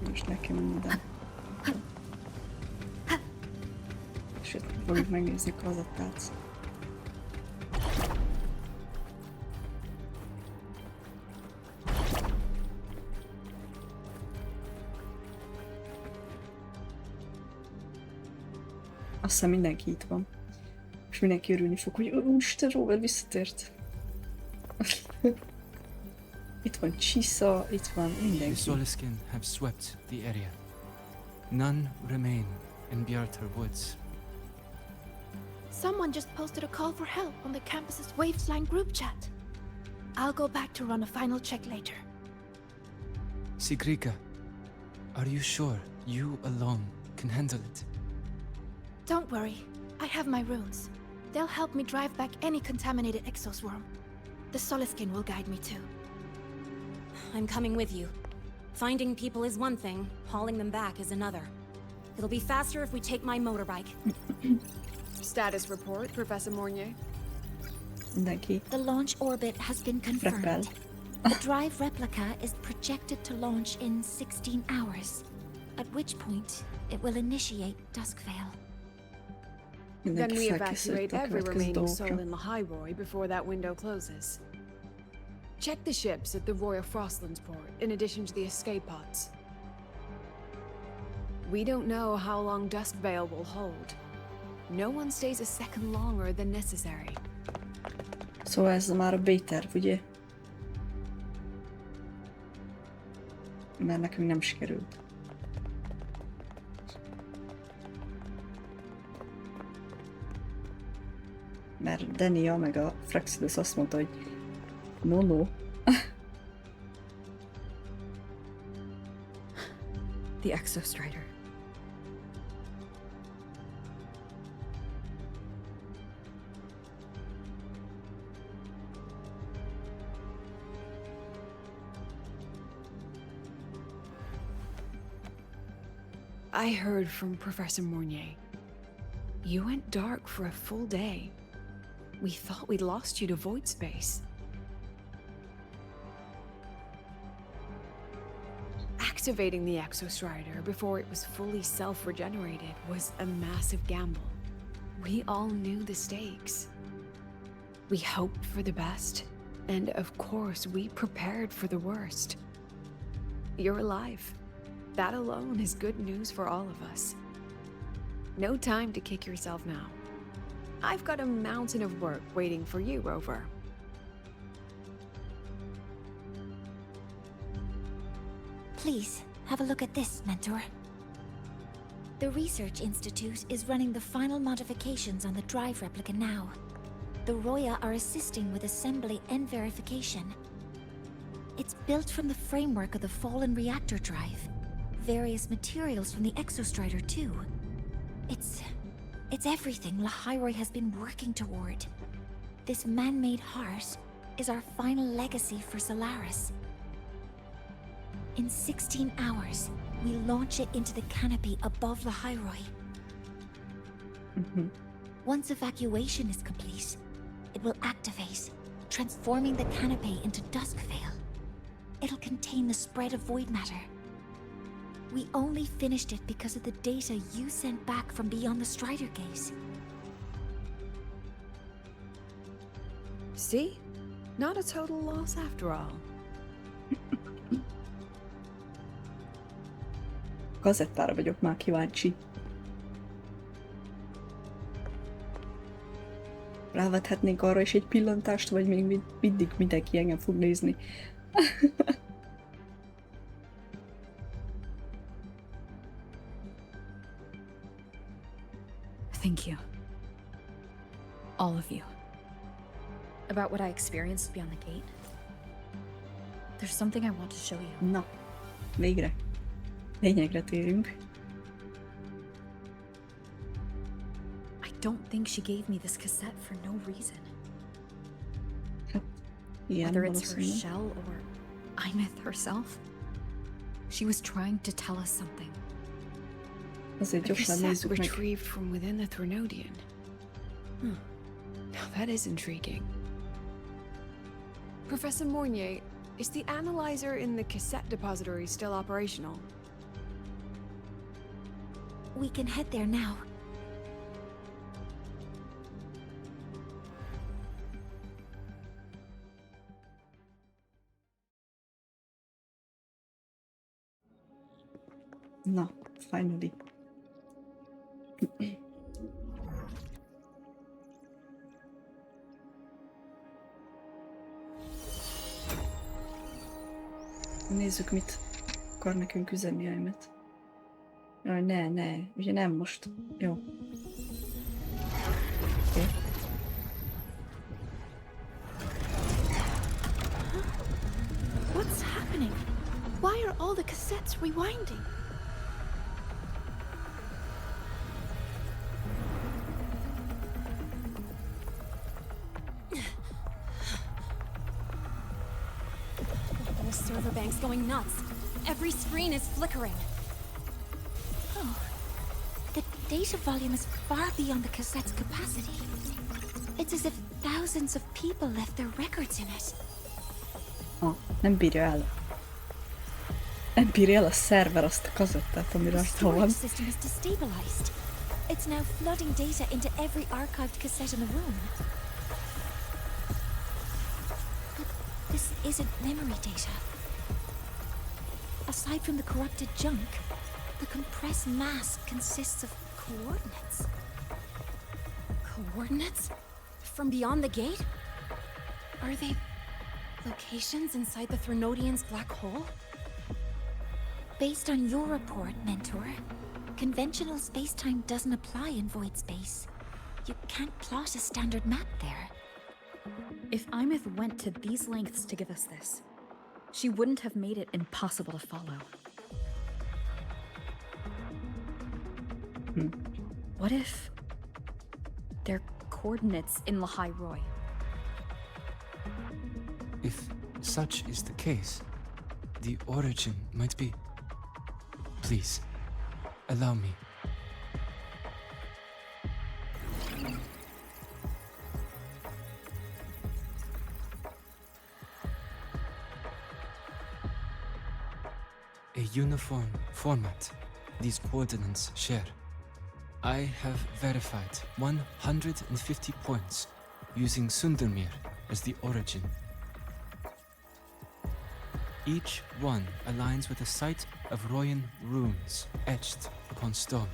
Most nekem minden. És itt fogjuk megnézni a kazettát. Azt hiszem mindenki itt van. És mindenki örülni fog, hogy úristen, Robert visszatért. Itt van Chisa, itt van The mindenki. Soliskin have swept the area. None remain in Bjartar Woods. Someone just posted a call for help on the campus's Wavesline group chat. I'll go back to run a final check later. Sigrika, are you sure you alone can handle it? Don't worry, I have my runes. They'll help me drive back any contaminated exoswarm. The Soliskin will guide me too. I'm coming with you. Finding people is one thing, hauling them back is another. It'll be faster if we take my motorbike. Status report, Professor Mornier. Mindenki. The launch orbit has been Frappel. confirmed. The drive replica is projected to launch in 16 hours, at which point it will initiate Duskvale. Then we Mindenki evacuate felkészült a every következő remaining soul dolgokra. in Lahairoi before that window closes. Check the ships at the Royal Frostlands port, in addition to the escape pods. We don't know how long Duskvale will hold. No one stays a second longer than necessary. Szóval ez már a B-terv, ugye? Mert nekünk nem sikerült. Mert Dania meg a Fraxidus azt mondta, hogy no. The Exostrider. I heard from Professor Mornier. You went dark for a full day. We thought we'd lost you to void space. Activating the Exostrider before it was fully self-regenerated was a massive gamble. We all knew the stakes. We hoped for the best, and of course we prepared for the worst. You're alive. That alone is good news for all of us. No time to kick yourself now. I've got a mountain of work waiting for you, Rover. Please, have a look at this, Mentor. The Research Institute is running the final modifications on the drive replica now. The Roya are assisting with assembly and verification. It's built from the framework of the fallen reactor drive. Various materials from the Exostrider, too. It's everything Lahairoi has been working toward. This man-made heart is our final legacy for Solaris. In 16 hours, we launch it into the canopy above Lahairoi. Once evacuation is complete, it will activate, transforming the canopy into Duskvale. It'll contain the spread of void matter. We only finished it because of the data you sent back from beyond the Strider Gate. See? Not a total loss after all. Kazettára vagyok már kíváncsi. Rávethetnénk arra is egy pillantást, vagy még mindig mindenki engem fog nézni. Thank you. All of you. About what I experienced beyond the gate. There's something I want to show you. Na, végre. Lényegre térünk. I don't think she gave me this cassette for no reason. Whether it's her shell or Imeth herself, she was trying to tell us something. Azért A gyorsan cassette nézzük meg. retrieved from within the Threnodian. Now that is intriguing. Professor Mornier, is the analyzer in the cassette depository still operational? We can head there now. Na, finally. Nézzük, mit akar nekünk üzenni Imeth. Jaj, ne, ugye nem most. Jó. Okay. What's happening? Why are all the cassettes rewinding? The server bank's going nuts. Every screen is flickering. Oh, the data volume is far beyond the cassette's capacity. It's as if thousands of people left their records in it. Nem bírja el. Nem bírja el a szerver azt a kazettát, ami The rajta van. storage system is destabilized. It's now flooding data into every archived cassette in the room. But this isn't memory data. Aside from the corrupted junk, the compressed mass consists of coordinates. Coordinates? From beyond the gate? Are they locations inside the Threnodian's black hole? Based on your report, Mentor, conventional space-time doesn't apply in void space. You can't plot a standard map there. If Imeth went to these lengths to give us this, she wouldn't have made it impossible to follow. What if they're coordinates in Lahairoi? If such is the case, the origin might be... Please, Allow me. A uniform format these coordinates share. I have verified 150 points using Sundermere as the origin. Each one aligns with a site of Royan runes etched upon stone,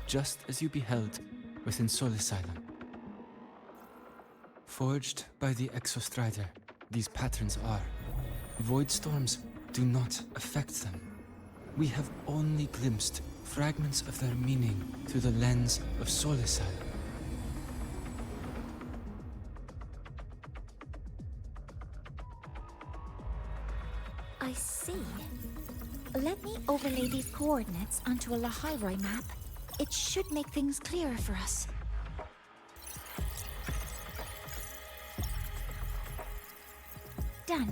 just as you beheld within Solisylum. Forged by the Exostrider, these patterns are. Void storms do not affect them. We have only glimpsed fragments of their meaning through the lens of Solisylum. I see. Let me overlay these coordinates onto a Lahairoi map. It should make things clearer for us. Done.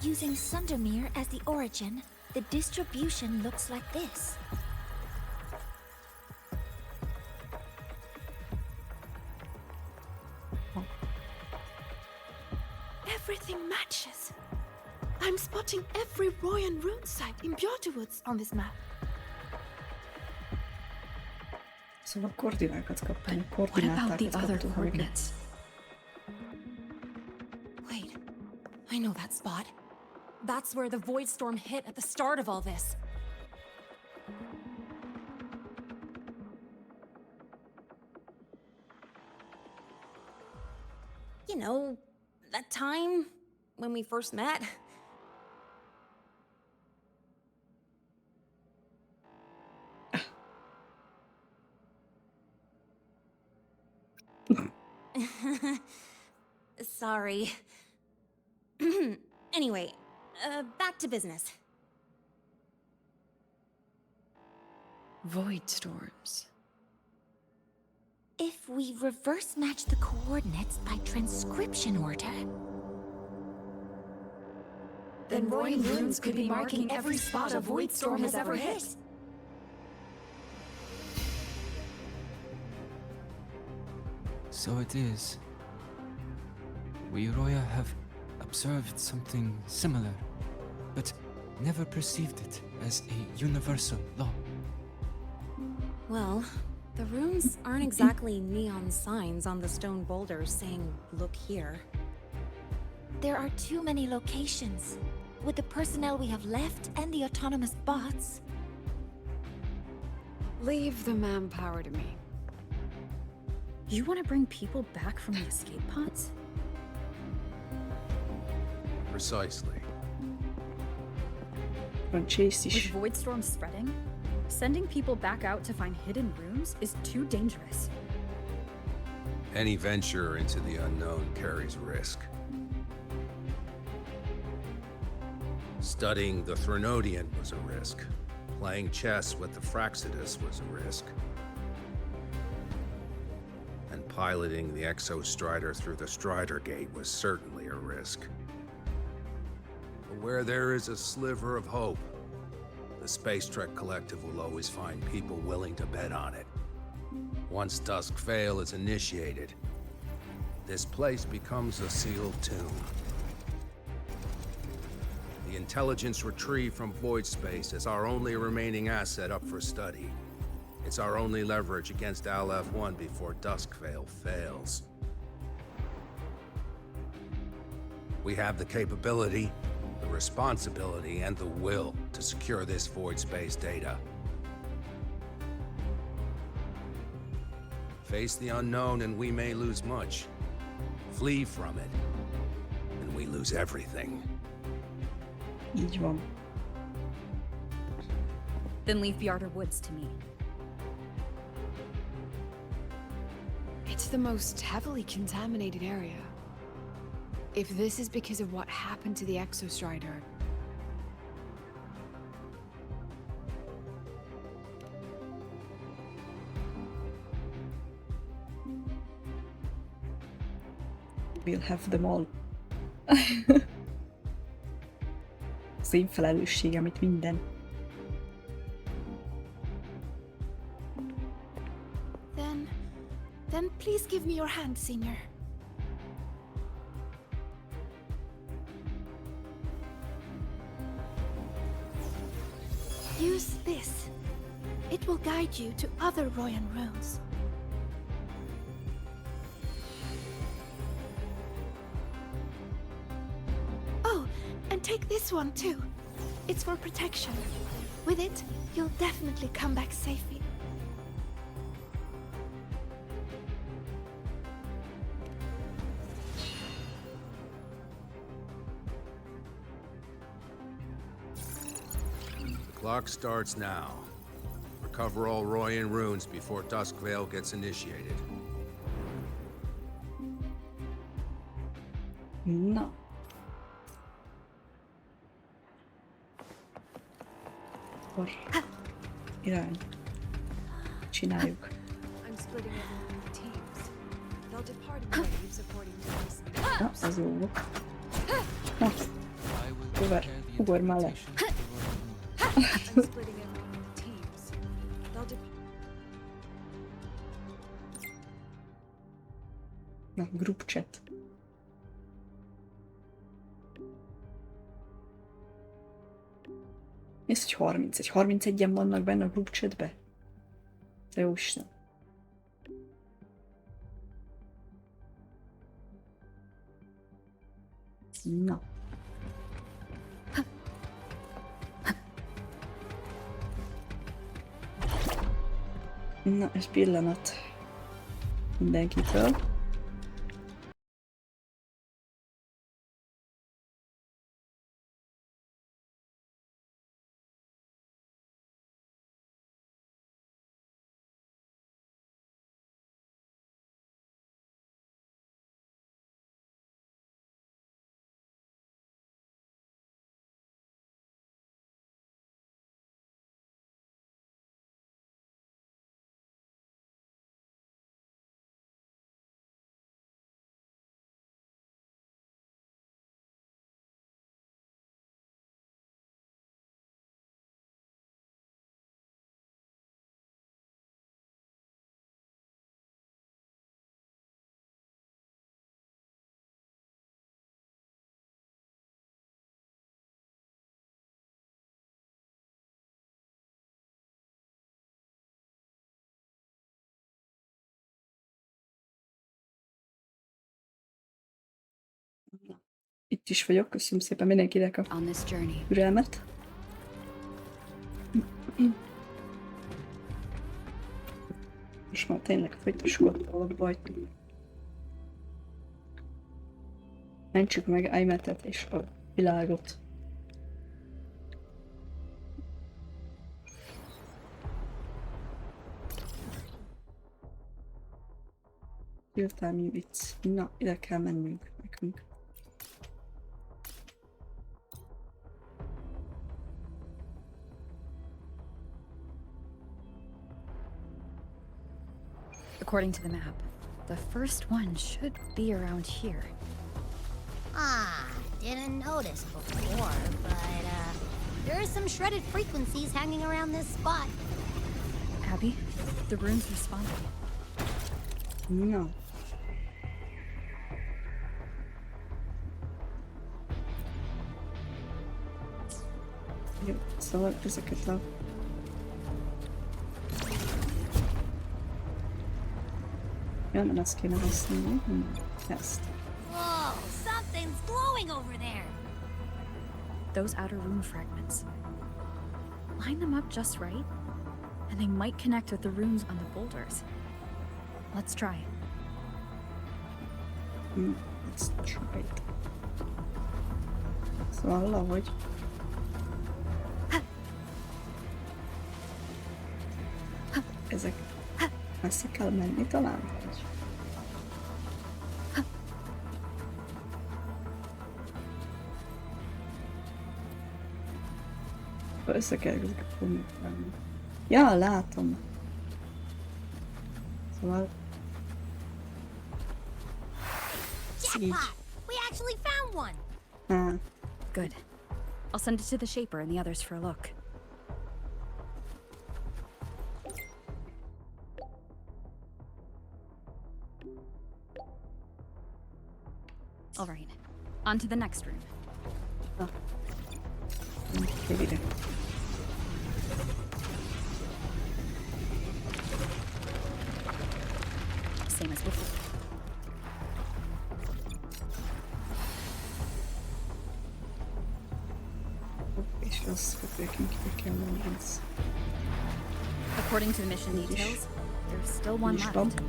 Using Sundermere as the origin, the distribution looks like this. Everything matches. I'm spotting every Royan rune site in Björterwoods on this map. Szóval koordinákat kaptunk, What about the koordinátákat other kaptunk. coordinates? Wait, I know that spot. That's where the void storm hit at the start of all this. You know, that time when we first met. Sorry. Anyway, back to business. Void storms. If we reverse match the coordinates by transcription order... Then Royan runes could be marking every spot a void storm has ever hit. So it is. We Roya have observed something similar, but never perceived it as a universal law. Well, the runes aren't exactly neon signs on the stone boulders saying, "Look here." There are too many locations. With the personnel we have left and the autonomous bots... Leave the manpower to me. You want to bring people back from the escape pods? Precisely. With void storms spreading, sending people back out to find hidden rooms is too dangerous. Any venture into the unknown carries risk. Studying the Threnodian was a risk. Playing chess with the Fraxidus was a risk. And piloting the Exostrider through the Strider Gate was certainly a risk. But where there is a sliver of hope, the Space Trek Collective will always find people willing to bet on it. Once Dusk Vale is initiated, this place becomes a sealed tomb. The intelligence retrieved from void space is our only remaining asset up for study. It's our only leverage against Aleph-1 before Duskvale fails. We have the capability, the responsibility, and the will to secure this void space data. Face the unknown and we may lose much. Flee from it, and we lose everything. Így van. Then leave Björterwoods to me. It's the most heavily contaminated area. If this is because of what happened to the Exostrider... We'll have them all. Az én felelősségem itt minden. give me your hand, Senior. Use this. It will guide you to other Royan runes. Oh, and take this one too. It's for protection. With it, you'll definitely come back safely. Clock starts now. Recover all Royan runes before Duskvale gets initiated. Na. Akkor irány. Csináljuk. I'm splitting everyone into teams. They'll depart in waves according to this. Na, az jó volt. Na, ugorj már le. I'm splitting everyone into teams. They'll depart. Na, group chat. Ez, hogy 31. 31-en vannak benne a group chatbe? Te jóisten. Na. Na, ez pillanat. Mindenkitől. Itt is vagyok, köszönöm szépen mindenkinek a türelmet. Most már tényleg folytassuk a dologba, mentsük meg Aimetet és a világot. Értelmi vicc. Na, ide kell mennünk nekünk. According to the map, the first one should be around here. Ah, didn't notice before, but there are some shredded frequencies hanging around this spot. Abby, the runes responded. No. Jó, szóval ezeket a... Ja, nem ezt kéne használni, ezt. Whoa, something's glowing over there. Those outer rune fragments. Line them up just right, and they might connect with the runes on the boulders. Let's try. Let's try it. Szóval valahogy... Ezek... Messze kell menni talán? Össze kell ezeket fogni. Ja, látom. Szóval... Jackpot! We actually found one! Ah. Good. I'll send it to the Shaper and the others for a look. On to the next room. Röviden. Same as before. És az, hogy nekünk ki kell mondani. According to the mission details, there's still one left.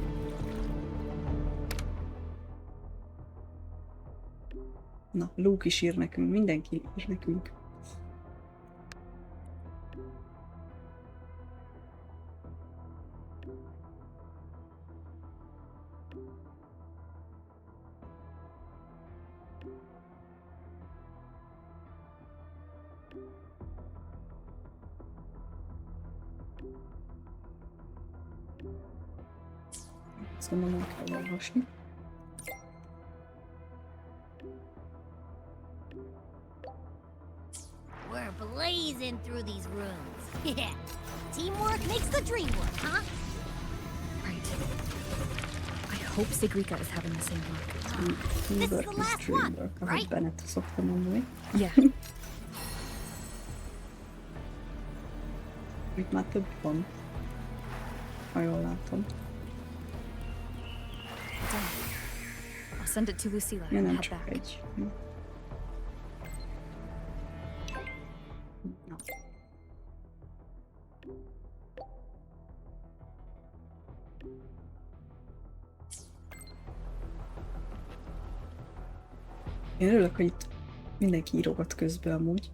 Na, Luke is ír nekünk, mindenki ír nekünk. Ezt gondolom, nem kell olvasni. We're blazing through these rooms. Yeah. Teamwork makes the dream work, huh? Right. I hope Sigrika is having the same luck. This is the last one, right? Bennett szoktam mondani. Yeah. Itt már több van. Ha jól látom. I'll send it to Lucilla Ja, and nem head csak back. egy. Na. Én örülök, hogy itt mindenki írogat közben amúgy.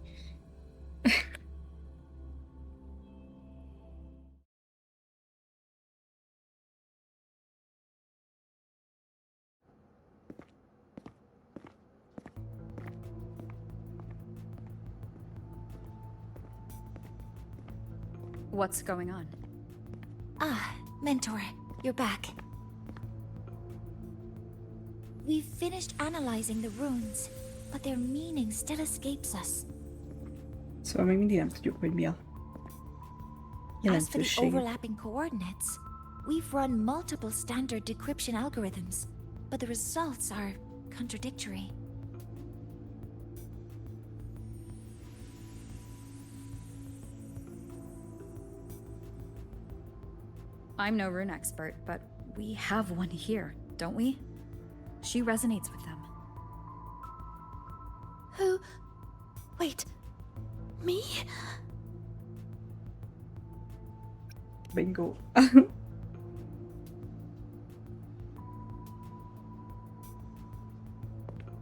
What's going on? Ah, Mentor, you're back. We've finished analyzing the runes, but their meaning still escapes us. Szóval még mindig nem tudjuk, hogy mi a As for the jelentőség. overlapping coordinates, we've run multiple standard decryption algorithms, but the results are contradictory. I'm no rune expert, but we have one here, don't we? She resonates with them. Who? Wait. Me? Bingo.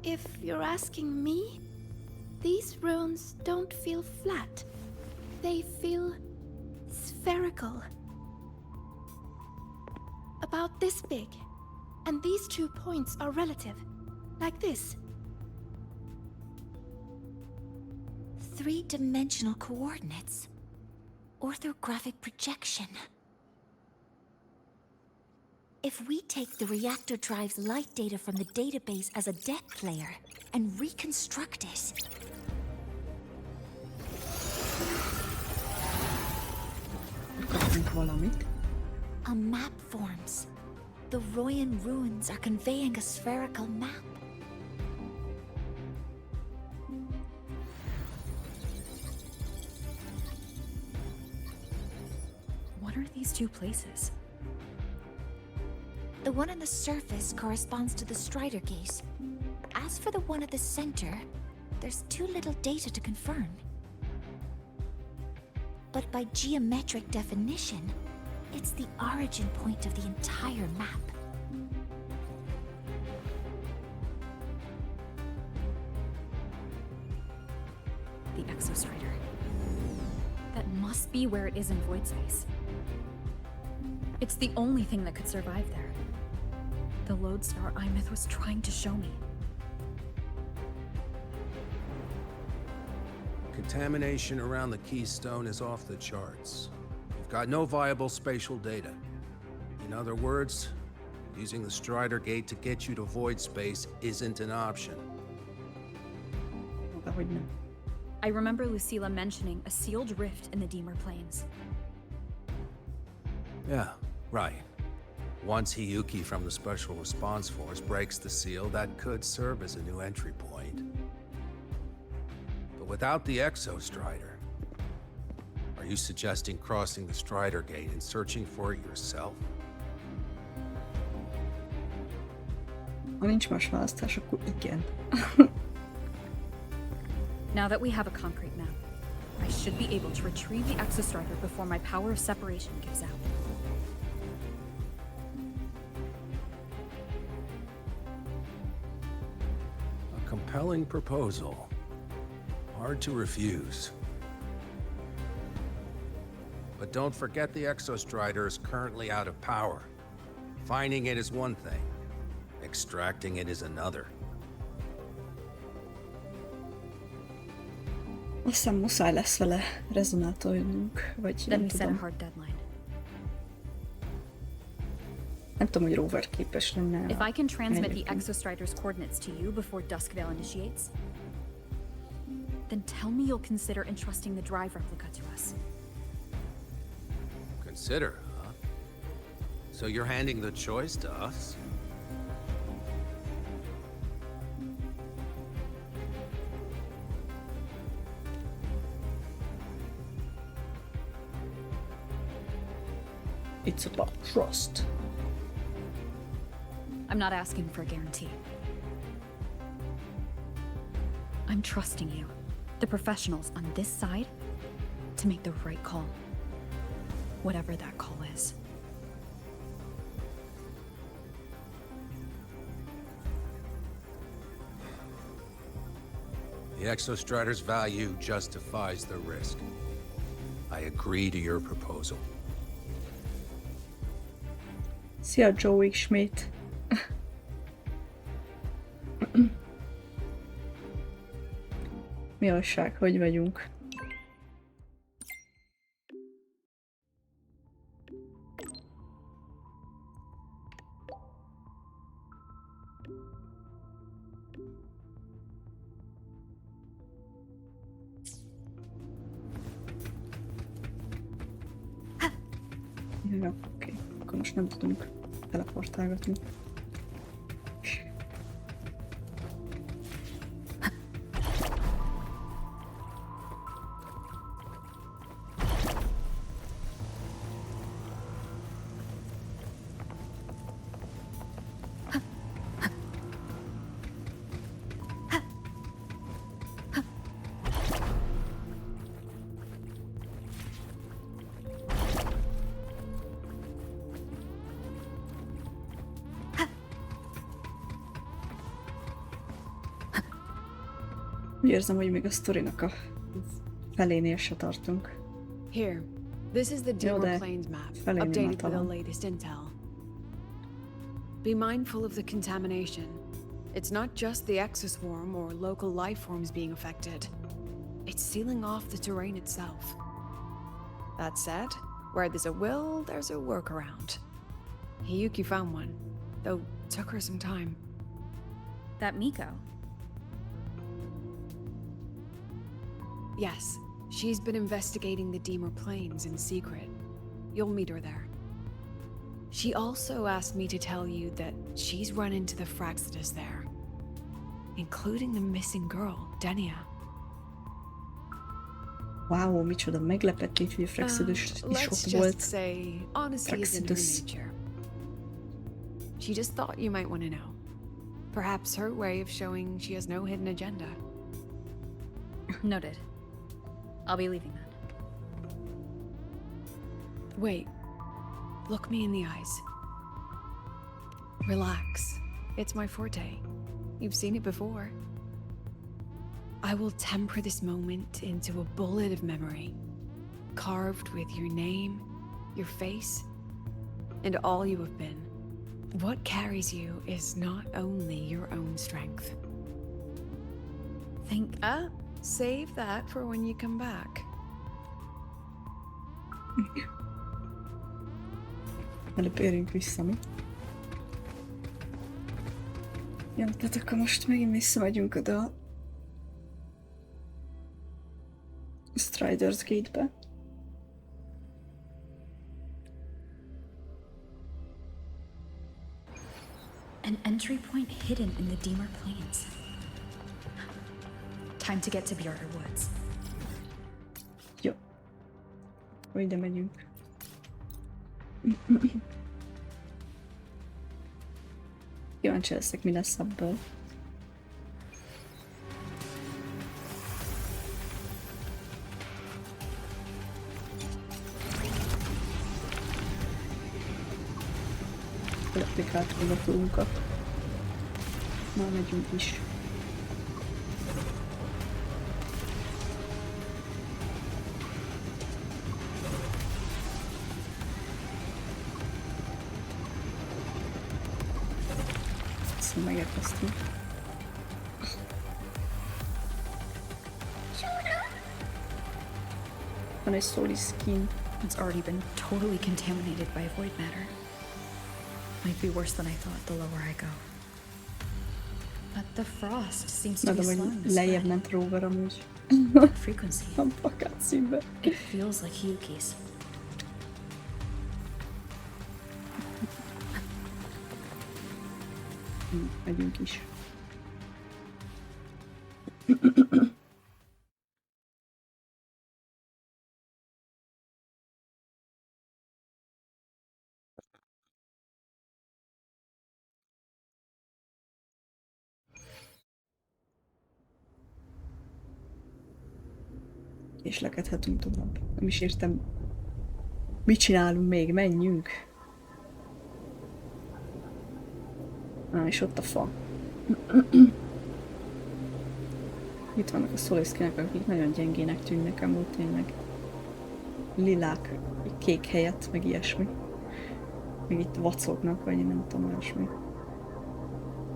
If you're asking me, these runes don't feel flat. They feel spherical. About this big. And these 2 points are relative. Like this. 3-dimensional coordinates. Orthographic projection. If we take the reactor drive's light data from the database as a deck player and reconstruct it. Kapunk valamit. A map forms. The Royan ruins are conveying a spherical map. What are these 2 places? The one on the surface corresponds to the Strider Gate. As for the one at the center, there's too little data to confirm. But by geometric definition, it's the origin point of the entire map. The Exostrider. That must be where it is in void space. It's the only thing that could survive there. The lodestar Imith was trying to show me. Contamination around the keystone is off the charts. You've got no viable spatial data. In other words, using the Strider Gate to get you to void space isn't an option. I remember Lucilla mentioning a sealed rift in the Deemer Plains. Yeah, right. Once Hiyuki from the Special Response Force breaks the seal, that could serve as a new entry point. But without the Exostrider, are you suggesting crossing the Strider Gate and searching for it yourself? Ha nincs más választás, akkor igen. Now that we have a concrete map, I should be able to retrieve the Exostrider before my power of separation gives out. A compelling proposal. Hard to refuse. But don't forget the Exostrider is currently out of power. Finding it is one thing. Extracting it is another. Azt hiszem muszáj lesz vele rezonáltolnunk, vagy Let nem me set a tudom. hard deadline. Nem tudom, hogy Rover képes lenne. If I can transmit the egyébként. Exostrider's coordinates to you before Duskvale initiates, then tell me you'll consider entrusting the drive replica to us. Consider, huh? So you're handing the choice to us? It's about trust. I'm not asking for a guarantee. I'm trusting you, the professionals on this side, to make the right call. Whatever that call is. The Exostrider's value justifies the risk. I agree to your proposal. Szia, Joe ismét. Mi alság, hogy vagyunk? Ja, oké. Akkor most nem tudunk teleportálgatni. Úgy érzem, hogy még a sztorinak a felénél se tartunk. Here, this is the Dimmer Plains map, updated with the latest intel. Be mindful of the contamination. It's not just the exoswarm or local life forms being affected. It's sealing off the terrain itself. That said, where there's a will, there's a workaround. Hiyuki found one, though took her some time. That Miko. Yes, she's been investigating the Dimmer Plains in secret. You'll meet her there. She also asked me to tell you that she's run into the Fraxidus there, including the missing girl, Denia. Wow, micsoda meglepetés, hogy a Fraxidus is ott volt. Let's just say honesty is in her nature. She just thought you might want to know. Perhaps her way of showing she has no hidden agenda. Noted. I'll be leaving then. Wait. Look me in the eyes. Relax. It's my forte. You've seen it before. I will temper this moment into a bullet of memory, carved with your name, your face, and all you have been. What carries you is not only your own strength. Save that for when you come back. Előbb érünk vissza, mi? Ja, tehát akkor most megint visszamegyünk oda a Strider's Gate-be. An entry point hidden in the Deemer Plains. Time to get to Bjorder Woods. Jó. Hogy ide megyünk. Kíváncsi leszek, mi lesz ebből. Replikált meg a túlunkat. Már megyünk is. Aztán megérkeztünk. Van egy Soul skin. It's already been totally contaminated by void matter. Might be worse than I thought the lower I go. But the frost seems to be slowing the lejjebb spread. ment Rover amúgy. Frequency. A plakát színbe. It feels like Hiyuki's. Megyünk is. És lekedhetünk tovább. Nem is értem, mit csinálunk még, menjünk. És ott a fa. Itt vannak a szoliszkinek, akik nagyon gyengének tűnnek, amúgy tényleg. Lilák, kék helyett, meg ilyesmi. Meg itt vacognak, vagy én nem tudom, olyasmi.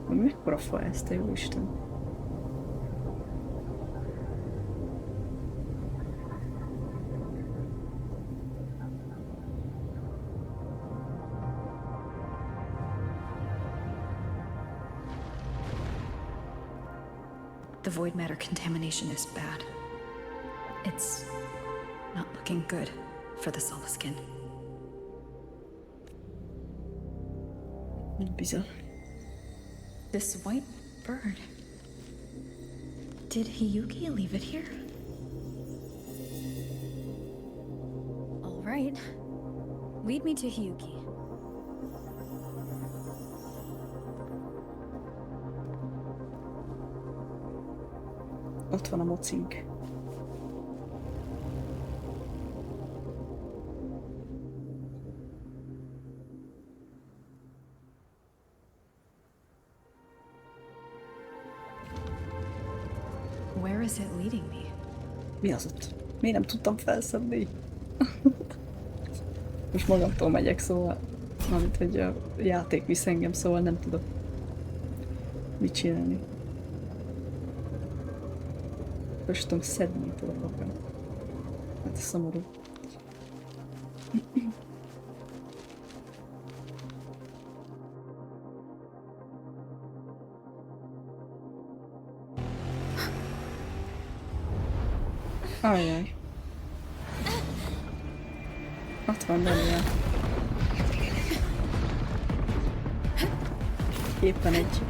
Mekkora fa ez, te jó Isten? The void matter contamination is bad. It's not looking good for the Soliskin. Bizarre. This white bird. Did Hiyuki leave it here? All right. Lead me to Hiyuki. Ott van a mocink. Where is it leading me? Mi az ott? Miért nem tudtam felszedni? Most magamtól megyek, szóval... Mármint, hogy a játék visz engem, szóval nem tudok mit csinálni. Most tudom szedni tudok magam. Hát szomorú. Ajjaj. Ott van Daniel. Éppen egy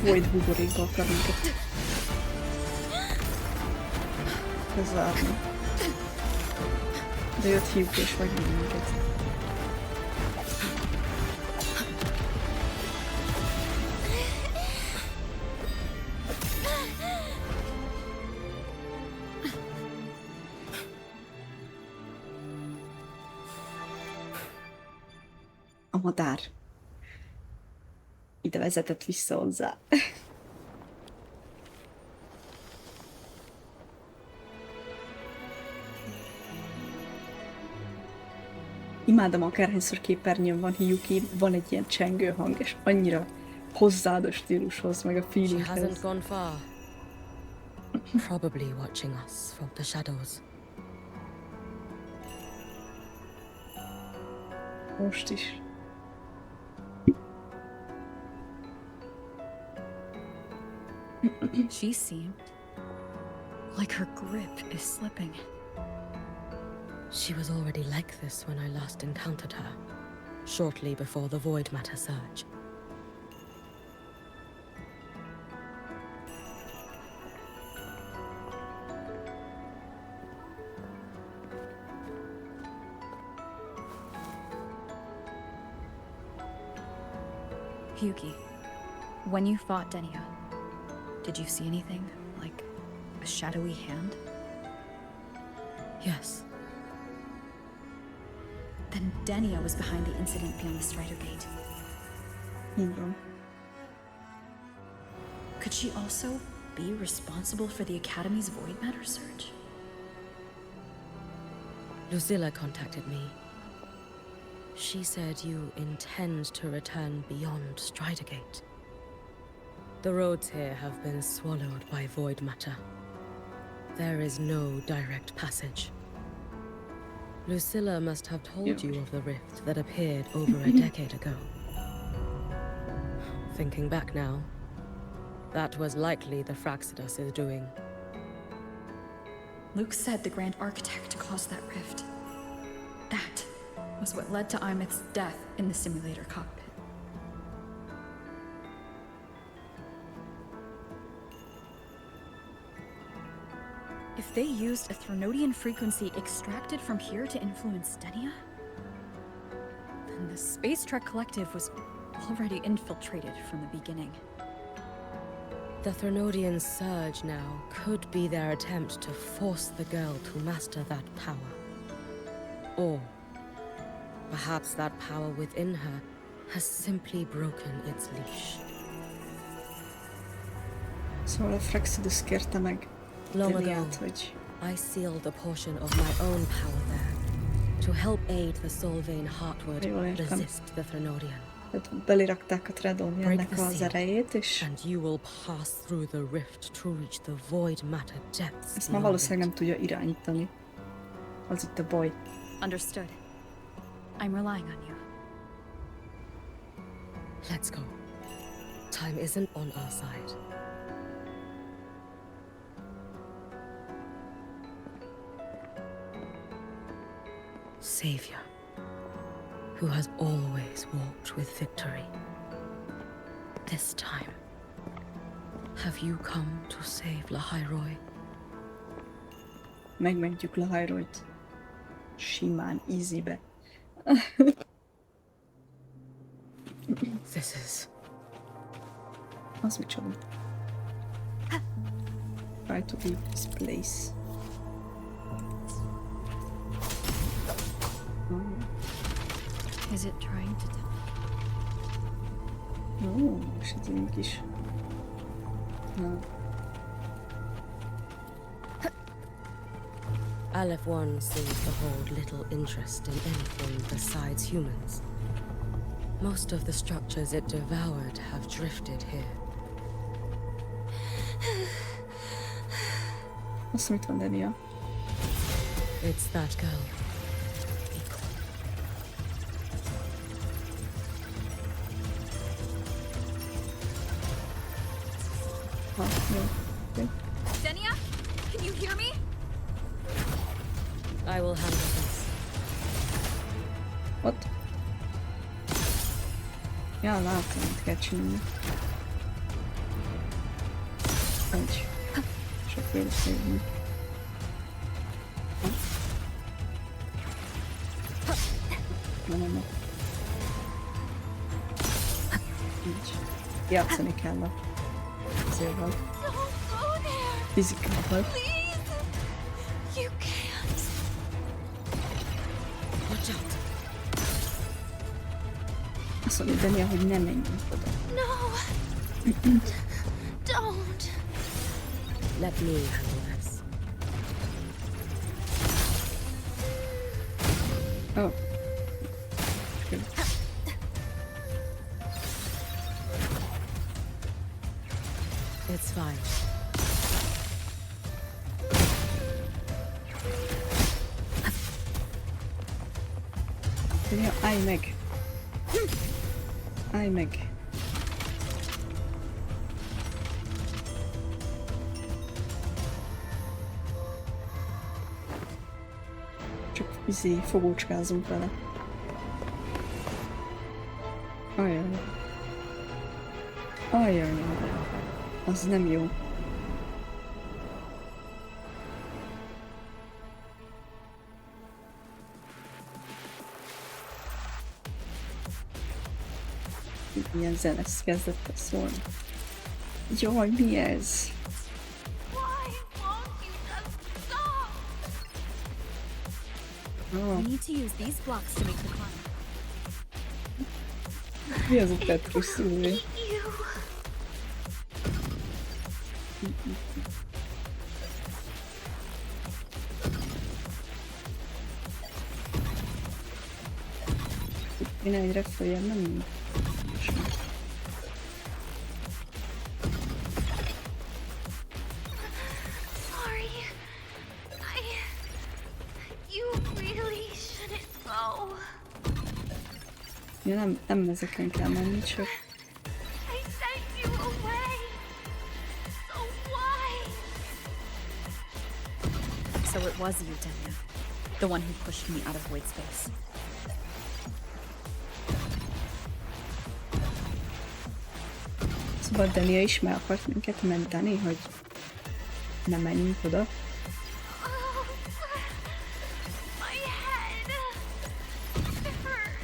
void buborékba akar minket bezárni. De jött Hiyuki és megnyom minket. A madár ide vezetett vissza hozzá. Imádom, akárhányszor képernyőn van Hiyuki, van egy ilyen csengő hang, és annyira hozzáad a stílushoz, meg a She feelinghez. hasn't gone far. Probably watching us from the shadows. Most is. She seemed like her grip is slipping. She was already like this when I last encountered her. shortly before the void matter surge. Hiyuki, when you fought Denia, did you see anything? Like a shadowy hand? Yes. Then Denia was behind the incident beyond the Strider Gate. Could she also be responsible for the Academy's void matter surge? Lucilla contacted me. She said you intend to return beyond Strider Gate. The roads here have been swallowed by void matter. There is no direct passage. Lucilla must have told you of the rift that appeared over a decade ago. Thinking back now, that was likely the Fraxidus' doing. Luke said the Grand Architect caused that rift. That was what led to Imith's death in the simulator cockpit. If they used a Threnodian frequency extracted from here to influence Denia, then the Space Trek Collective was already infiltrated from the beginning. The Threnodian surge now could be their attempt to force the girl to master that power. Or perhaps that power within her has simply broken its leash. Szóval a Fraxidus kérte meg Long ago, Deniát, hogy... I sealed a portion of my own power there to help aid the Solvane Heartwood Jól értem. resist the Threnodian. Tehát belirakták a Threnodiannek az erejét, és And you will pass through the rift to reach the void matter depths. ezt már valószínűleg nem tudja irányítani. Az itt a baj. Understood. I'm relying on you. Let's go. Time isn't on our side. Savior, who has always walked with victory. This time, have you come to save Lahai-Roi? Megmentjük Lahai-Roit. Simán, easybe. This is... Az micsoda? Try to leave this place. Is it trying to tell me? Ó, és ez egy kis... Na. Aleph One seems to hold little interest in anything besides humans. Most of the structures it devoured have drifted here. Azt mit van, Denia? It's that girl. Denia? Can you hear me? I will handle this. What? Ja, látom, mit kell csinálni. Egy. Csak félszívni. Nem. Így. Játszani kell a zérvel. Fizikával. You can't. Watch out. Azt mondja, Denia, hogy nem menjünk oda. No. Don't. Let me handle this. Oh. Good. It's fine. Denia, állj meg! Állj meg! Csak fogócskázunk vele. Ajaj. Ajaj. Az nem jó. Milyen zenesz kezdett a szólni. Jaj, mi ez? We need to use these blocks to make the climb. Mi az a Petrus szülő? Én egyre följebb nem mind. Sorry. You really shouldn't go. Ja, nem ezeken kell menni, csak... I sent you away. So why? So it was you, Denia. The one who pushed me out of void space. Szóval Denia is meg akart minket menteni, hogy nem menjünk oda. My head. It hurts.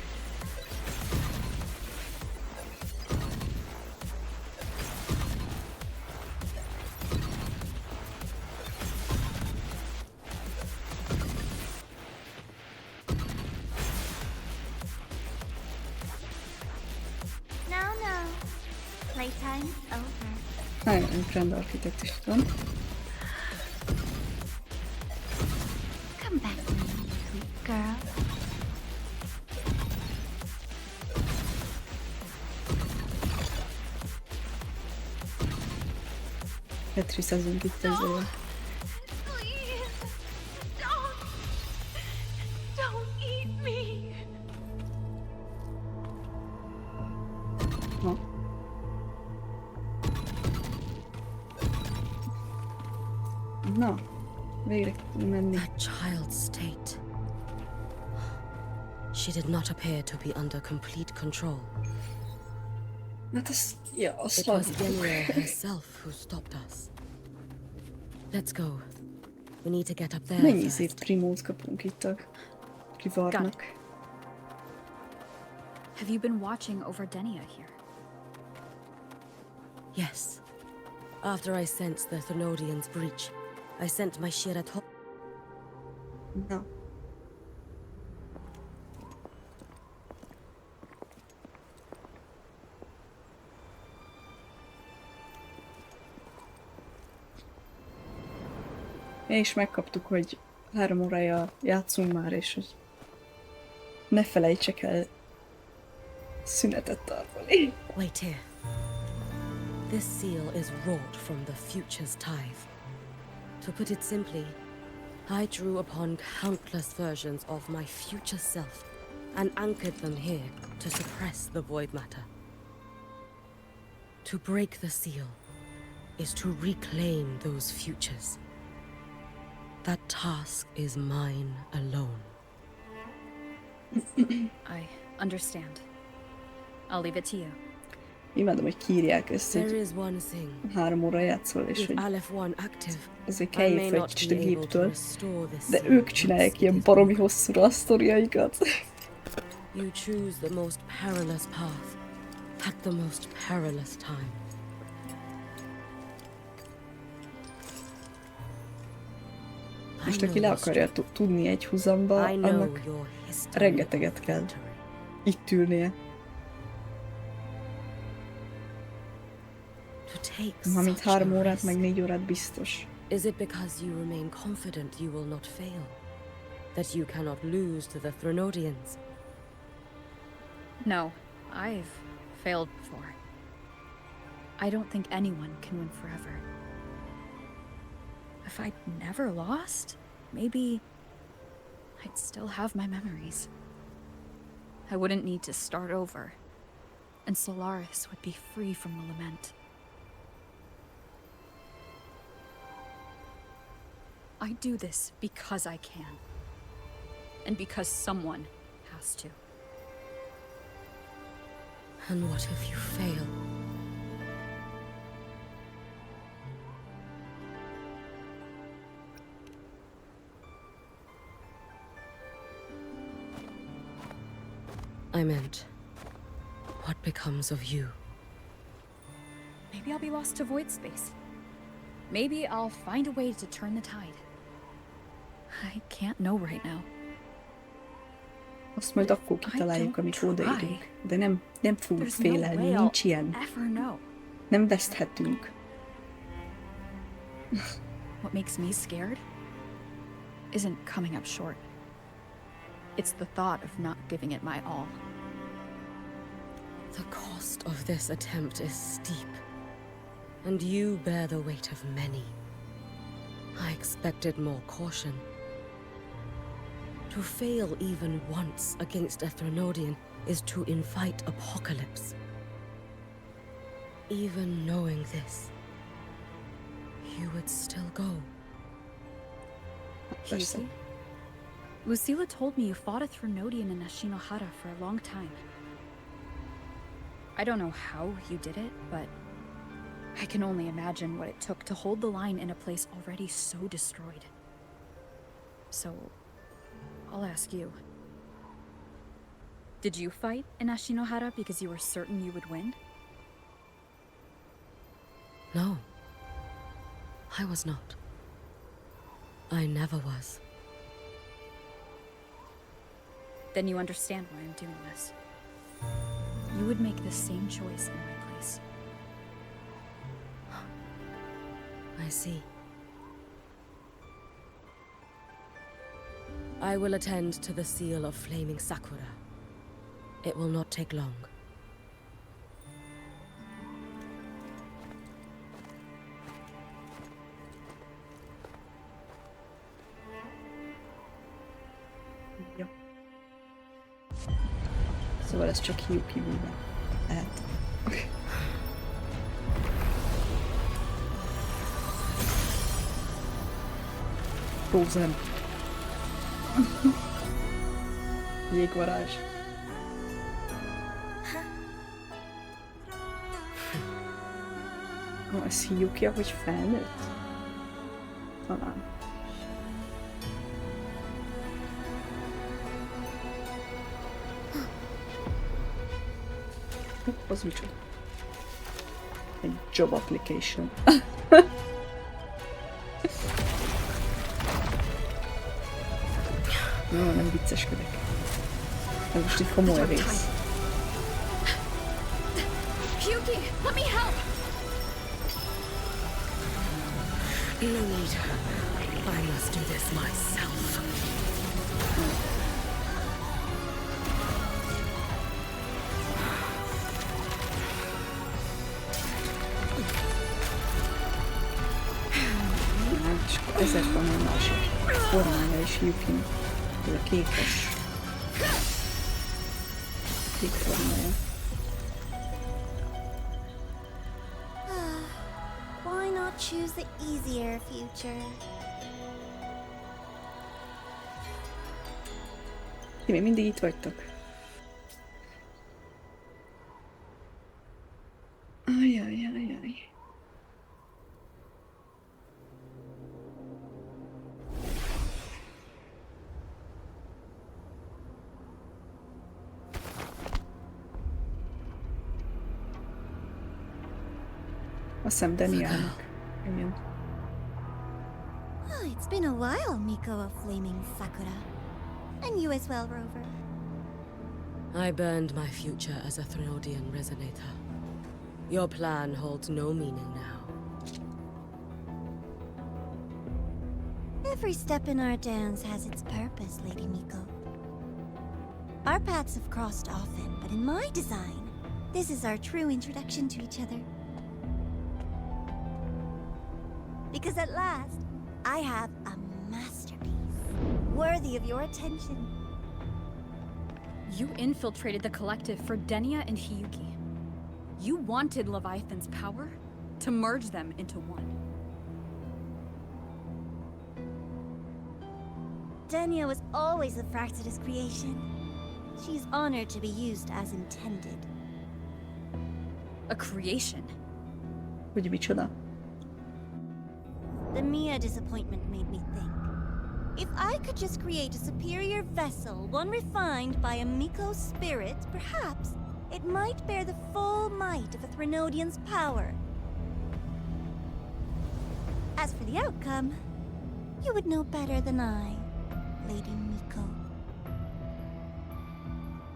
No. Playtime's over. Nagyon grand architektus van. Come back to me, sweet girl. Petrus azunk itt ezzel. Please. Don't eat me. Ha. Na, végre tudunk menni. That child's state. She did not appear to be under complete control. Hát ez... Ja, azt It was látjuk. Denia herself who stopped us. Let's go. We need to get up there Mennyi first. szép primót kapunk itt a kivarnak. Have you been watching over Denia here? Yes. After I sensed the Thenodians' breach, I sent my Shirat home. Na. És megkaptuk, hogy 3 órája játszunk már, és hogy ne felejtsek el szünetet tartani. Wait here. This seal is wrought from the future's tithe. To put it simply, I drew upon countless versions of my future self and anchored them here to suppress the void matter. To break the seal is to reclaim those futures. That task is mine alone. I understand. I'll leave it to you. Imádom, hogy kiírják ezt, There hogy is one thing. 3 óra játszol, és With hogy Aleph 1 active, azért I kell may egy not kicsit a be able to géptől, restore this de seal ők csinálják ilyen baromi hosszúra a sztoriaikat. You choose the most perilous path at the most perilous time. Most aki le akarja tudni egy húzamba, annak rengeteget kell itt ülnie. Mint 3 órát, meg 4 órát biztos. Is it because you remain confident you will not fail? That you cannot lose to the Thenodians? No, I've failed before. I don't think anyone can win forever. If I'd never lost, maybe I'd still have my memories. I wouldn't need to start over, and Solaris would be free from the lament. I do this because I can, and because someone has to. And what if you fail? I meant, what becomes of you? Maybe I'll be lost to void space. Maybe I'll find a way to turn the tide. I can't know right now. Azt majd akkor kitaláljuk, amikor odaérünk. De nem fogunk félelni, nincs ilyen. Nem veszthetünk. What makes me scared isn't coming up short. It's the thought of not giving it my all. The cost of this attempt is steep, and you bear the weight of many. I expected more caution. To fail even once against a Threnodian is to invite apocalypse. Even knowing this, you would still go. Hiyuki, Lucilla told me you fought a Threnodian in Ashinohara for a long time. I don't know how you did it, but I can only imagine what it took to hold the line in a place already so destroyed. So, I'll ask you. Did you fight in Ashinohara because you were certain you would win? No. I was not. I never was. Then you understand why I'm doing this. You would make the same choice in my place. I see. I will attend to the seal of flaming Sakura. It will not take long. Jó. Szóval ez csak Hiyuki bűne. Lehet. Frozen. Jégvarázs. Ez Hiyuki, ahogy felnőtt? Talán. Az micsoda? Egy job application. Jó, nem vicceskedek. Ez most egy komoly rész. Hiyuki, let me help! No need. I must do this myself. És akkor ezért van egy másik formája is Hiyukinak. Ez a kékes. Kék formája. Why not choose the easier future? Ti még mindig itt vagytok. Ajajajajaj. Azt hiszem Danielnek. Igen. Oh, it's been a while, Miko of Flaming Sakura. And you as well, Rover. I burned my future as a Threnodian resonator. Your plan holds no meaning now. Every step in our dance has its purpose, Lady Miko. Our paths have crossed often, but in my design, this is our true introduction to each other. Because at last, I have a masterpiece, worthy of your attention. You infiltrated the collective for Denia and Hiyuki. You wanted Leviathan's power to merge them into one. Denia was always a Fractidus creation. She's honored to be used as intended. A creation. Hogy micsoda? The Mia disappointment made me think. If I could just create a superior vessel, one refined by a Miko spirit, perhaps it might bear the full might of a Threnodian's power. As for the outcome, you would know better than I, Lady Miko.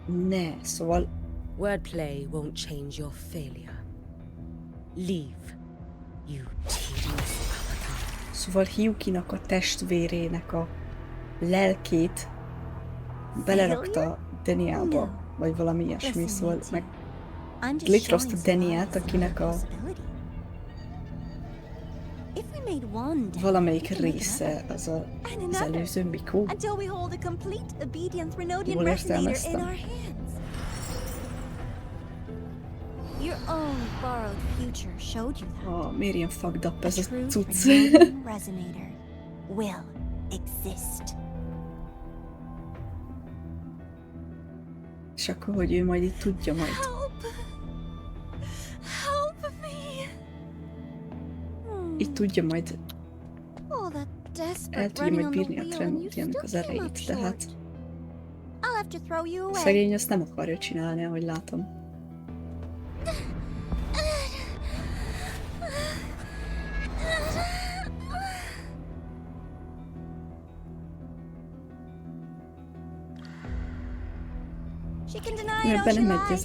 Ne, szóval... Wordplay won't change your failure. Leave, you tedious avatar. Szóval Hiyukinak a testvérének a lelkét belerakta Deniába, vagy valami ilyesmi, szóval meg létrehozta Deniát, akinek a valamelyik része az előző Miko. Jól értelmeztem. Your own borrowed future showed you that. Miért ilyen fucked up ez a cucc? Resonator will exist. És akkor, hogy ő majd itt tudja majd. Help me. Itt tudja majd el tudja majd bírni a Threnodiannak az erejét, de hát szegény azt nem akarja csinálni, ahogy látom. She can deny it all she likes,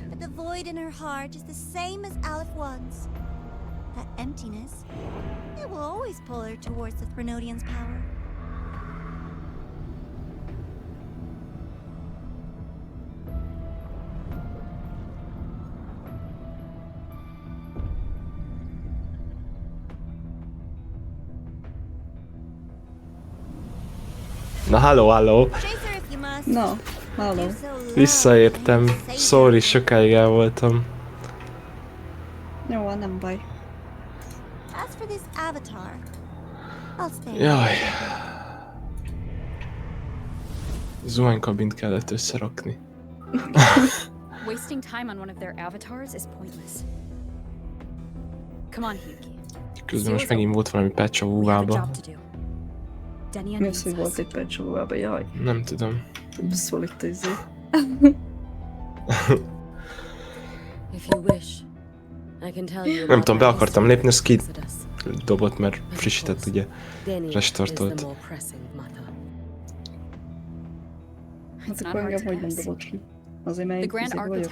but the void in her heart is the same as Aleph One's. That emptiness, it will always pull her towards the Threnodian's power. Na, halló! Na, halló. Visszaértem. Sorry, sokáig el voltam. Jó, nem baj. Jaj. Zuhanykabint kellett összerakni. Wasting time on one of their avatars is pointless. Come on, Hiyuki. Közben most megint volt valami patch a WuWa-ba. Mi az, hogy volt egy patch a WuWa-ba? Jaj. Nem tudom. Szól itt izé. Nem tudom, be akartam lépni, az kidobott, mert frissített, ugye, restartolt. Hát akkor engem hogy nem dobott ki? Azért mert vagyok.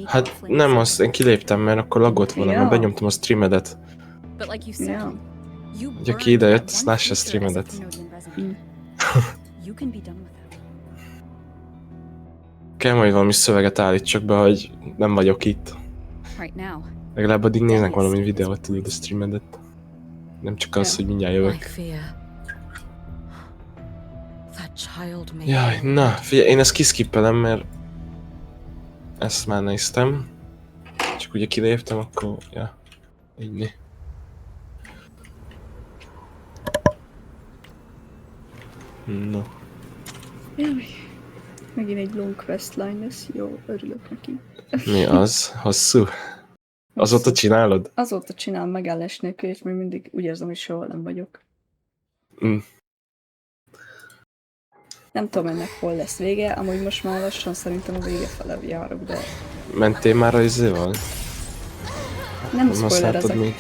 Hát nem, azt én kiléptem, mert akkor laggott volna, mert benyomtam a streamedet. Hogy aki idejött, azt lássa a streamedet. Kell majd valami szöveget állítsak be, hogy nem vagyok itt. Legalább addig néznek valami videót, tudod, a streamedet. Nem csak az, hogy mindjárt jövök. Jaj, na, figyelj, én ezt kiskippelem, mert ezt már néztem. Csak ugye kiléptem, akkor, ja, így. No. Jaj, megint egy long questline lesz, jó, örülök neki. Mi az? Hosszú? Azóta csinálod? Azóta csinálom megállás nélkül, és még mindig úgy érzem, hogy soha nem vagyok. Nem tudom ennek hol lesz vége, amúgy most már lassan szerintem a vége fele járok, de... Mentél már a izéval? Nem spoilerezek. Még.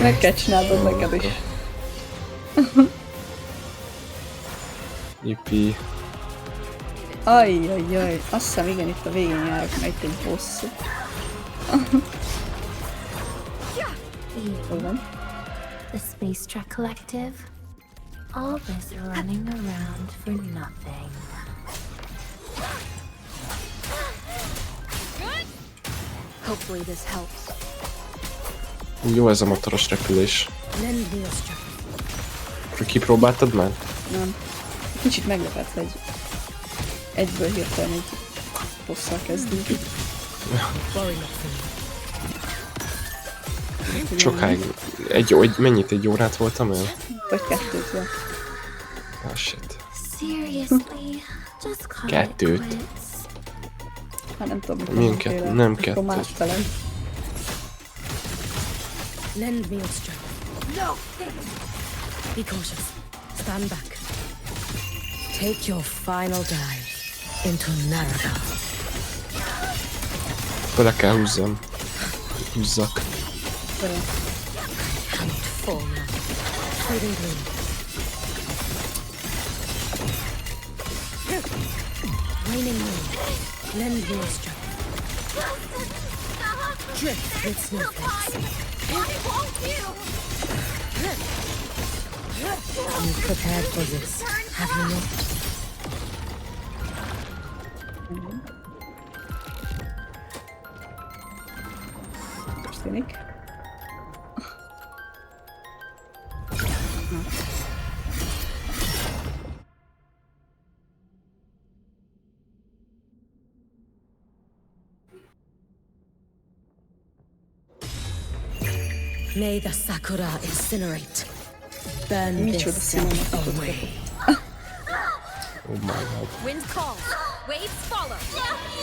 Meg kell csinálnod neked is. Yippee. Ajjajjaj, azt hiszem igen, itt a végén járok, mert itt egy bosszú. Hol van? The Space Track Collective. All this running around for nothing. Hopefully this helps. Jó ez a motoros repülés. Kipróbáltad már? Nem. Kicsit meglepett, hogy egyből hirtelen egy bosszal kezdünk. Sokáig. Mennyit? Egy órát voltam el? Vagy kettőt, ja. Ah, shit. Seriously, just call it Kettőt. quits. Hát nem tudom, milyen kettő? Nem kettő. Akkor másfelem. Lend me your strength. No! Be cautious. Stand back. Take your final dive into Narada. Bele kell húzzam. Húzzak. Hand fall now. Fading green. Waning moon. Lend me your strength. Drift with snowflakes. You've prepared for this, have you not? Történik. May the sakura incinerate. Burn Micsoda this színvonatot away. Oh my god. Wind calls. Waves follow.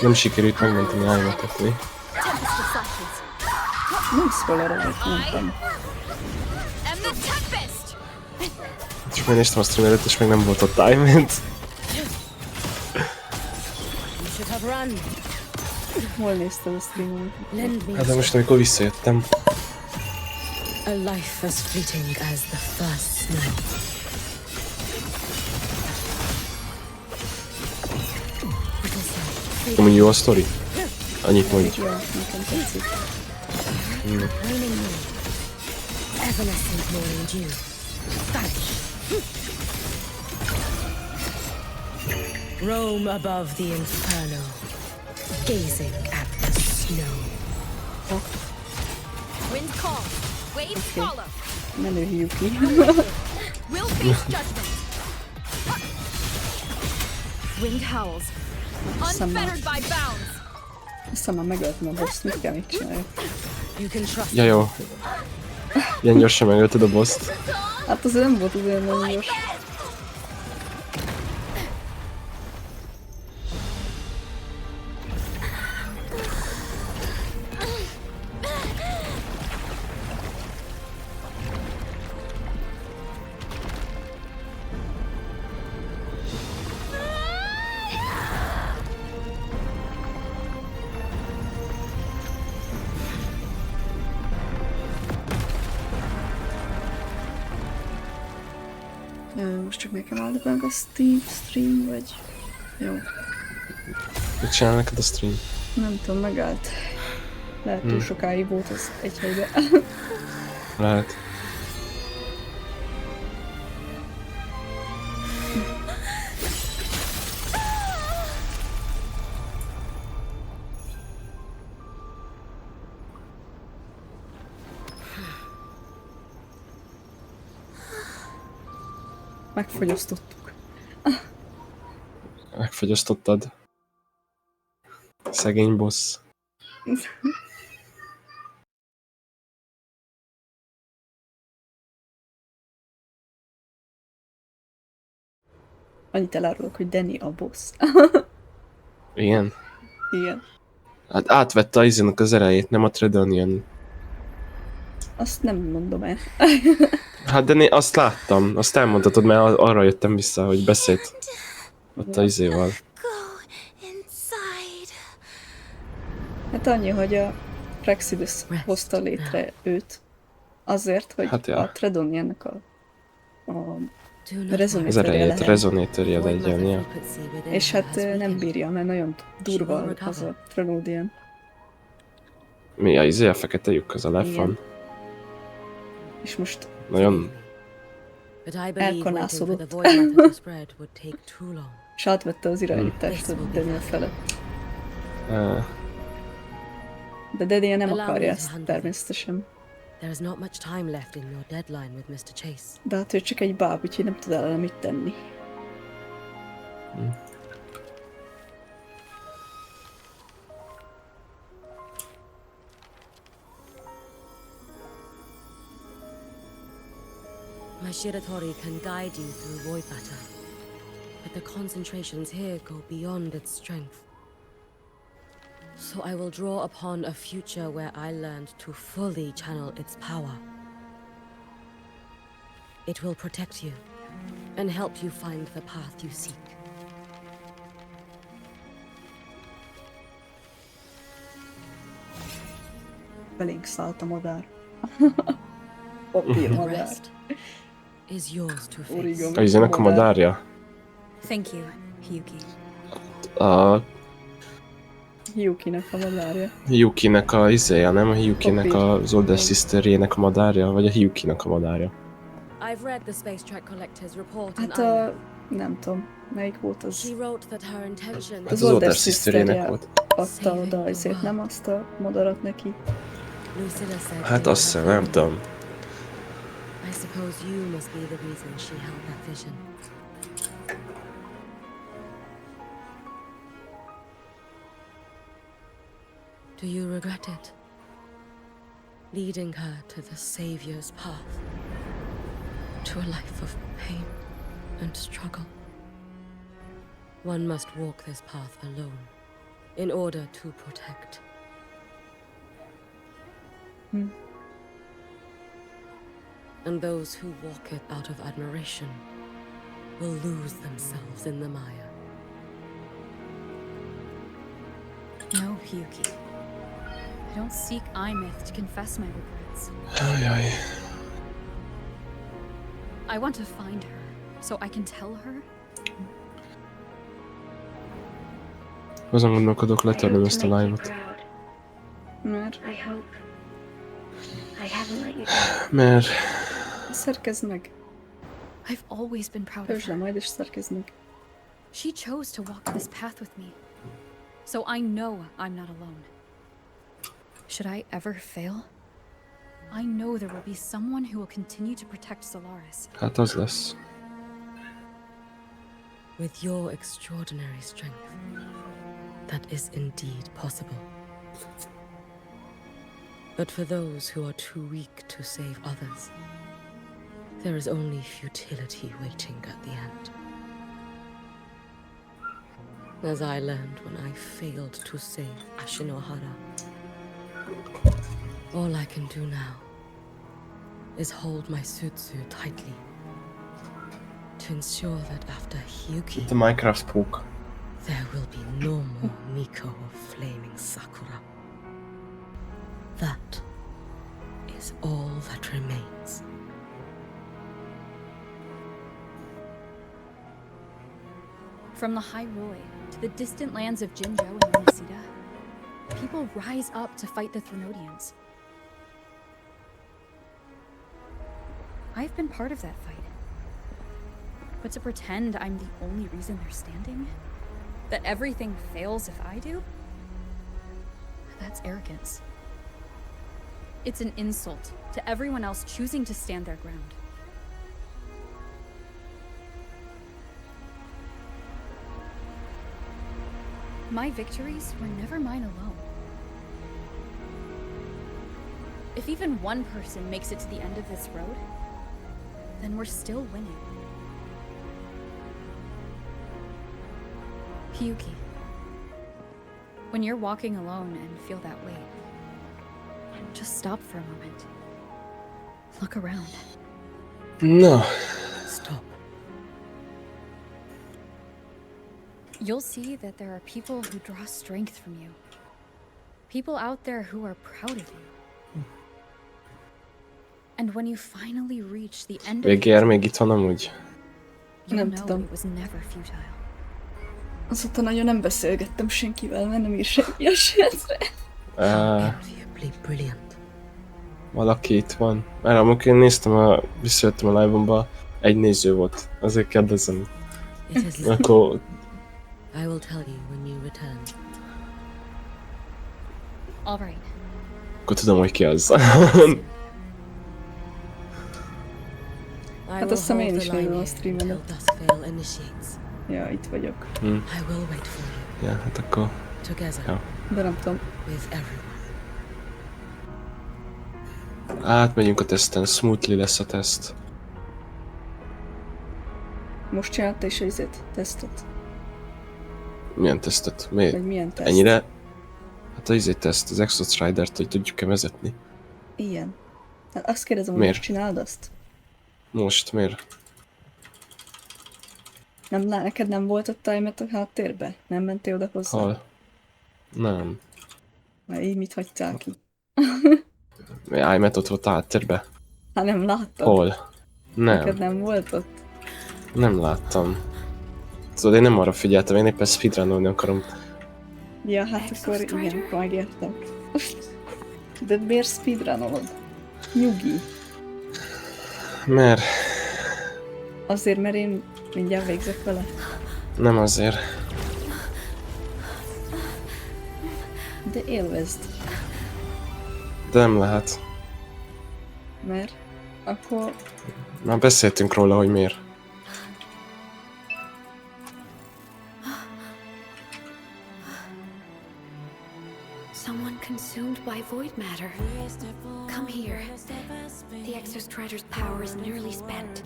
Nem sikerült megmenteni álmatetni. Tempest of flashes. Nem spoilerolok, mondtam. And the tempest. Csak megnéztem a stream előtt, és meg nem volt ott time-ent. You should have run. Hol nézted a streamon? Lend me Hát de most, amikor visszajöttem. a life as fleeting as the first snow. Amúgy jó a sztori? Annyit mondj. Ja, nekem tetszik. Waning moon. Evanescent morning dew. Vanish. Roam above the inferno, gazing at the snow. Wind calls. Waves follow. Menő Hiyuki. We'll face judgment. Wind howls. Unfettered by bounds. Aztán már megöltem a boss-t, mit kell még csinálni? Ja jó. Ilyen gyorsan megölted a boss-t. Hát azért nem volt olyan nagyon gyors. Most csak nekem állok meg a stream, vagy... Jó. Mit csinál neked a stream? Nem tudom, megállt. Lehet túl sokáig volt az egy helyben. Lehet. Megfogyasztottuk. Megfogyasztottad. Szegény boss. Annyit elárulok, hogy Danny a boss. Igen? Igen. Hát átvette a izének az erejét, nem a Tredonian. Azt nem mondom el. Hát de azt láttam, azt elmondhatod, mert arra jöttem vissza, hogy beszélt ott a izéval. Hát annyi, hogy a Praxidus hozta létre őt azért, hogy Hát ja. a Tredoniannek a Az erejét, rezonétörje legyen, ja. És hát nem bírja, mert nagyon durva az a Tredonian. Mi a izé, a fekete lyuk, az a lefan. És most nagyon... elkanászolott. És átvette az irányítást a Daniel felett. De Daniel nem akarja ezt természetesen. De hát ő csak egy báb, úgyhogy nem tud ellene mit tenni. My Shiratori can guide you through void matter, but the concentrations here go beyond its strength. So I will draw upon a future where I learned to fully channel its power. It will protect you and help you find the path you seek. Belénk szállt a madár. The Papírmadár. rest is yours to face. Origami A izének a madárja? Thank you, Hiyuki. A Hiyukinek a madárja. Hiyukinek a izéja, nem? A Hiyukinek Papír. az Older Sisterjének a madárja? Vagy a Hiyukinek a madárja? I've read the Space Track Collector's report Hát and nem tudom, melyik volt az. she wrote that her intention Az Older Sisterjének volt. Adta oda azért, nem azt a madarat neki. Lucilla said Hát azt hiszem, nem tudom. I suppose you must be the reason she held that vision. Do you regret it? Leading her to the Savior's path? To a life of pain and struggle? One must walk this path alone in order to protect. And those who walk it out of admiration will lose themselves in the mire. No, Hiyuki. I don't seek Imyth to confess my regrets. Ajaj. I want to find her, so I can tell her. Azon gondolkodok, letörlöm ezt a live-ot. Mert? Mert... Szerkezd meg. I've always been proud of Hős le her. majd, és szerkezd meg. She chose to walk this path with me, so I know I'm not alone. Should I ever fail, I know there will be someone who will continue to protect Solaris. Hát az lesz. With your extraordinary strength, that is indeed possible. But for those who are too weak to save others, there is only futility waiting at the end. As I learned when I failed to save Ashinohara, all I can do now is hold my Sutsu tightly to ensure that after Hiyuki, The Minecraft pók. there will be no more Miko of flaming Sakura. That is all that remains. From the High Roy to the distant lands of Jinzhou and Yamashita, people rise up to fight the Threnodians. I've been part of that fight. But to pretend I'm the only reason they're standing? That everything fails if I do? That's arrogance. It's an insult to everyone else choosing to stand their ground. My victories were never mine alone. If even one person makes it to the end of this road, then we're still winning. Hiyuki, when you're walking alone and feel that weight, just stop for a moment. Look around. No. Stop. You'll see that there are people who draw strength from you. People out there who are proud of you. And when you finally reach the end of VGR még itt van amúgy. you'll Nem know tudom. it was never futile. Azóta nagyon nem beszélgettem senkivel, mert nem ír senki a srácra. Brilliant. Valaki itt van. Mert amikor én néztem, visszajöttem a live-omba, egy néző volt. Azért kérdezem. Akkor... I will tell you when you return. All right. Akkor tudom, hogy ki az. Hát azt hiszem én is nézem a streamedet. Ja, itt vagyok. I will wait for you. Ja, hát akkor... Together. Ja. De nem tudom. With everyone. Átmegyünk a teszten, smoothly lesz a teszt. Most csinálta is egy tesztet. Milyen tesztet? Miért? Vagy milyen teszt? Ennyire? Hát ezt az Exostrider-t, hogy tudjuk-e vezetni? Igen. Hát azt kérdezem, hogy Miért? csináld azt? Most, miért? Neked nem volt ott time-et a háttérbe? Nem mentél oda hozzá? Hol? Nem. Mert így mit hagytál ki? iMet ott volt a háttérbe? Hát nem láttad? Hol? Nem. Neked nem volt ott? Nem láttam. Tudod, én nem arra figyeltem, én éppen speedrunolni akarom. Ja, hát akkor igen, megértem. De miért speedrunolod? Nyugi. Mert... Azért, mert én mindjárt végzek vele? Nem azért. De élvezd. De nem lehet. Mert akkor... Már beszéltünk róla, hogy miért. Someone consumed by void matter. Come here. The Exostrider's power is nearly spent,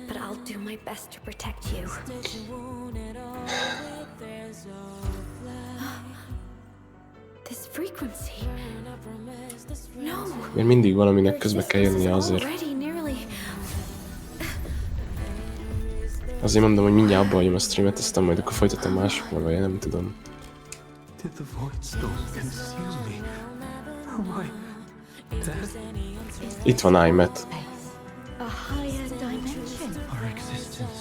but I'll do my best to protect you. This frequency. No. Mert mindig valaminek közbe kell jönnie azért. Already nearly. Azért mondom, hogy mindjárt abba hagyom a streamet, aztán majd akkor folytatom másokkal, vagy nem tudom. Did the void storm consume me? Am I dead? Itt van iMet. A higher dimension. Our existence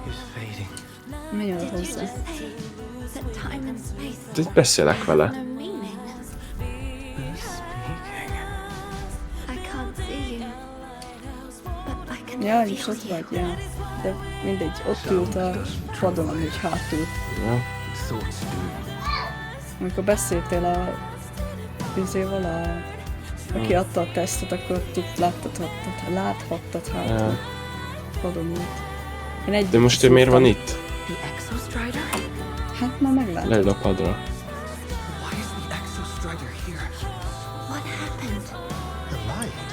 is fading. Menj oda hozzá. That time and space. De itt beszélek vele. No meaning. I can't see you. But I can Ja, feel és ott you. vagy, ja. De mindegy, ott ült a padon, amúgy hátul. Ja. Amikor beszéltél a... Bizéval aki adta a tesztet, akkor ott láthattad hátul. Ja. Padon ült. De most ő miért van itt? The Exostrider? Hát már meglátod. Leül a padra. Why is the Exostrider here? What happened? The light.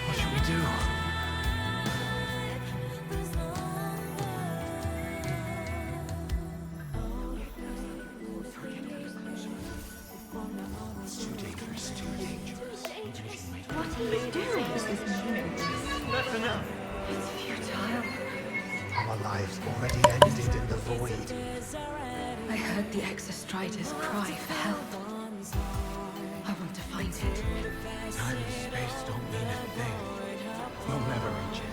What should we do? It's too dangerous, too dangerous. What are you doing? That's enough. It's futile. Our lives already ended in the void. I heard the Exostrider's cry for help. I want to find it. Time and space don't mean a thing. You'll never reach it.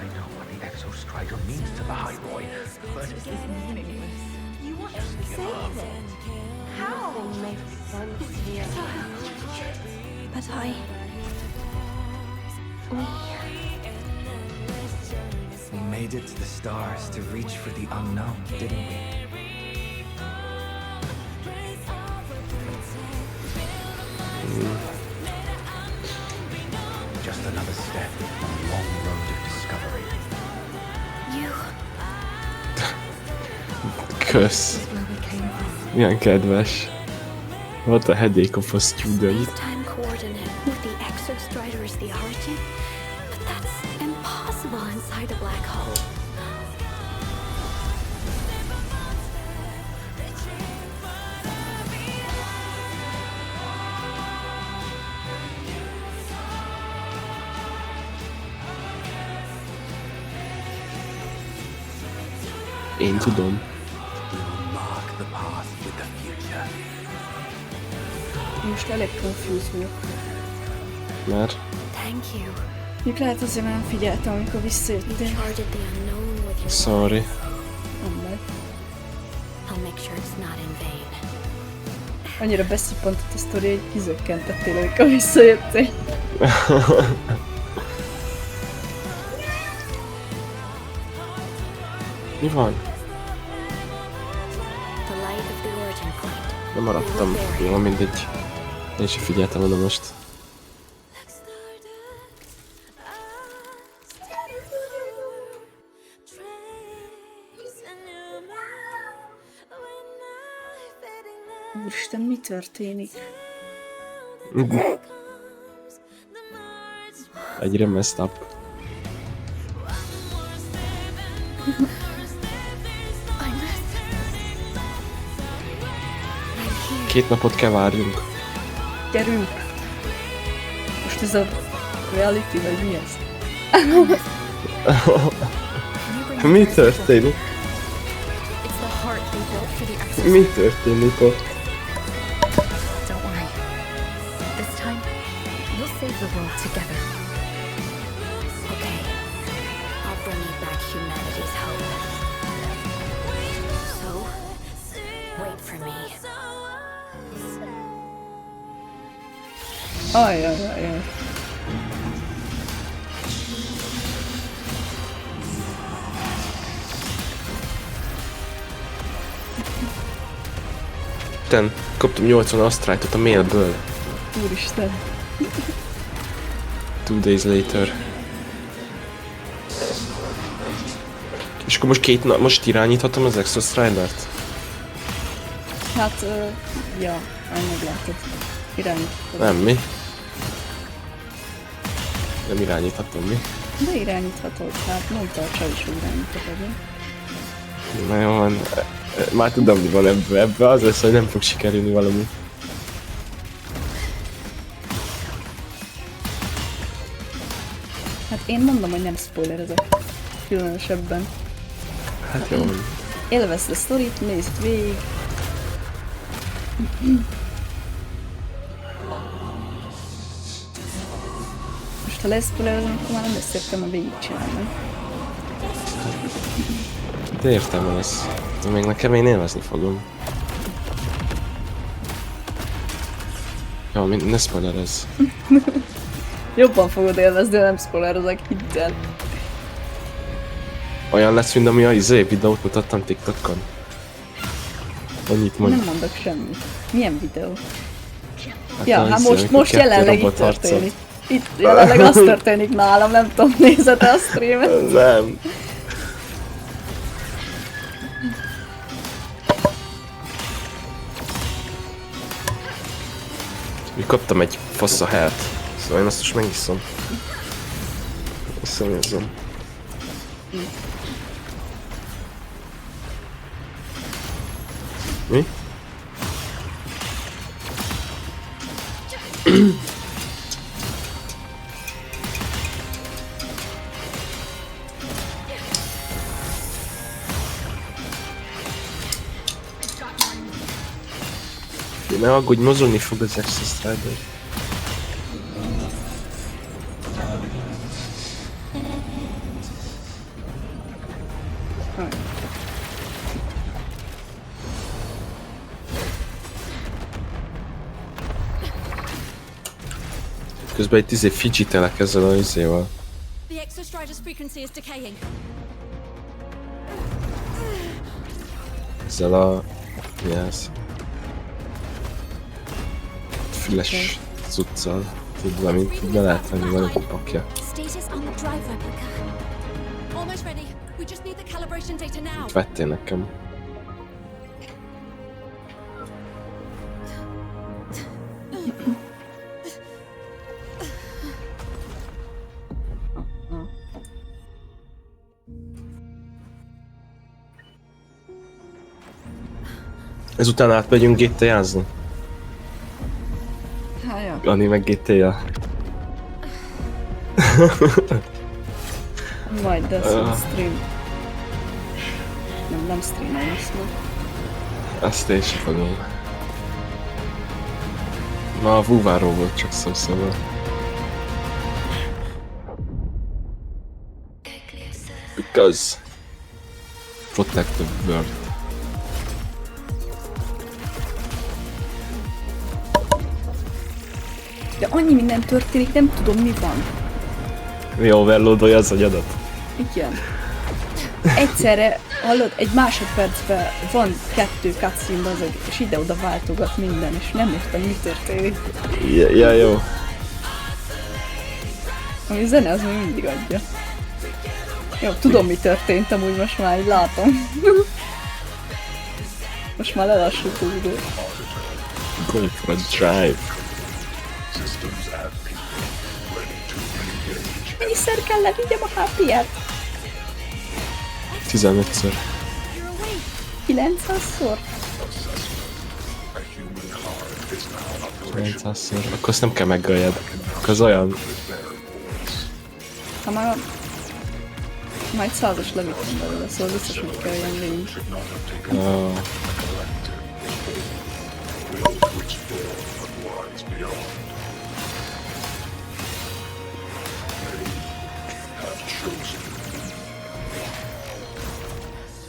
I know what the Exostrider means to the High Roy, but This is meaningless. You want just to give save up. it? How? It makes sense here. But We made it to the stars to reach for the unknown, didn't we? Just another step on a long road of discovery. You. Kösz. Milyen kedves. What a headache of a student. Time coordinate with the Exostrider is the origin, but that's impossible inside a black hole. Én tudom. Mark the path with the future. Most elég confused vagyok. Mert? Thank you. Még lehet azért már nem figyeltem, amikor visszajöttél. Charted the unknown with your Sorry. life. Nem baj. I'll make sure it's not in vain. Annyira beszippantott a sztori, hogy kizökkentettél, amikor visszajöttél. Mi van? The light of the origin point. Nem maradtam. Jó, mindegy. Én sem figyeltem oda most. Úristen, mi történik? Egyre messed up. 2 napot kell várjunk. Gyerünk! Most ez a reality, vagy mi ez? Mi történik? Mi történik ott? Don't worry. This time, we'll save the world together. Okay. I'll bring you back humanity's hope. So, wait for me. Ajajajaj. Kaptam 80 asztrájtot a mailből. Úristen. 2 days later. És akkor most most irányíthatom az Exo Stridert? Hát, ja, meglátod. Irányíthatod. Nem, mi? Nem irányíthatom, mi? De irányíthatod, hát mondta a csaj is, hogy irányíthatod, mi? Na jó van. Már tudom, mi van ebbe az lesz, hogy nem fog sikerülni valami. Hát én mondom, hogy nem spoilerezek. Különösebben. Hát jó van. Élvezd a sztorit, nézd végig. Most ha leszpoilerezem, akkor már nem lesz értem a végigcsinálni. De értem ez. De még nekem én élvezni fogom. Jó, ne spoilerezz. Jobban fogod élvezni, de nem spoilerezek, hidd el. Olyan lesz, mint ami a videót mutattam TikTokon. Annyit mondj. Nem mondok semmit. Milyen videó? Hát ja, hát most jelenleg itt történik. Itt jelenleg az történik nálam, nem tudom, nézed a streamet? Nem. Még kaptam egy fasz a helt, szóval én azt most megiszom. Azt személyezem. Mi? Ne aggódj, mozogni fog az Exo Strider. Közben itt fidgetelek ezzel a izével. The Exo Strider's frequency is decaying. Ezzel a... mi ez? Füles cuccal. Tudva, mint be lehet venni van egy pakja. Vettél nekem. Ezután átmegyünk GTA-zni. Ani meg GTA. Majd lesz a stream. Nem streamel lesz meg. Azt én sem fogom. Ma a WuWa-ról volt csak szó, szóval. Because protect the world. De annyi minden történik, nem tudom mi van. Mi overloadolja az agyadat? Igen. Egyszerre, hallod, egy másodpercben van 2 cutscene azok, és ide-oda váltogat minden, és nem értem, mi történik. Ja, jó. Ami zene, az még mindig adja. Jó, tudom, mi történt, amúgy most már így látom. Most már lelassult az idő. Going for a drive. Mennyiszer kell levigyem a HP-et? 15-ször. 900-szor? 900-szor. Akkor azt nem kell meggöljed. Akkor az olyan... Ha már... Majd 100-as levittem belőle, szóval biztos, hogy kell ilyen végig.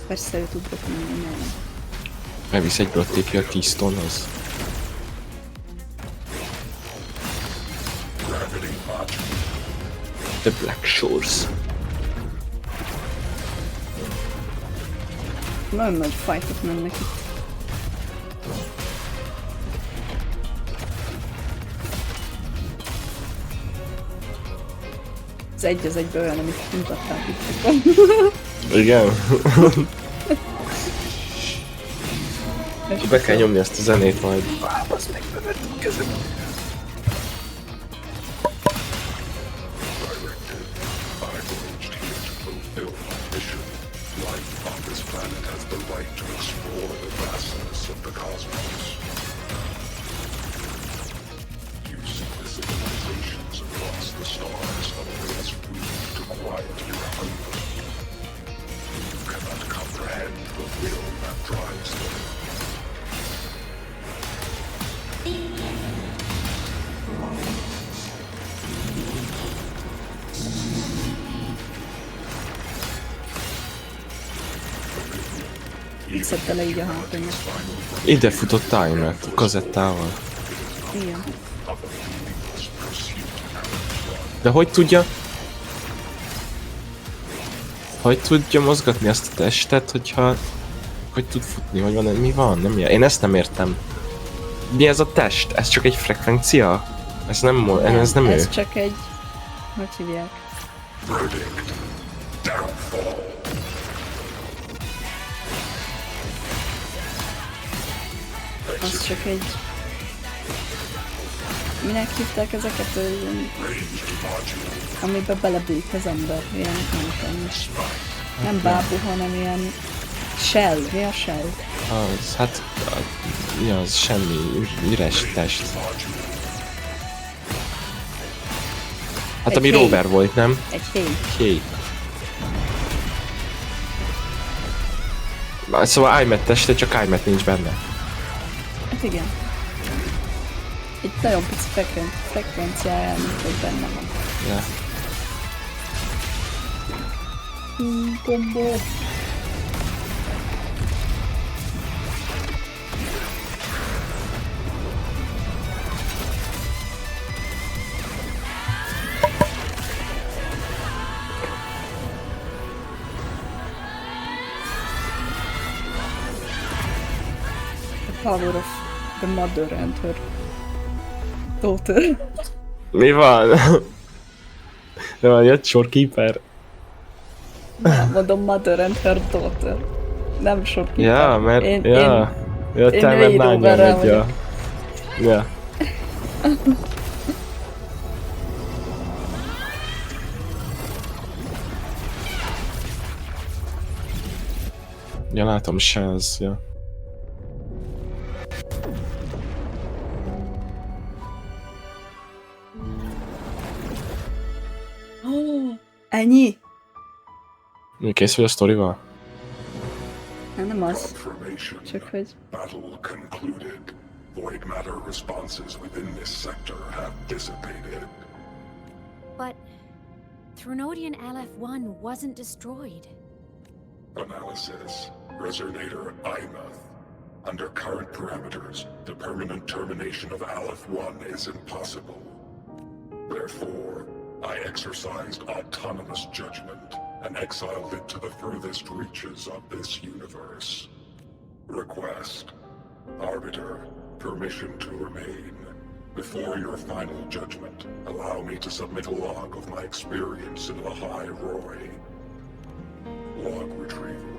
Persze ő tud botolni, nem. Elvisz egy brottéki a Keystone-hoz. The Black Shores. Nagyon nagy fightok mennek itt. Az egy az egyben olyan, amit mutatták itt. Igen. Be kell nyomni ezt a zenét majd. Basz meg, bevertem a kezem. Szedte le így a hátrányát. Ide futott Timet a kazettával. Igen. De hogy tudja? Hogy tudja mozgatni ezt a testet, hogyha... Hogy tud futni, vagy van, mi van? Nem ilyen. Én ezt nem értem. Mi ez a test? Ez csak egy frekvencia? Ez nem ő? Ez csak egy... Hogy hívják? Az csak egy... Minek hívták ezeket? Amiben belebújt az ember. Ilyen, nem tudom is. Nem bábú, hanem ilyen... Shell. Mi a shell? Az, hát... Mi az? Semmi. Üres test. Hát egy ami héj. rover volt, nem? Egy héj. Héj. Szóval iMac teste, csak iMac nincs benne. Hát igen. Egy nagyon pici frekvenciáján, hogy benne van. Ja. Combo. Power of the mother and her daughter. Mi van? Mi van, jött Shorekeeper? Nem, mondom mother and her daughter. Nem Shorekeeper. Ja, mert... Én jöttem, mert lányom vagyok. Ja. Ja, látom, Shells, ja. Ennyi? Mi kész vagy a sztorival? Nem az. Csak hogy... Battle concluded. Void matter responses within this sector have dissipated. But Threnodian LF-1 wasn't destroyed. Analysis. Resonator IMATH. Under current parameters, the permanent termination of Aleph-1 is impossible. Therefore, I exercised autonomous judgment and exiled it to the furthest reaches of this universe. Request. Arbiter, permission to remain. Before your final judgment, allow me to submit a log of my experience in the High Roy. Log retrieval.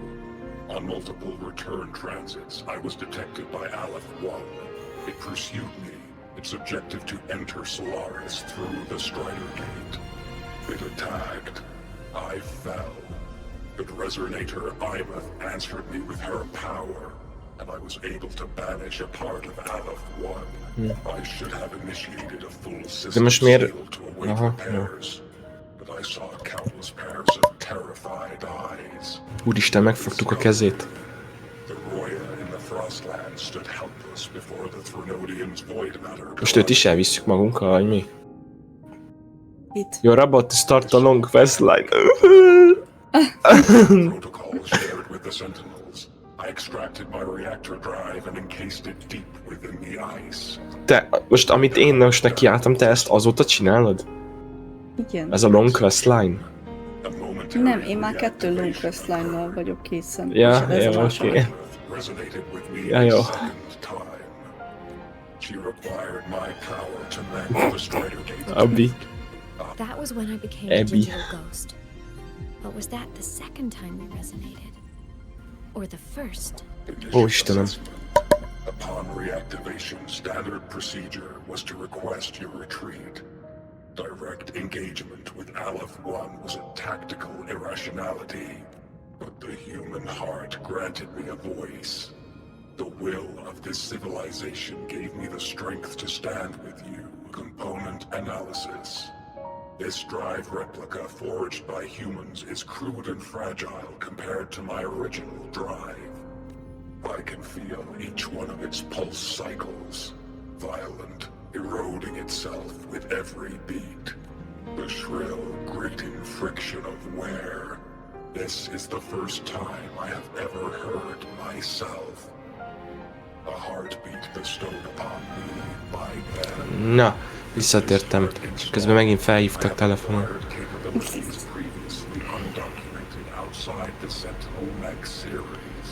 On multiple return transits, I was detected by Aleph-1. It pursued me, its objective to enter Solaris through the Strider Gate. It attacked. I fell. But Resonator IMATH answered me with her power, and I was able to banish a part of Aleph 1. I should have initiated a full system seal to await repairs, but I saw countless pairs of terrified eyes. Úristen, megfogtuk a kezét. The Roya in the Frostland stood helpless before the Threnodians' void matter. Most őt is elvisszük magunkkal, vagy mi? Itt. You're about to start a long quest line. Protocol shared with the Sentinels. I extracted my reactor drive and encased it deep within the ice. Te, most amit én most nekiálltam, te ezt azóta csinálod? Igen. Ez a long quest line? Nem, én már 2 long quest line-nal vagyok készen. Ja, jó, oké. Ja, jó. Abby. That was when I became a digital ghost. But was that the second time we resonated? Or the first? Ó, Istenem. Upon reactivation, standard procedure was to request your retreat. Direct engagement with Aleph 1 was a tactical irrationality, but the human heart granted me a voice. The will of this civilization gave me the strength to stand with you. Component analysis. This drive replica forged by humans is crude and fragile compared to my original drive. I can feel each one of its pulse cycles, violent, eroding itself with every beat. The shrill, grating friction of wear. This is the first time I have ever heard myself. A heartbeat bestowed upon me by them. Na, visszatértem. Közben megint felhívtak telefonon.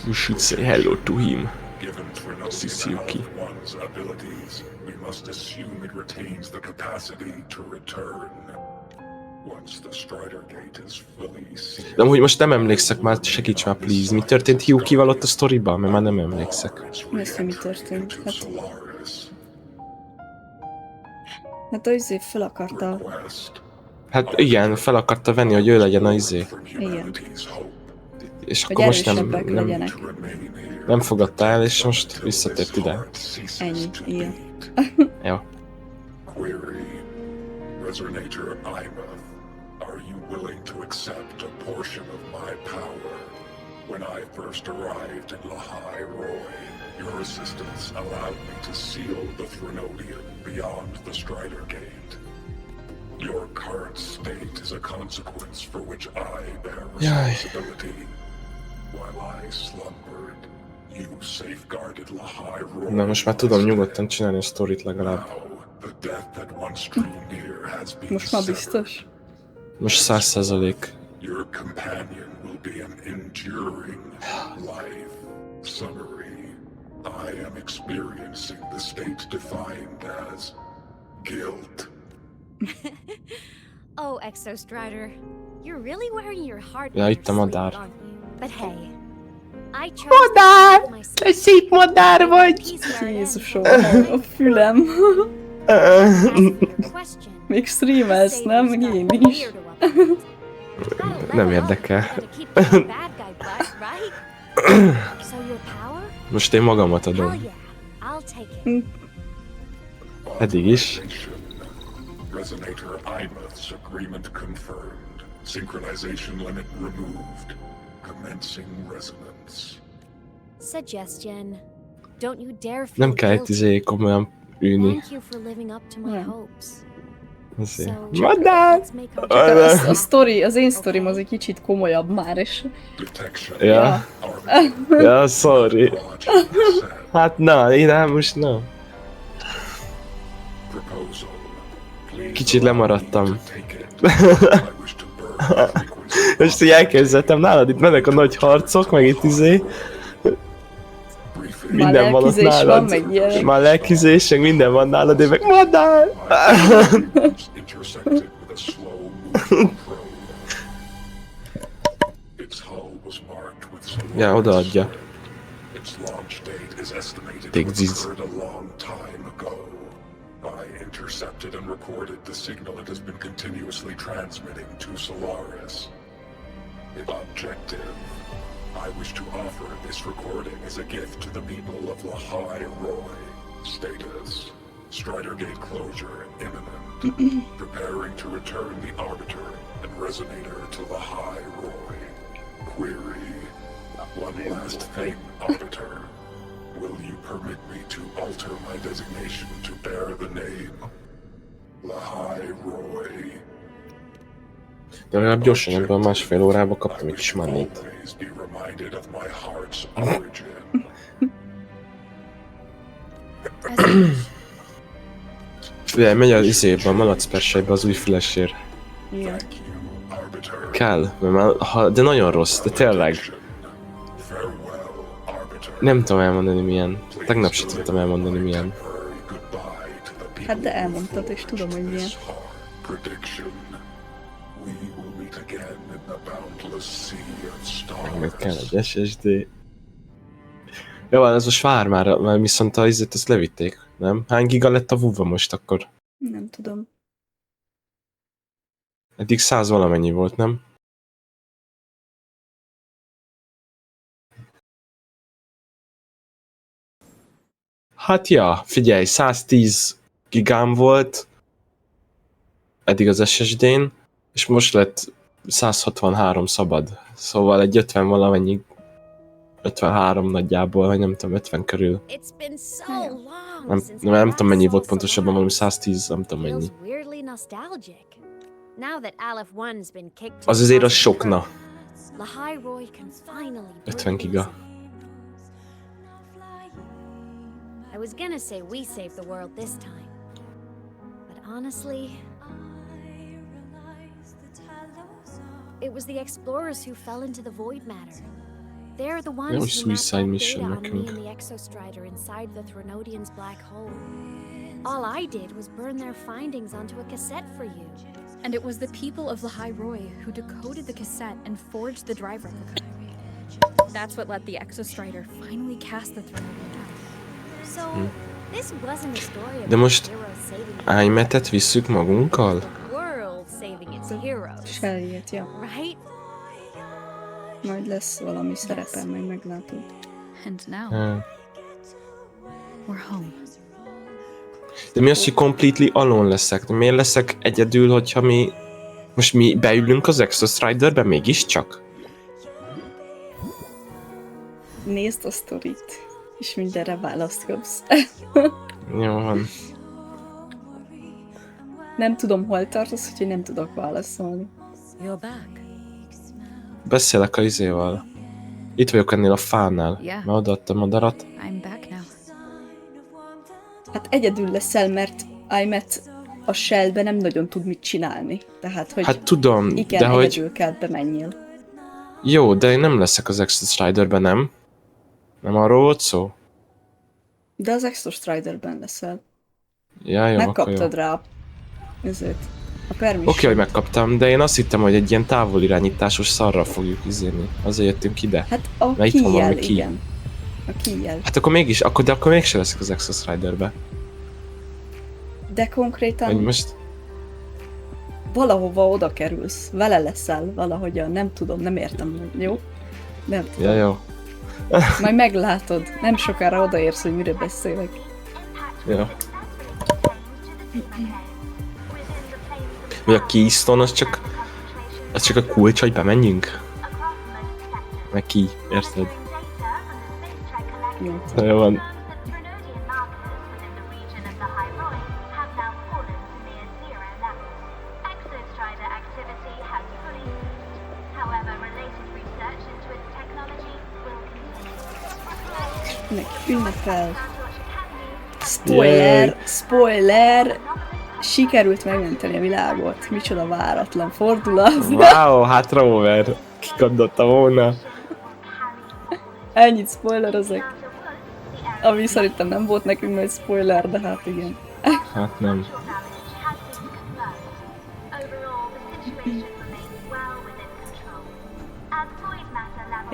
You should say hello to him. Hiyuki. We must assume it retains the capacity to return. Once the Strider Gate is fully sealed. De amúgy most nem emlékszek már, segíts már, please. Mi történt Hiyukival ott a sztoriban? Mert már nem emlékszek. Mi történt? Hát az izé fel akarta... Hát igen, fel akarta venni, hogy ő legyen az izé. Igen. És hogy akkor most nem fogadta el, és most visszatért ide. Ennyi, igen. Jó. Query, Resonator Imath, are you willing to accept a portion of my power? When I first arrived in Lahai Roy, your assistance allowed me to seal the Threnodian beyond the Strider Gate. Your current state is a consequence for which I bear responsibility. While I slumbered, you safeguarded Lahai Roy. Na most már tudom nyugodtan csinálni a sztorit legalább. Most már biztos? Most 100%. Your companion will be an enduring life. Summary. I am experiencing the state defined as guilt. Oh, Exostrider, you're really wearing your heart. Ja, itt a madár. But hey, I chose madár! Te szép madár vagy! Jézusom, a fülem. Még streamelsz, nem? Meg én is. Nem érdekel. Most én magamat adom. Eddig is. Resonator Imath's agreement confirmed. Synchronization limit removed. Commencing resonance. Suggestion. Don't you dare feel Nem kell itt komolyan ülni. Thank you for living up to my hopes. Madár! A sztori, az én sztorim az egy kicsit komolyabb már, és... Ja. Ja, sorry. Hát na, én nem, most na. Kicsit lemaradtam. Most így elképzeltem, nálad itt mennek a nagy harcok, meg itt minden van ott nálad. Már lelkizés, meg minden van nálad, én meg madár! Ja, odaadja. Take this. Intercepted and recorded the signal it has been continuously transmitting to Solaris. Objective. I wish to offer this recording as a gift to the people of Lahai Roy. Status: Strider Gate closure imminent. Preparing to return the Arbiter and Resonator to Lahai Roy. Query: one last thing, Arbiter. Will you permit me to alter my designation to bear the name Lahai Roy? De legalább gyorsan ebben a másfél órában kaptam egy kis manét. Always be reminded of my heart's origin. Figyelj, megy az izébe, a malacpersejbe az új fülesér. Igen. Kell, de nagyon rossz, de tényleg. Nem tudom elmondani milyen. Tegnap sem tudtam elmondani milyen. Hát de elmondtad, és tudom, hogy milyen. Meg kell egy SSD. Jó, ez most vár már, mert viszont a izét ezt levitték, nem? Hány giga lett a WuWa most akkor? Nem tudom. Eddig 100 valamennyi volt, nem? Hát ja, figyelj, 110 gigám volt eddig az SSD-n, és most lett 163 szabad. Szóval egy 50 valamennyi, 53 nagyjából, vagy nem tudom, 50 körül. Nem tudom mennyi volt pontosabban, valami 110, nem tudom mennyi. Az azért az sokna. 50 giga. I was gonna say we saved the world this time. But honestly, it was the explorers who fell into the void matter. They're the ones who mapped out data on me and the Exostrider inside the Threnodian's black hole. All I did was burn their findings onto a cassette for you. And it was the people of Lahai Roy who decoded the cassette and forged the drive replica. That's what let the Exostrider finally cast the Threnodian out. So, this wasn't a story De about most heroes saving iMac-et visszük magunkkal? the world saving its heroes. Shellyet, ja. Right? Majd lesz valami szerepel, majd meglátod. And now, we're home. De mi az, hogy completely alone leszek? De miért leszek egyedül, hogyha mi... Most mi beülünk az Exostriderbe mégiscsak? Nézd a sztorit, és mindenre választ kapsz. Jó van. Nem tudom, hol tartasz, úgyhogy nem tudok válaszolni. You're back. Beszélek a izéval. Itt vagyok ennél a fánál. Yeah. Mert odaadtam a darat. I'm back now. Hát egyedül leszel, mert iMac a Shell-be nem nagyon tud mit csinálni. Tehát, hogy Hát tudom, igen, de hogy... egyedül kell bemenjél. Jó, de én nem leszek az Exostriderben, nem? Nem arról volt szó? De az Exostriderben leszel. Ja, jó, megkaptad akkor jó. rá a permission. Oké, hogy megkaptam, de én azt hittem, hogy egy ilyen távolirányításos szarral fogjuk izélni. Azért jöttünk ide. Hát a mert itt van valami kíjjel, key. igen. A kíjjel. Hát akkor mégis, de akkor mégsem leszek az Exostriderbe. De konkrétan Vagy most... valahova oda kerülsz. Vele leszel valahogyan. Nem tudom, nem értem. Jó? Nem tudom. Ja, jó. Majd meglátod. Nem sokára odaérsz, hogy mire beszélek. Ja. Vagy a Keystone az csak a kulcs, hogy bemenjünk? Meg ki, érted? Jó van. Meg ünnepel. Spoiler! Spoiler! Sikerült megmenteni a világot. Micsoda váratlan fordulat. Wow, hát Rover. Ki gondolta volna? Ennyit spoilerezek. Ami szerintem nem volt nekünk nagy spoiler, de hát igen. Hát nem.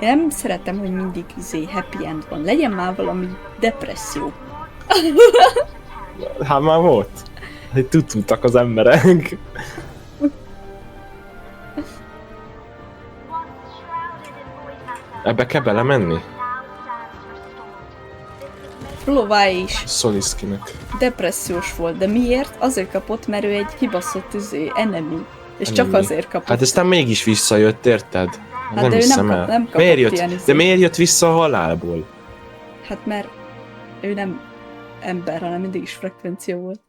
Én nem szeretem, hogy mindig happy end van. Legyen már valami depresszió. Hát már volt. Hogy tudtak az emberek. Ebbe kell belemenni? Pullolás is Soliszkinek. depressziós volt, de miért? Azért kapott, mert ő egy kibaszott enemy. És csak Enemy. azért kapott. Hát aztán mégis visszajött, érted? Hát nem de ő hiszem nem el. kapott Miért ilyen jött? izét. De miért jött vissza a halálból? Hát mert ő nem ember, hanem mindig is frekvencia volt.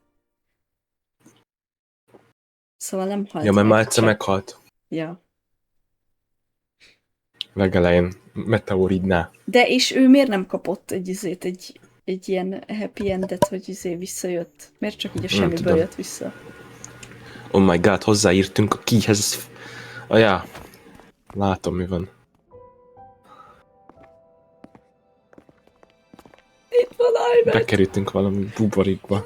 Szóval nem halt Ja, mert meg, már egyszer csak- meghalt. Ja. Legelején meteoridnál. De és ő miért nem kapott egy ilyen happy endet, hogy visszajött? Miért csak így a semmiből tudom. jött vissza? Oh my god, hozzáírtunk a keyhez. Ja. Látom, mi van. Itt van Ivan! Bekerültünk valami buborikba.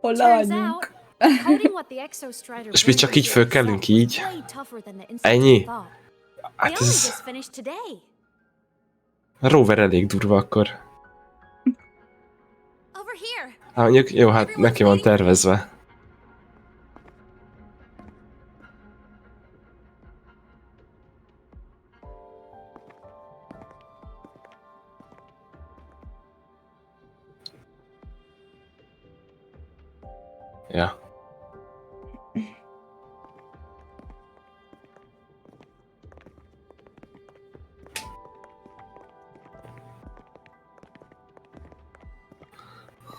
Hol Turns lányunk? out, coding what the Exostrider És mi csak így fölkelünk így? Ennyi? Hát They only ez... just finished today. A rover elég durva akkor. Over here. Hát mondjuk, jó, hát neki van tervezve. Ja.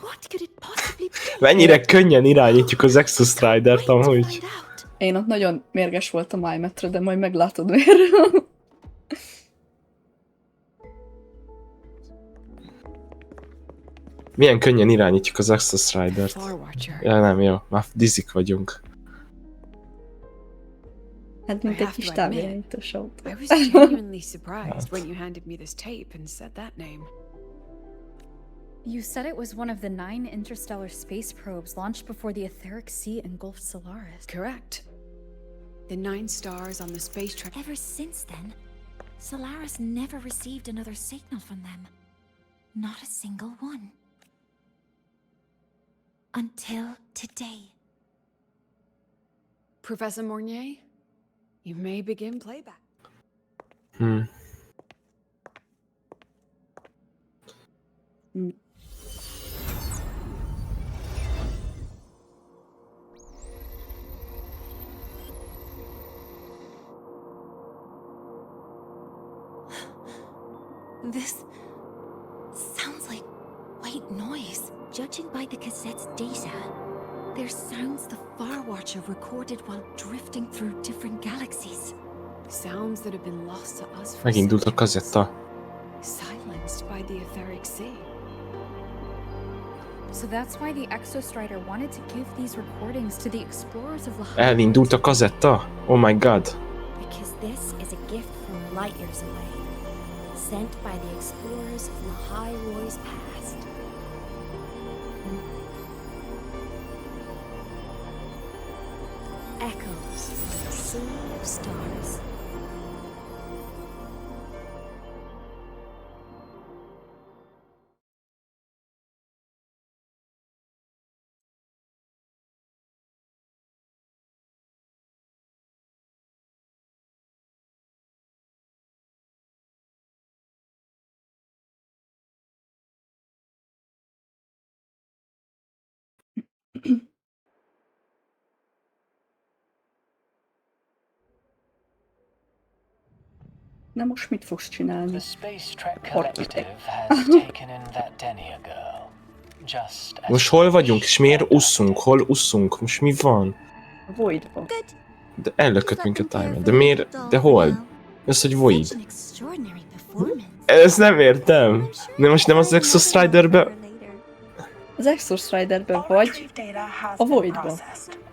What could it possibly be? Mennyire könnyen irányítjuk az Exostridert amúgy. Én ott nagyon mérges voltam iMetre, de majd meglátod miért. Milyen könnyen irányítjuk az Exostridert. Ja nem, jó. Már dizik vagyunk. Hát mint egy kis távirányítós autó. I was genuinely surprised when you handed me this tape and said that name. You said it was one of the 9 interstellar space probes launched before the etheric sea engulfed Solaris. Correct. The 9 stars on the space track. Ever since then, Solaris never received another signal from them. Not a single one. Until today. Professor Mornier, you may begin playback. This sounds like white noise. Judging by the cassette's data, they're sounds the Far Watcher recorded while drifting through different galaxies. Sounds that have been lost to us for Megindult a kazetta. silenced by the etheric sea. So that's why the Exostrider wanted to give these recordings to the explorers of Lahai. Elindult a kazetta? Oh my god. Because this is a gift from light years away, sent by the explorers of Lahai Roy's past. Echoes from a sea of stars. Na most mit fogsz csinálni? The Space Trek Collective has taken in that Denia girl. Just as Most hol vagyunk, és miért usszunk? Hol usszunk? Most mi van? Voidba. De ellökött minket Time. De miért? De hol? Ez, hogy Void. Ezt nem értem. De most nem az Exostriderbe... Az Exostriderben vagy a Voidba.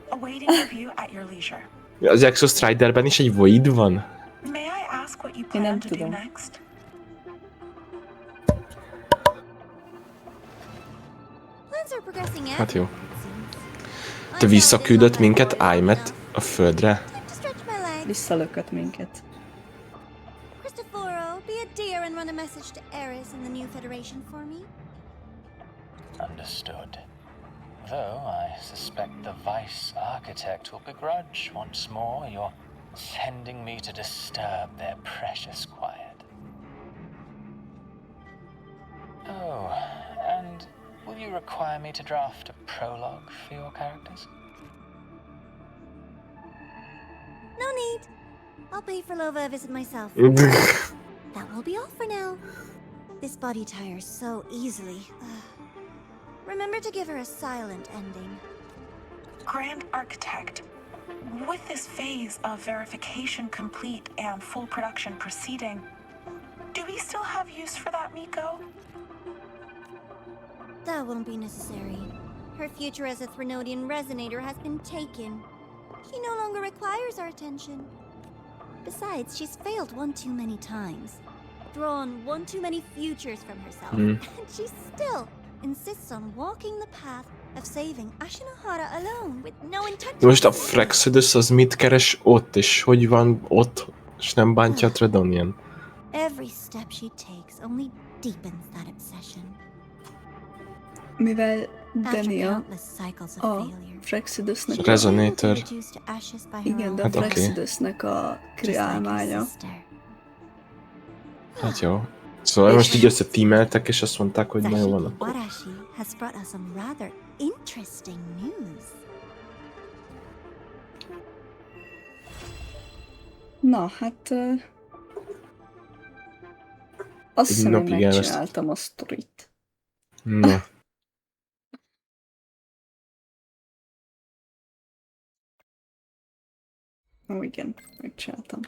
Awaiting review at your leisure. Az Exostriderben is egy Void van? May I ask what you Én nem plan to do tudom. next? Plans are progressing Hát jó. Te visszaküldött minket Aimet a földre? Visszalökött minket. Cristoforo, be a dear and run a message to Eris and the new Federation for me. understood. Though I suspect the Vice Architect will begrudge once more your sending me to disturb their precious quiet. Oh, and will you require me to draft a prologue for your characters? No need. I'll pay for Lova a visit myself. That will be all for now. This body tires so easily. Remember to give her a silent ending. Grand Architect, with this phase of verification complete and full production proceeding, do we still have use for that Miko? That won't be necessary. Her future as a Threnodian resonator has been taken. She no longer requires our attention. Besides, she's failed one too many times. Drawn one too many futures from herself. And she still insists on walking the path of saving Ashinahara alone with no intention. Most a Frexodus az mit keres ott, és hogy van ott, és nem bántja a Threnodian? Every step she takes only deepens that obsession. Mivel Dania a Frexodusnak Resonator. Igen, de a Hát oké. Frexodusnak a kreálmánya. Hát jó. Szóval most így összetímeltek, és azt mondták, hogy na jó van akkor. Warashi has brought us some rather interesting news. Na, hát... azt hiszem, hogy megcsináltam a sztorit. Na. Ó, igen, megcsináltam.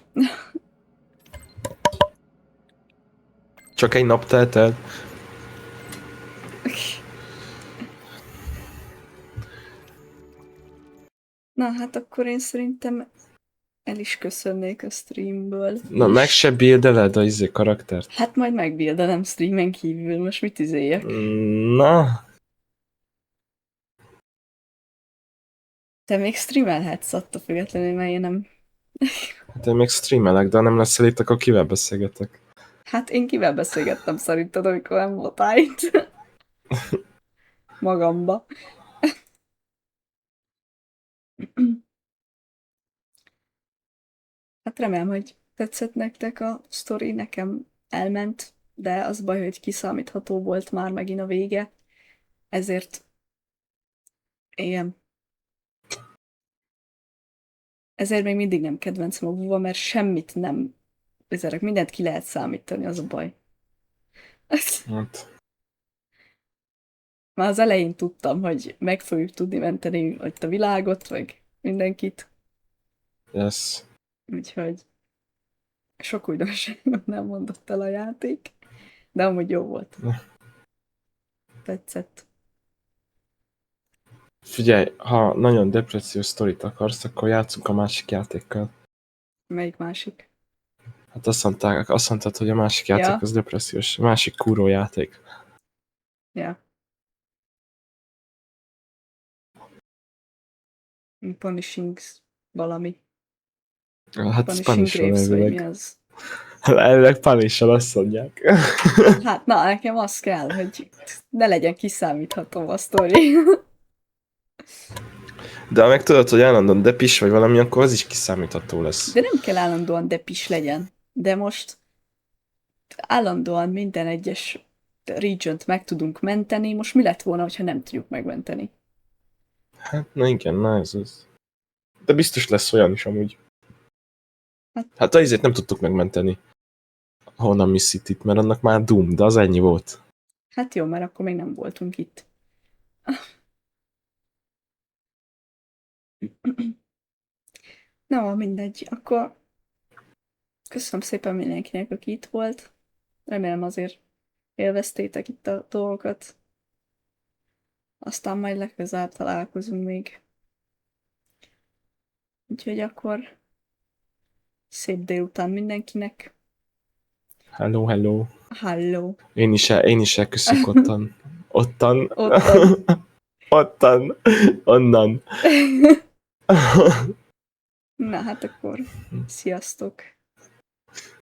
Csak egy nap telt el. Na, hát akkor én szerintem el is köszönnék a streamből. Na, meg se buildeled a karaktert. Hát majd megbuildelem streamen kívül, most mit izéljek? Na. Te még streamelhetsz attól függetlenül, mert én nem... Hát én még streamelek, de ha nem leszel itt, akkor kivel beszélgetek? Hát én kivel beszélgettem szerinted, amikor nem voltál itt? Magamba. Hát remélem, hogy tetszett nektek a sztori, nekem elment, de az baj, hogy kiszámítható volt már megint a vége, ezért igen. Ezért még mindig nem kedvencem a WuWa, mert semmit nem ezerek, mindent ki lehet számítani, az a baj. Hát. Már az elején tudtam, hogy meg fogjuk tudni menteni ott a világot, meg mindenkit. Yes. Úgyhogy sok újdonságot nem mondott el a játék, de amúgy jó volt. Tetszett. Figyelj, ha nagyon depressziós sztorit akarsz, akkor játszunk a másik játékkal. Melyik másik? Hát azt mondtad, hogy a másik játék az depressziós. A másik kúró játék. Ja. Punishing valami. Hát Punishing Graves, vagy mi az? Elvileg Punisher, azt mondják. Hát na, nekem az kell, hogy ne legyen kiszámítható a sztori. De ha meg tudod, hogy állandóan depis vagy valami, akkor az is kiszámítható lesz. De nem kell állandóan depis legyen. De most állandóan minden egyes regiont meg tudunk menteni. Most mi lett volna, ha nem tudjuk megmenteni? Hát, na igen, na ez az. De biztos lesz olyan is amúgy. Hát azért nem tudtuk megmenteni a Honami City-t, mert annak már Doom, de az ennyi volt. Hát jó, mert akkor még nem voltunk itt. Na, mindegy. Akkor köszönöm szépen mindenkinek, aki itt volt. Remélem azért élveztétek itt a dolgokat. Aztán majd legközelebb találkozunk még. Úgyhogy akkor szép délután mindenkinek. Hello, hello. Hello. Én is elköszök ottan. Ottan. Onnan. Na hát akkor, sziasztok!